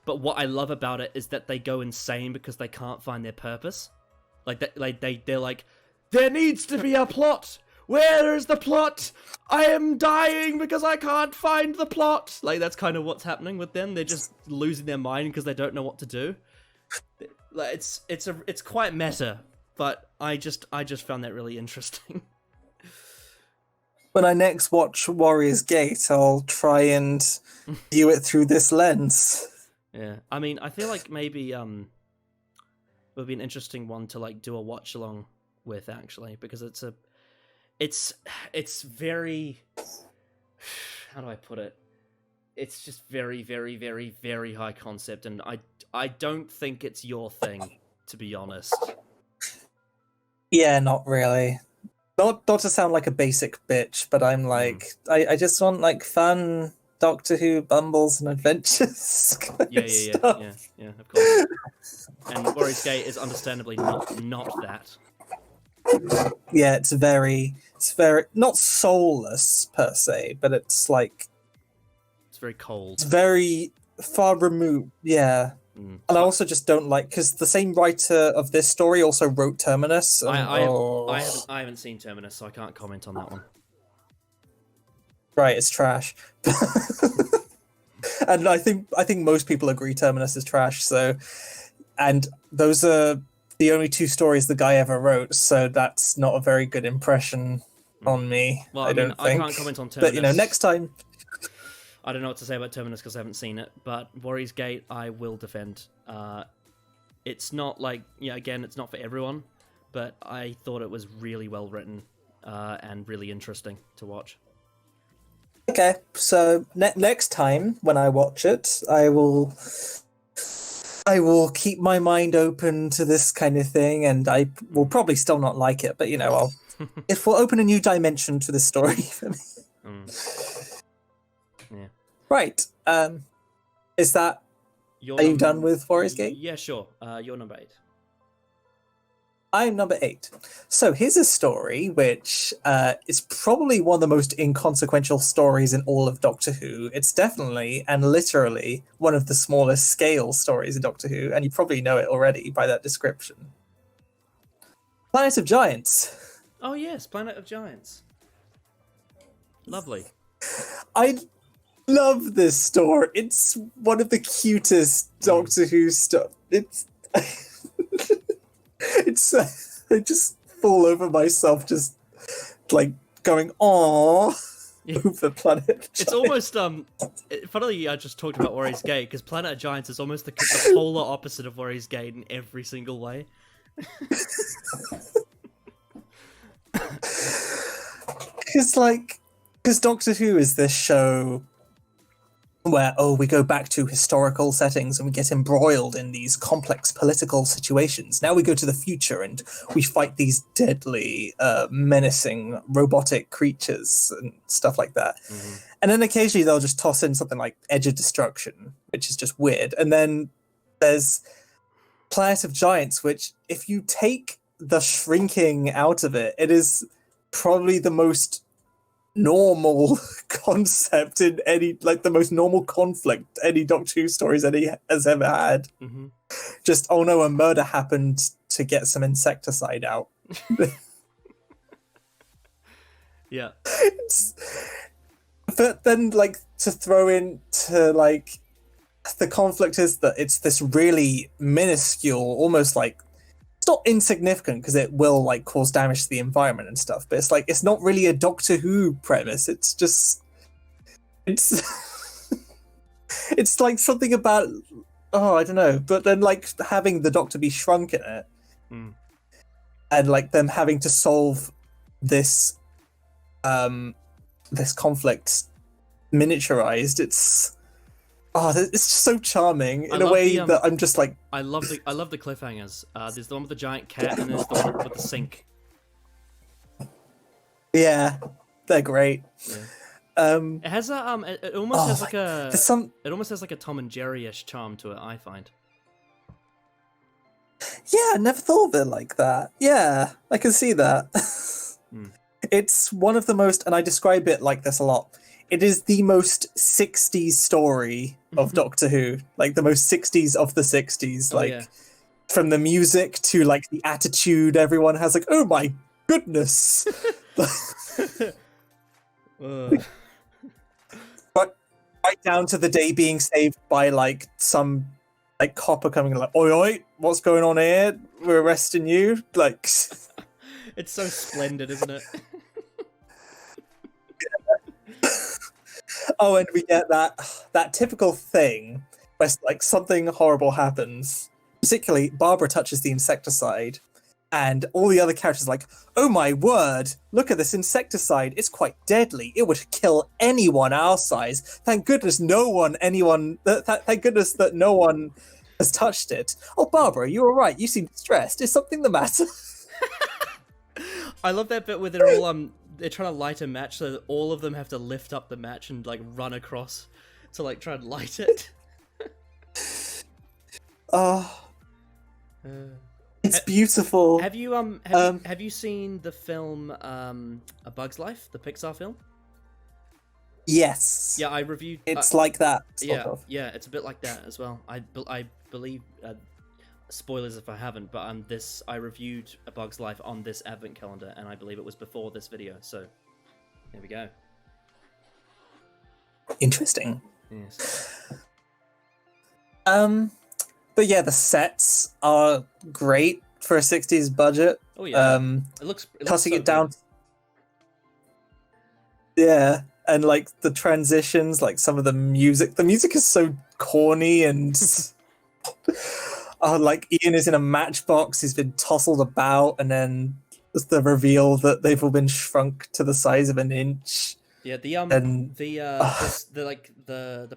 But what I love about it is that they go insane because they can't find their purpose. They're like, there needs to be a plot. Where is the plot? I am dying because I can't find the plot. Like, that's kind of what's happening with them. They're just losing their mind because they don't know what to do. Like, it's quite meta, but I just found that really interesting. When I next watch Warriors Gate, I'll try and view it through this lens. Yeah, I mean, I feel like maybe it would be an interesting one to like do a watch along with, actually, because it's very, how do I put it? It's just very, very, very, very high concept, and I don't think it's your thing, to be honest. Yeah, not really. Not to sound like a basic bitch, but I'm like, I just want like fun Doctor Who bumbles and adventures. Yeah, of course. And Warriors Gate is understandably not that. Yeah, it's very not soulless per se, but it's like it's very cold. It's very far removed. Yeah. And I also just don't like, because the same writer of this story also wrote Terminus. And, I haven't seen Terminus, so I can't comment on that one. Right, it's trash. And I think most people agree Terminus is trash. So, and those are the only two stories the guy ever wrote. So that's not a very good impression on me. Well, I don't think. I can't comment on Terminus. But next time. I don't know what to say about Terminus because I haven't seen it, but Warriors Gate I will defend. It's not like, again, it's not for everyone, but I thought it was really well written and really interesting to watch. Okay, so next time when I watch it, I will keep my mind open to this kind of thing, and I will probably still not like it, but it will open a new dimension to the story for me. Yeah. Right. Is that? Are you done with Warriors Gate? Yeah, sure. You're number 8. I'm number 8. So here's a story which is probably one of the most inconsequential stories in all of Doctor Who. It's definitely and literally one of the smallest scale stories in Doctor Who, and you probably know it already by that description. Planet of Giants. Oh yes, Planet of Giants. Lovely. I love this story. It's one of the cutest Doctor Who stuff. It's I just fall over myself, just like going "aww" over Planet of Giants. It's almost funnily I just talked about Warriors Gate because Planet of Giants is almost the polar opposite of Warriors Gate in every single way. Because Doctor Who is this show where, we go back to historical settings and we get embroiled in these complex political situations. Now we go to the future and we fight these deadly, menacing robotic creatures and stuff like that. Mm-hmm. And then occasionally they'll just toss in something like Edge of Destruction, which is just weird. And then there's Planet of Giants, which if you take the shrinking out of it, it is probably the most normal concept in any, the most normal conflict any Doctor Who stories has ever had. Mm-hmm. Just, oh no, a murder happened to get some insecticide out. Yeah. But then, to throw into, the conflict is that it's this really minuscule, almost it's not insignificant because it will cause damage to the environment and stuff, but it's not really a Doctor Who premise. It's just it's something about I don't know. But then having the Doctor be shrunk in it, and them having to solve this this conflict miniaturized. It's it's just so charming in a love way the, that I'm just like, I love the cliffhangers. There's the one with the giant cat, and there's the one with the sink. yeah, they're great. Yeah. It has a it almost has like a there's some it almost has like a Tom and Jerry-ish charm to it, I find. Yeah, I never thought of it like that. Yeah, I can see that. It's one of the most, and I describe it like this a lot. It is the most 60s story of Doctor Who, like the most 60s of the 60s, like yeah. from the music to like the attitude everyone has, like, oh my goodness. But right down to the day being saved by like some like copper coming like, oi oi, what's going on here? We're arresting you. Like, it's so splendid, isn't it? oh, and we get that typical thing where like something horrible happens. Particularly, Barbara touches the insecticide, and all the other characters are like, oh my word, look at this insecticide. It's quite deadly. It would kill anyone our size. Thank goodness thank goodness that no one has touched it. Oh, Barbara, you're all right. You seem stressed. Is something the matter? I love that bit where they're all they're trying to light a match, so that all of them have to lift up the match and like run across to like try and light it. It's beautiful. Have you have you seen the film A Bug's Life, the Pixar film? Yes. Yeah, I reviewed. It's like that. Sort Yeah, of. yeah, it's a bit like that as well. I believe. Spoilers if I haven't, but I reviewed A Bug's Life on this advent calendar, and I believe it was before this video. So there we go. Interesting. Yes. But yeah, the sets are great for a 60s budget. Oh yeah. It looks cutting so it down. good. Yeah, and like the transitions, like some of the music. The music is so corny and like Ian is in a matchbox. He's been tousled about, and then there's the reveal that they've all been shrunk to the size of an inch. Yeah, the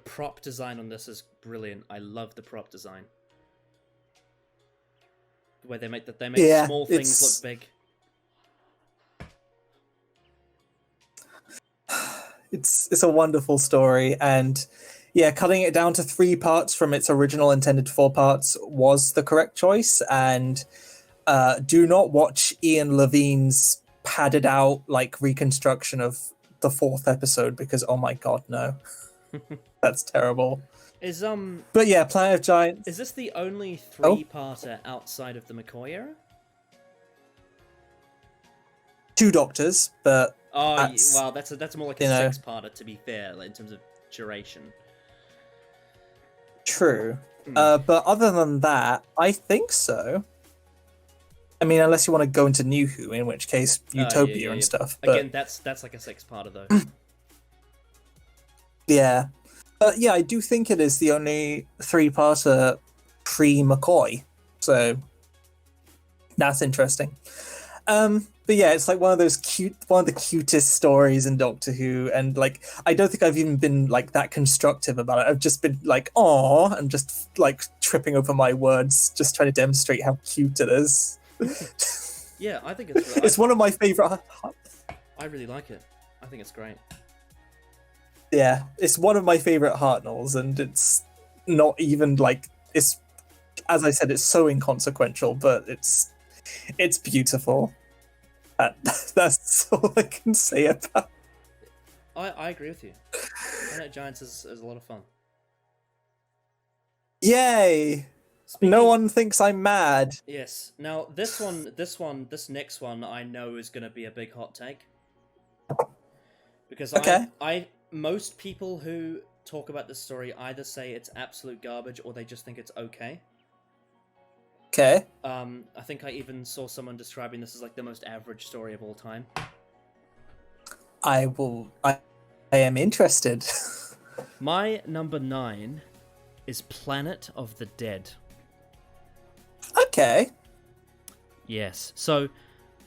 prop design on this is brilliant. I love the prop design. The way they make small things look big. It's a wonderful story, and yeah, cutting it down to 3 parts from its original intended 4 parts was the correct choice. And do not watch Ian Levine's padded out like reconstruction of the 4th episode, because oh my god, no. That's terrible. But yeah, Planet of Giants. Is this the only 3-parter outside of the McCoy era? 2 Doctors, but that's more like a 6-parter, to be fair, like, in terms of duration. True. But other than that, I think so. I mean, unless you want to go into New Who, in which case Utopia and stuff. But again, that's like a 6-parter though. Yeah. But yeah, I do think it is the only 3-parter pre-McCoy. So that's interesting. But yeah, it's like one of the cutest stories in Doctor Who, and like I don't think I've even been like that constructive about it. I've just been like, "Aw," and just like tripping over my words, just trying to demonstrate how cute it is. Yeah, I think it's. It's one of my favorite. I really like it. I think it's great. Yeah, it's one of my favorite Hartnells, and it's not even like it's. As I said, it's so inconsequential, but it's beautiful. That's all I can say about. I agree with you. Planet Giants is a lot of fun. Yay! No one thinks I'm mad. Yes. Now this next one, I know is going to be a big hot take. Because most people who talk about this story either say it's absolute garbage or they just think it's okay. Okay. I think I even saw someone describing this as like the most average story of all time. I am interested. My number 9 is Planet of the Dead. Okay. Yes. So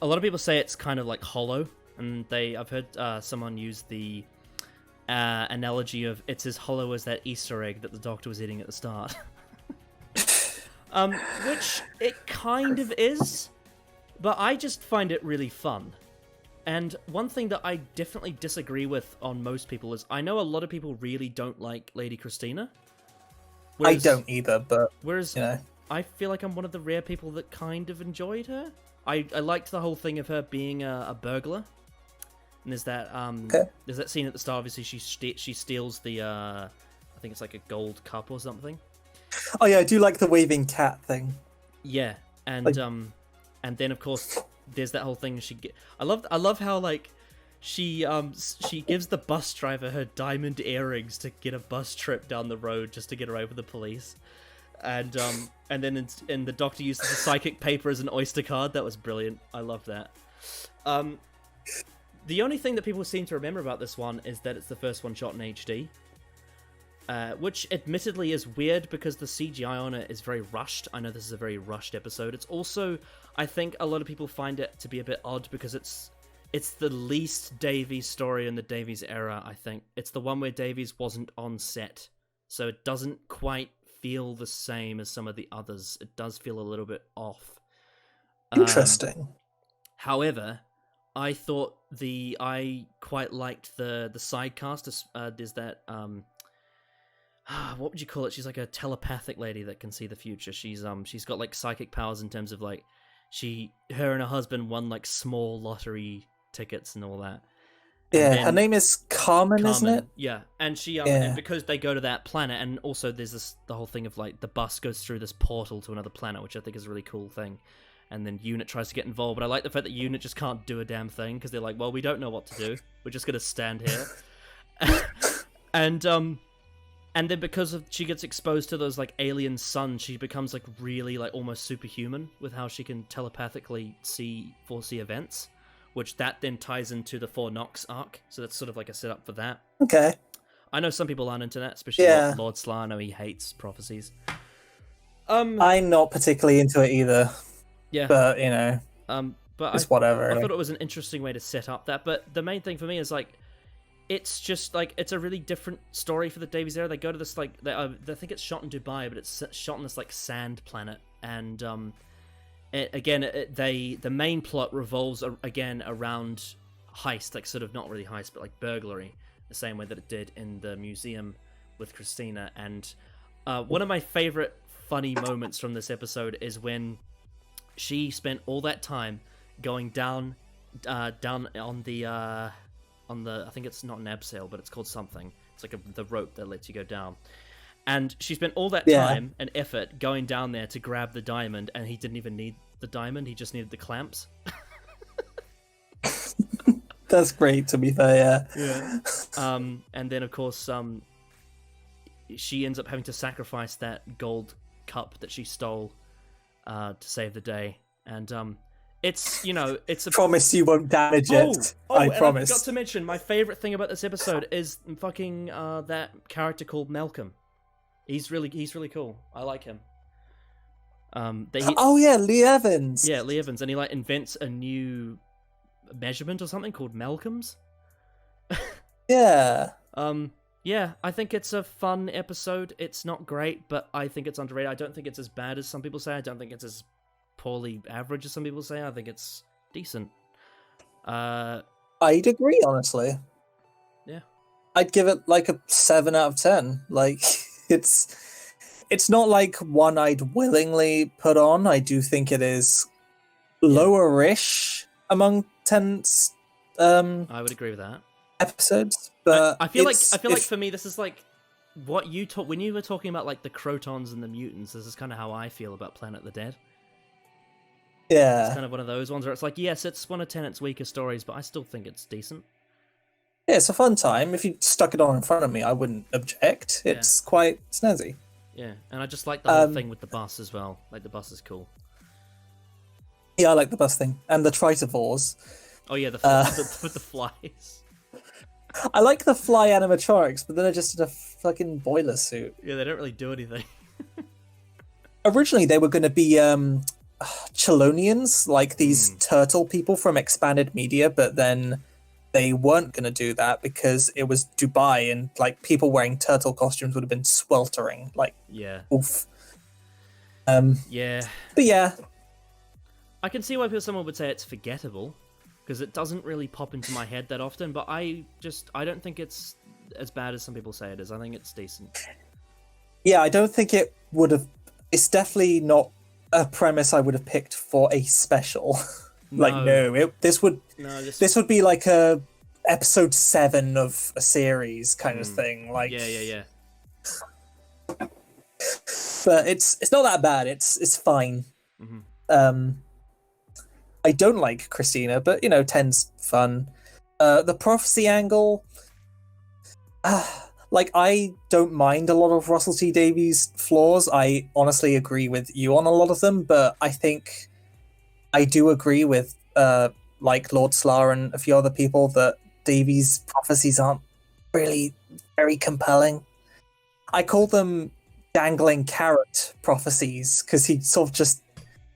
a lot of people say it's kind of like hollow, and I've heard someone use the analogy of it's as hollow as that Easter egg that the Doctor was eating at the start. Which it kind of is, but I just find it really fun. And one thing that I definitely disagree with on most people is I know a lot of people really don't like Lady Christina. I don't either, but whereas you know. I feel like I'm one of the rare people that kind of enjoyed her. I liked the whole thing of her being a burglar. And there's that there's that scene at the start. Obviously, she steals the I think it's like a gold cup or something. Oh yeah, I do like the waving cat thing. Yeah, and then of course there's that whole thing. I love how like she gives the bus driver her diamond earrings to get a bus trip down the road just to get her over the police. And then in the Doctor uses the psychic paper as an Oyster card. That was brilliant. I love that. The only thing that people seem to remember about this one is that it's the first one shot in HD. Which admittedly is weird because the CGI on it is very rushed. I know this is a very rushed episode. It's also, I think a lot of people find it to be a bit odd because it's the least Davies story in the Davies era, I think. It's the one where Davies wasn't on set. So it doesn't quite feel the same as some of the others. It does feel a little bit off. Interesting. However, I thought I quite liked the side cast. There's that what would you call it? She's like a telepathic lady that can see the future. She's got like psychic powers in terms of like her and her husband won like small lottery tickets and all that. Yeah, her name is Carmen, isn't it? Yeah, and and because they go to that planet, and also there's the whole thing of like the bus goes through this portal to another planet, which I think is a really cool thing. And then Unit tries to get involved, but I like the fact that Unit just can't do a damn thing because they're like, well, we don't know what to do. We're just gonna stand here. And then because she gets exposed to those like alien suns, she becomes like really like almost superhuman with how she can telepathically foresee events, which that then ties into the 4 Nox arc. So that's sort of like a setup for that. Okay. I know some people aren't into that, especially Lord Slar. I know he hates prophecies. I'm not particularly into it either. Yeah. But you know, but it's whatever. I thought it was an interesting way to set up that. But the main thing for me is like, it's just like it's a really different story for the Davies era. They go to this like I think it's shot in Dubai, but it's shot on this like sand planet, and the main plot revolves again around heist, like sort of not really heist, but like burglary, the same way that it did in the museum with Christina. And one of my favorite funny moments from this episode is when she spent all that time going down on the I think it's not an abseil, but it's called something. It's like the rope that lets you go down. And she spent all that time and effort going down there to grab the diamond, and he didn't even need the diamond, he just needed the clamps. That's great, to be fair, yeah. And then, of course, she ends up having to sacrifice that gold cup that she stole to save the day. And it's, it's a... Promise you won't damage it. I promise. I forgot to mention, my favorite thing about this episode is fucking that character called Malcolm. He's really cool. I like him. Lee Evans. Yeah, Lee Evans, and he like invents a new measurement or something called Malcolm's. Yeah. Yeah, I think it's a fun episode. It's not great, but I think it's underrated. I don't think it's as bad as some people say. I don't think it's as poorly average as some people say. I think it's decent. I'd agree, honestly. Yeah. I'd give it like a 7 out of 10. Like, it's not like one I'd willingly put on. I do think it is lower-ish among 10's I would agree with that. Episodes, but I feel like for me this is like what you when you were talking about like the Crotons and the mutants. This is kind of how I feel about Planet of the Dead. Yeah, it's kind of one of those ones where it's like, yes, it's one of Tennant's weaker stories, but I still think it's decent. Yeah, it's a fun time. If you stuck it on in front of me, I wouldn't object. It's quite snazzy. Yeah, and I just like the whole thing with the bus as well. Like, the bus is cool. Yeah, I like the bus thing. And the tritivores. Oh yeah, with the flies. I like the fly animatronics, but then they're just in a fucking boiler suit. Yeah, they don't really do anything. Originally, they were going to be Chelonians, like these turtle people from Expanded Media, but then they weren't going to do that because it was Dubai and like people wearing turtle costumes would have been sweltering. Like, Yeah. oof. Yeah. But yeah, I can see why someone would say it's forgettable, because it doesn't really pop into my head that often, but I don't think it's as bad as some people say it is. I think it's decent. yeah, I don't think it would have. It's definitely not a premise I would have picked for a special. This would be like a episode 7 of a series kind of thing. Like, yeah. But it's not that bad. It's fine. Mm-hmm. I don't like Christina, but 10's fun. The prophecy angle, like, I don't mind a lot of Russell T Davies' flaws. I honestly agree with you on a lot of them, but I think I do agree with like Lord Slar and a few other people that Davies' prophecies aren't really very compelling. I call them dangling carrot prophecies because he sort of just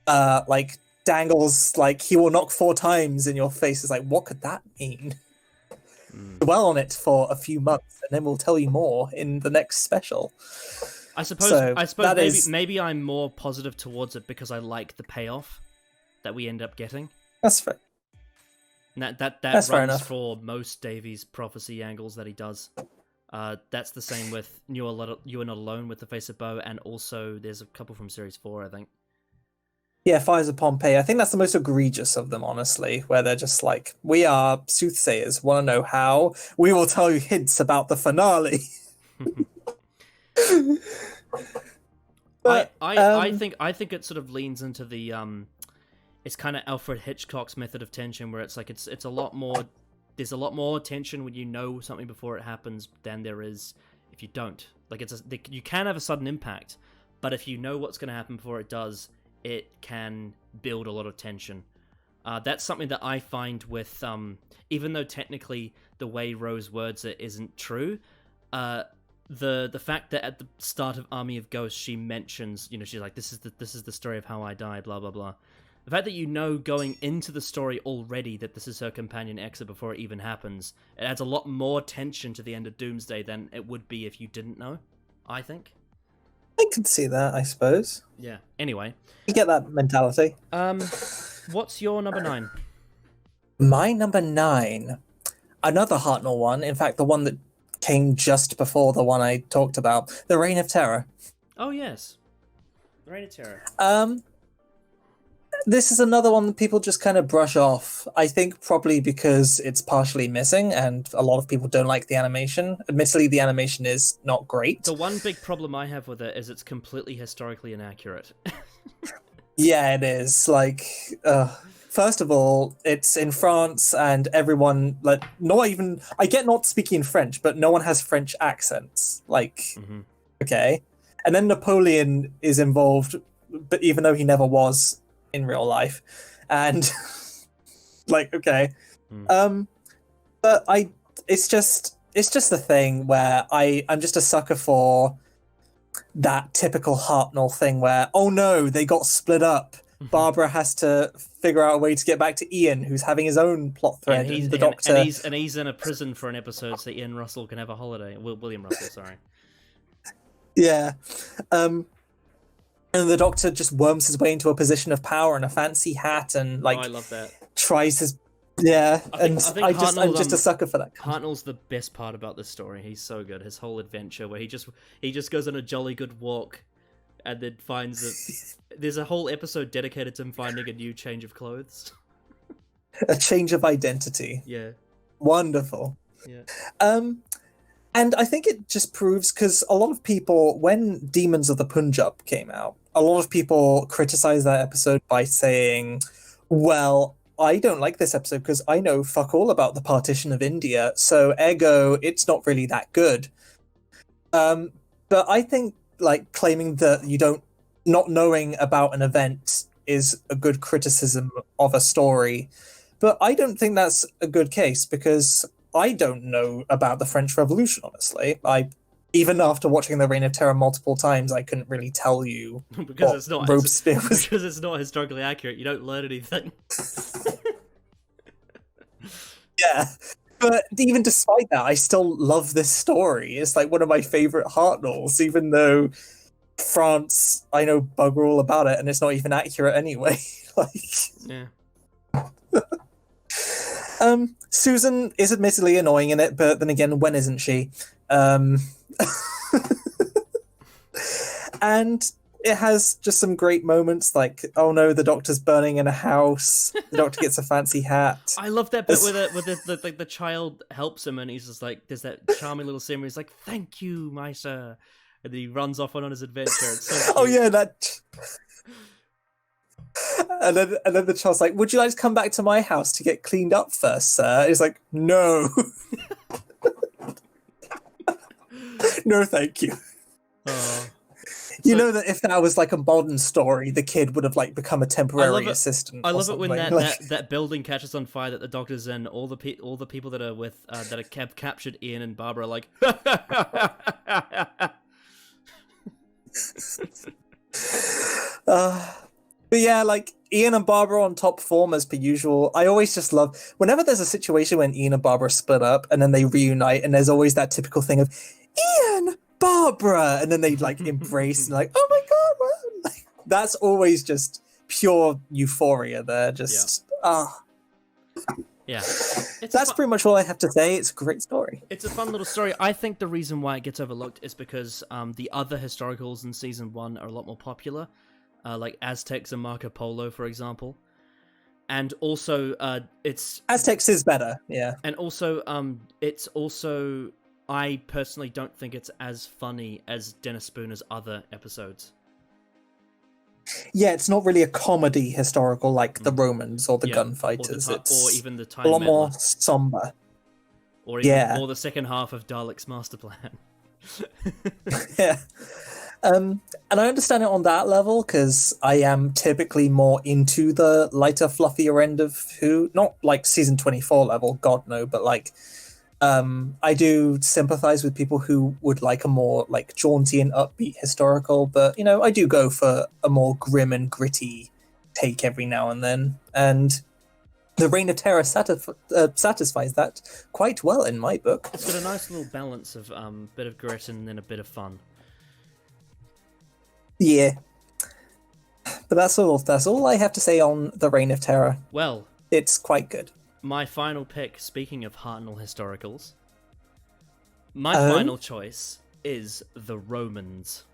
like dangles, like he will knock 4 times in your face. It's like, what could that mean? Dwell on it for a few months and then we'll tell you more in the next special. I suppose maybe I'm more positive towards it because I like the payoff that we end up getting. That's fair. And that That's fair runs enough. for most Davies prophecy angles that he does. That's the same with You Are Not Alone with the Face of Bo, and also there's a couple from Series 4, I think. Yeah, Fires of Pompeii. I think that's the most egregious of them, honestly, where they're just like, we are soothsayers, want to know how? We will tell you hints about the finale. But, I think it sort of leans into the it's kind of Alfred Hitchcock's method of tension, where it's like it's a lot more. There's a lot more tension when you know something before it happens than there is if you don't. Like you can have a sudden impact, but if you know what's going to happen before it does, it can build a lot of tension. That's something that I find with even though technically the way Rose words it isn't true. The fact that at the start of Army of Ghosts she mentions, she's like, this is the story of how I die, blah blah blah. The fact that you know going into the story already that this is her companion exit before it even happens, it adds a lot more tension to the end of Doomsday than it would be if you didn't know, I think. I can see that, I suppose. Yeah. Anyway. You get that mentality. What's your number 9? My number 9. Another Hartnell one. In fact, the one that came just before the one I talked about. The Reign of Terror. Oh, yes. The Reign of Terror. This is another one that people just kind of brush off. I think probably because it's partially missing and a lot of people don't like the animation. Admittedly, the animation is not great. The one big problem I have with it is it's completely historically inaccurate. Yeah, it is. Like, first of all, it's in France and everyone, like, not even... I get not speaking French, but no one has French accents. Like, okay. And then Napoleon is involved, but even though he never was in real life, and like, okay, but it's just the thing where I'm just a sucker for that typical Hartnell thing where, oh no, they got split up. Barbara has to figure out a way to get back to Ian, who's having his own plot thread. And the Doctor, and he's in a prison for an episode, so Ian Russell can have a holiday. William Russell, sorry. Yeah. And the Doctor just worms his way into a position of power and a fancy hat and, like, I love that. Tries his... Yeah, I'm just a sucker for that. Hartnell's the best part about this story. He's so good. His whole adventure where he just goes on a jolly good walk and then finds that there's a whole episode dedicated to him finding a new change of clothes. A change of identity. Yeah. Wonderful. Yeah. And I think it just proves, because a lot of people, when Demons of the Punjab came out, a lot of people criticized that episode by saying, well, I don't like this episode because I know fuck all about the partition of India, so ergo, it's not really that good. But I think, like, claiming that not knowing about an event is a good criticism of a story. But I don't think that's a good case, because I don't know about the French Revolution, honestly. Even after watching The Reign of Terror multiple times, I couldn't really tell you because Robespierre was. Because it's not historically accurate. You don't learn anything. Yeah. But even despite that, I still love this story. It's like one of my favorite Hartnells, even though France, I know bugger all about it, and it's not even accurate anyway. Yeah. Susan is admittedly annoying in it, but then again, when isn't she? And it has just some great moments, like, oh no, the doctor's burning in a house. The doctor gets a fancy hat. I love that bit where the child helps him, and he's just like, there's that charming little scene where he's like, "Thank you, my sir," and then he runs off on his adventure. It's so cute. Oh yeah, that. And then the child's like, "Would you like to come back to my house to get cleaned up first, sir?" He's like, "No, no, thank you." Oh. You know that if that was like a modern story, the kid would have like become a temporary assistant. I love it when like... that building catches on fire that the doctor's in. All the people that are with that are captured Ian and Barbara are like. But yeah, like Ian and Barbara on top form as per usual. I always just love whenever there's a situation when Ian and Barbara split up and then they reunite, and there's always that typical thing of Ian, Barbara, and then they like embrace and like, oh my god, man. Like, that's always just pure euphoria there. Just Yeah. That's pretty much all I have to say. It's a great story. It's a fun little story. I think the reason why it gets overlooked is because the other historicals in season 1 are a lot more popular, like Aztecs and Marco Polo, for example. And also, it's Aztecs is better, yeah. And also, it's also, I personally don't think it's as funny as Dennis Spooner's other episodes. Yeah, it's not really a comedy historical like the Romans or the gunfighters. Or even the Time a lot Meddler. more somber. Or even, or the second half of Dalek's master plan. Yeah. And I understand it on that level because I am typically more into the lighter, fluffier end of Who. Not like season 24 level, God no, but like I do sympathize with people who would like a more like jaunty and upbeat historical, but you know, I do go for a more grim and gritty take every now and then. And the Reign of Terror satisfies that quite well in my book. It's got a nice little balance of bit of grit and then a bit of fun. Yeah. But that's all I have to say on the Reign of Terror. Well, it's quite good. My final pick, speaking of Hartnell historicals, my final choice is the Romans.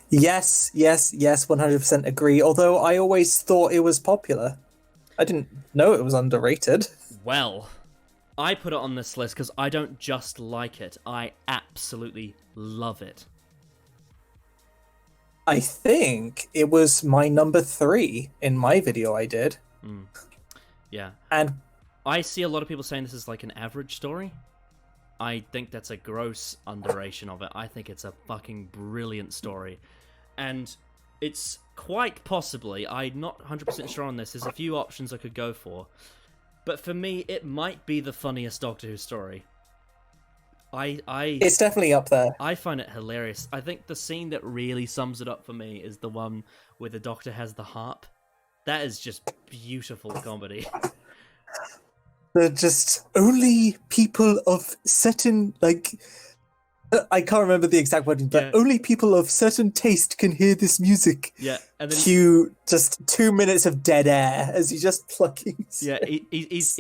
Yes, 100% agree. Although I always thought it was popular. I didn't know it was underrated. Well, I put it on this list because I don't just like it, I absolutely love it. I think it was my number 3 in my video I did. Yeah. And I see a lot of people saying this is like an average story. I think that's a gross underration of it. I think it's a fucking brilliant story. And it's quite possibly, I'm not 100% sure on this, there's a few options I could go for. But for me, it might be the funniest Doctor Who story. It's definitely up there. I find it hilarious. I think the scene that really sums it up for me is the one where the Doctor has the harp. That is just beautiful comedy. They're just only people of certain, like, I can't remember the exact wording, but only people of certain taste can hear this music. Yeah, and then cue just 2 minutes of dead air as he's just plucking. Yeah, he's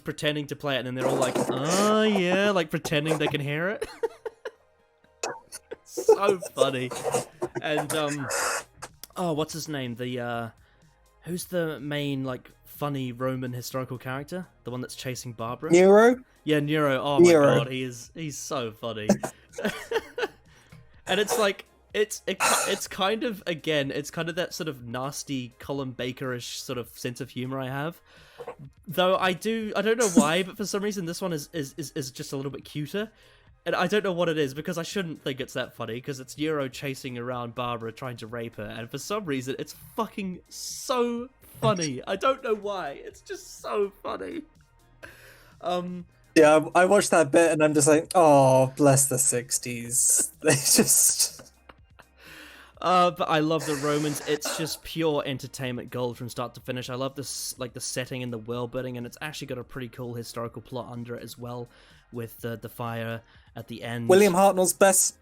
pretending to play it, and then they're all like, "Oh yeah," like pretending they can hear it. So funny. And oh, what's his name? The who's the main like funny Roman historical character? The one that's chasing Barbara? Nero? Yeah, Nero. Oh my god, he's so funny. And it's like it's kind of, again, it's kind of that sort of nasty Colin Baker-ish sort of sense of humor I have. Though I don't know why, but for some reason this one is just a little bit cuter. And I don't know what it is, because I shouldn't think it's that funny, because it's Nero chasing around Barbara trying to rape her, and for some reason it's fucking so funny. I don't know why. It's just so funny. Yeah, I watched that bit and I'm just like, oh, bless the 60s. They just... But I love the Romans. It's just pure entertainment gold from start to finish. I love this, like the setting and the world building, and it's actually got a pretty cool historical plot under it as well, with the fire at the end. William Hartnell's best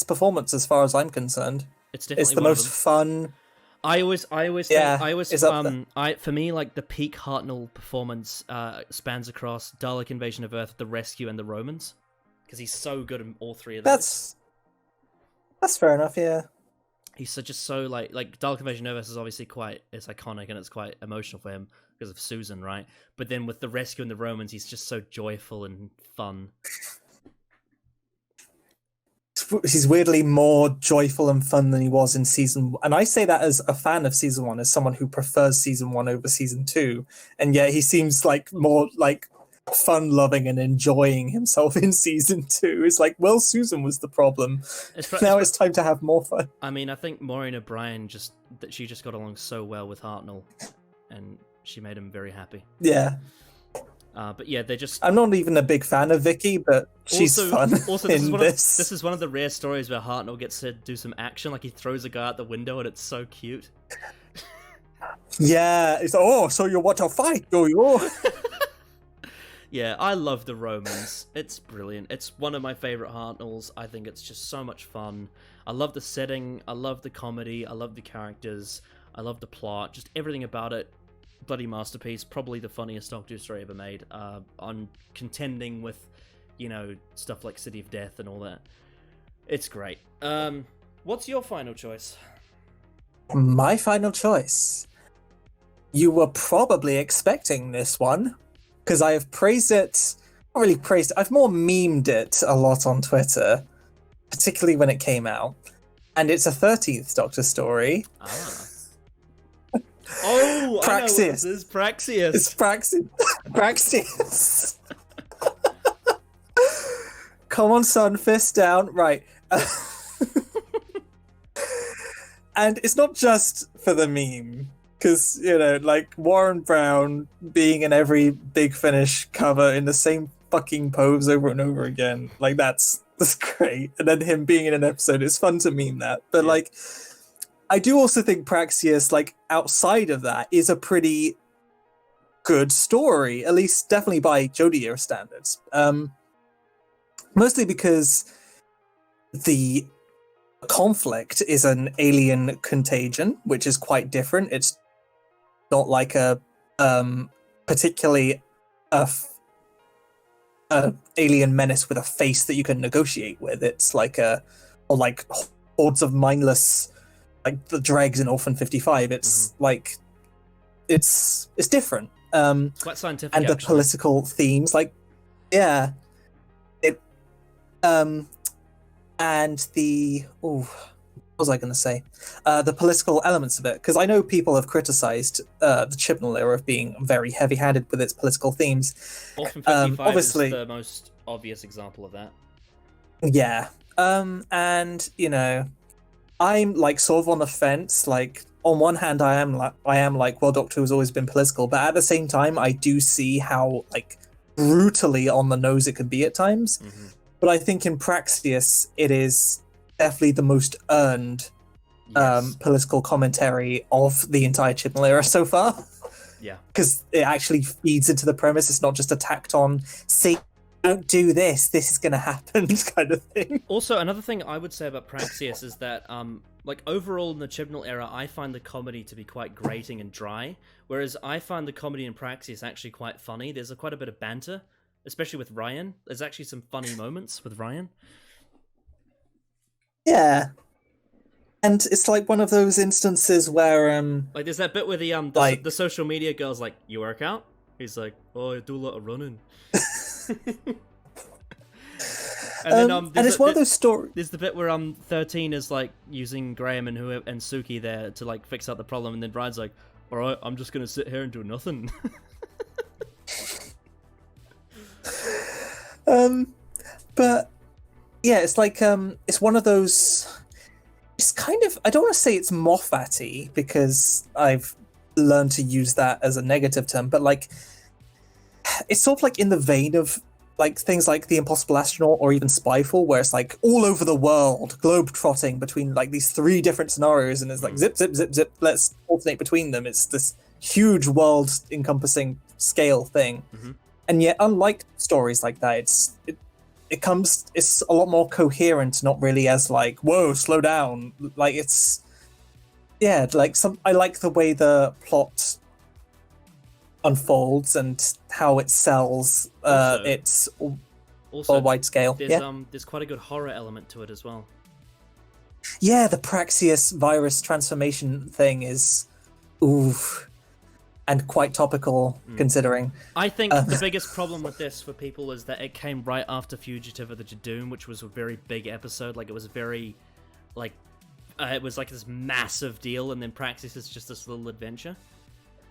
performance, as far as I'm concerned. It's definitely It's the one of most them. fun. I always Yeah, think, it's up there. for me, like the peak Hartnell performance spans across Dalek Invasion of Earth, The Rescue, and the Romans, because he's so good in all three of those. That's fair enough. Yeah. He's just so like Dalek Invasion of Earth is obviously it's iconic and it's quite emotional for him because of Susan, right? But then with The Rescue and the Romans, he's just so joyful and fun. He's weirdly more joyful and fun than he was in season 1. And I say that as a fan of season 1, as someone who prefers season 1 over season 2. And yet he seems like more like fun-loving and enjoying himself in season 2. It's like, well, Susan was the problem. Now it's time to have more fun. I mean, I think Maureen O'Brien she just got along so well with Hartnell, and she made him very happy. Yeah. But yeah, I'm not even a big fan of Vicky, but she's fun. Also, this is one of the rare stories where Hartnell gets to do some action, like he throws a guy out the window, and it's so cute. Yeah, it's so you want to fight, do you? Yeah, I love the Romans. It's brilliant. It's one of my favorite Hartnells. I think it's just so much fun. I love the setting. I love the comedy. I love the characters. I love the plot. Just everything about it. Bloody masterpiece. Probably the funniest Doctor Who story ever made. On contending with, stuff like City of Death and all that. It's great. What's your final choice? My final choice. You were probably expecting this one, because I have praised it. Not really praised it. I've more memed it a lot on Twitter, particularly when it came out. And it's a 13th Doctor story. Oh, Praxius. I know what this is. Praxius. It's Praxius. Come on, son, fist down. Right. And it's not just for the meme, because, like Warren Brown being in every Big Finish cover in the same fucking pose over and over again. Like, that's great. And then him being in an episode, it's fun to meme that. But, I do also think Praxius, outside of that, is a pretty good story, at least definitely by Jodie era standards. Mostly because the conflict is an alien contagion, which is quite different. It's not like a particularly alien menace with a face that you can negotiate with. It's like hordes of mindless, like the dregs in Orphan 55. It's it's different. It's quite scientific, and the actually. political themes, and the what was I going to say? The political elements of it, because I know people have criticized the Chibnall era of being very heavy-handed with its political themes. Orphan 55 obviously, is the most obvious example of that. Yeah, and I'm sort of on the fence. On one hand, I am like, well, Doctor Who's always been political, but at the same time, I do see how brutally on the nose it can be at times. Mm-hmm. But I think in Praxius, it is definitely the most earned political commentary of the entire Chibnall era so far. Yeah. Because it actually feeds into the premise. It's not just a tacked on, say, don't do this is going to happen kind of thing. Also, another thing I would say about Praxius is that, overall in the Chibnall era, I find the comedy to be quite grating and dry, whereas I find the comedy in Praxius actually quite funny. There's quite a bit of banter, especially with Ryan. There's actually some funny moments with Ryan. Yeah. And it's one of those instances where there's that bit where the social media girl's like, "You work out?" He's like, "Oh, I do a lot of running." And it's one of those stories. There's the bit where 13 is using Graham and Suki there to fix out the problem, and then Ryan's like, "All right, I'm just gonna sit here and do nothing." But yeah, it's it's one of those. It's kind of, I don't want to say it's Moffat-y, because I've learned to use that as a negative term, but it's sort of in the vein of like things like The Impossible Astronaut or even Spyfall, where it's like all over the world, globe trotting between like these 3 different scenarios, and it's like zip, zip, zip, zip. Let's alternate between them. It's this huge world encompassing scale thing, and yet unlike stories like that, it's a lot more coherent, not really as like, whoa, slow down. Like it's, yeah, like I like the way the plot unfolds and how it sells. It's also wide scale. There's quite a good horror element to it as well. Yeah, the Praxeus virus transformation thing is, oof, and quite topical considering. I think the biggest problem with this for people is that it came right after Fugitive of the Jadoon, which was a very big episode. Like, it was very, like, it was like this massive deal, and then Praxis is just this little adventure.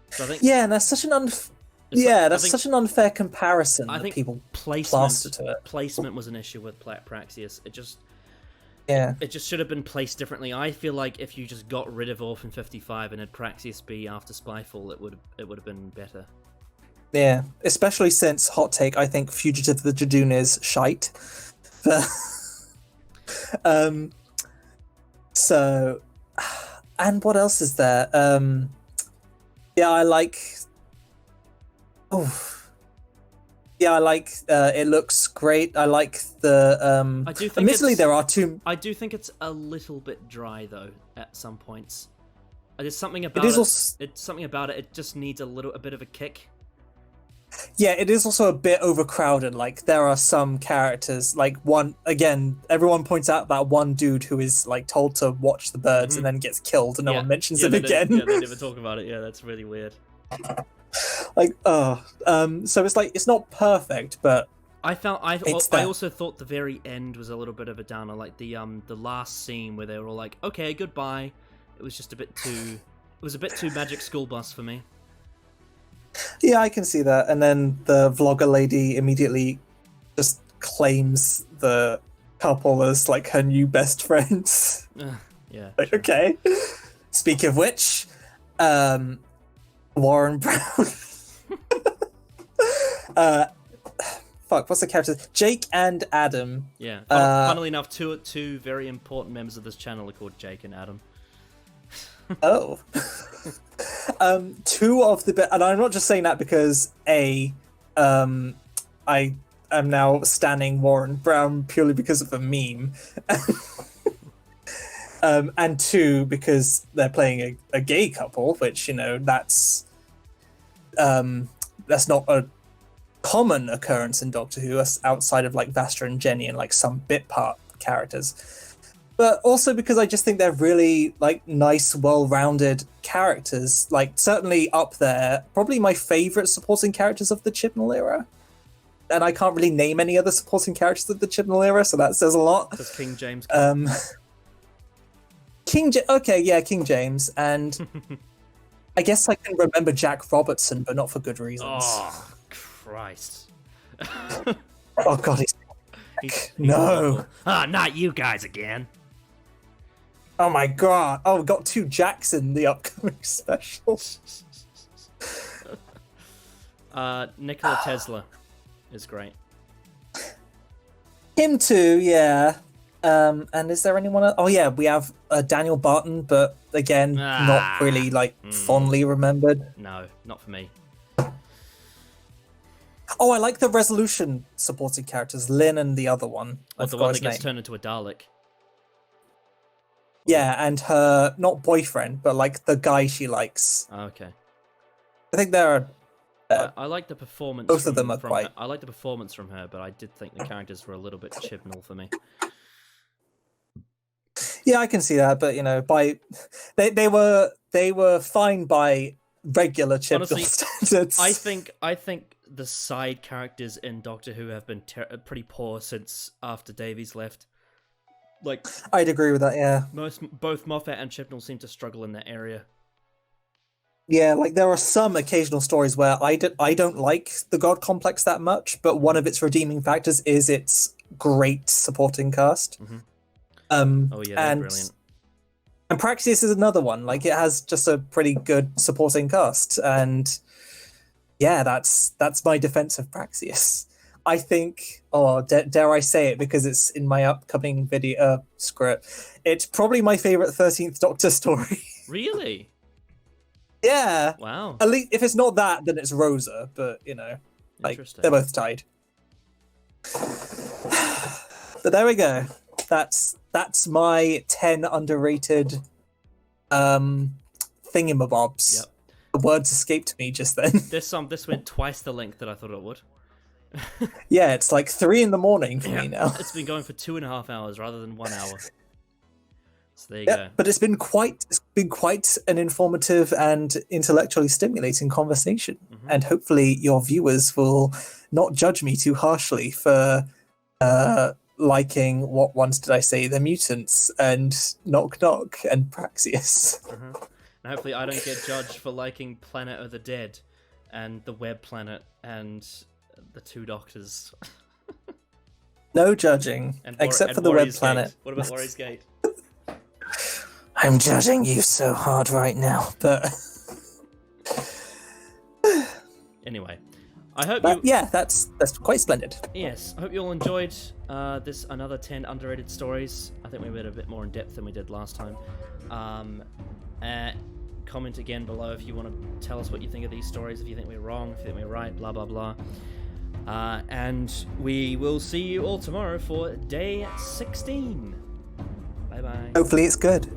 So I think, yeah, and that's such an such an unfair comparison. I think people plaster to it. Placement was an issue with Praxeus. It just should have been placed differently. I feel like if you just got rid of Orphan 55 and had Praxeus be after Spyfall, it would have been better. Yeah, especially since, hot take, I think Fugitive of the Jadoon is shite. So, and what else is there? Yeah, I like. Oh. Yeah, I like. It looks great. I like the. I do think admittedly, there are 2. I do think it's a little bit dry though at some points. There's something about it's something about it. It just needs a bit of a kick. Yeah, it is also a bit overcrowded. Like, there are some characters, like everyone points out that one dude who is like told to watch the birds and then gets killed and no one mentions it again. Yeah, they never talk about it. Yeah, that's really weird. Like, so it's like, it's not perfect, but I also thought the very end was a little bit of a downer. Like the last scene where they were all like, okay, goodbye. It was just a bit too Magic School Bus for me. Yeah, I can see that. And then the vlogger lady immediately just claims the couple as like her new best friends. Yeah. Like, sure. okay. Speaking of which, Warren Brown. What's the character? Jake and Adam. Yeah. Funnily enough, two very important members of this channel are called Jake and Adam. Oh. 2 of the and I'm not just saying that because I am now standing Warren Brown purely because of a meme. And 2 because they're playing a gay couple, which, you know, that's not a common occurrence in Doctor Who outside of like Vastra and Jenny and like some bit part characters. But also because I just think they're really like nice, well-rounded characters. Like, certainly up there, probably my favorite supporting characters of the Chibnall era. And I can't really name any other supporting characters of the Chibnall era, so that says a lot. Does King James King James, and I guess I can remember Jack Robertson, but not for good reasons. Oh, Christ. Oh god, He's no. awful. Not you guys again. Oh my god. Oh, we got 2 Jacks in the upcoming special. Nikola Tesla is great. Him too, yeah. And is there anyone else? Oh yeah, we have Daniel Barton, but again, not really like fondly remembered. No, not for me. Oh, I like the Resolution supporting characters, Lynn and the other one. The one that gets turned into a Dalek. Yeah, and her, not boyfriend, but like the guy she likes. Okay. I think there are... I like the performance. Both of them are quite... I like the performance from her, but I did think the characters were a little bit Chibnall for me. Yeah, I can see that, but you know, they were fine by regular Chibnall standards. I think the side characters in Doctor Who have been pretty poor since after Davies left. Like, I'd agree with that. Yeah, both Moffat and Chibnall seem to struggle in that area. Yeah, like there are some occasional stories where I don't like the God Complex that much, but one of its redeeming factors is its great supporting cast. Mm-hmm. Oh yeah, they're brilliant. And Praxeus is another one. Like, it has just a pretty good supporting cast, and yeah, that's my defense of Praxeus. I think, or dare I say it, because it's in my upcoming video script, it's probably my favorite 13th Doctor story. Really? Yeah. Wow. At least if it's not that, then it's Rosa. But like Interesting. they're both tied. But there we go. That's my 10 underrated thingamabobs. Yep. The words escaped me just then. This went twice the length that I thought it would. Yeah, it's like 3 a.m. for me now. It's been going for 2.5 hours rather than 1 hour. So there you Yeah, go. but it's been quite an informative and intellectually stimulating conversation, and hopefully your viewers will not judge me too harshly for liking what ones did I say? The Mutants and Knock Knock and Praxius. And hopefully I don't get judged for liking Planet of the Dead and the Web Planet and the Two Doctors. No judging, except for the Web Warriors Planet. Gate. What about Warriors Gate? I'm judging you so hard right now, but Anyway, I hope but you... yeah, that's quite splendid. Yes, I hope you all enjoyed this another 10 underrated stories. I think we went a bit more in depth than we did last time. Comment again below if you want to tell us what you think of these stories, if you think we're wrong, if you think we're right, blah blah blah. And we will see you all tomorrow for day 16. Bye bye. Hopefully it's good.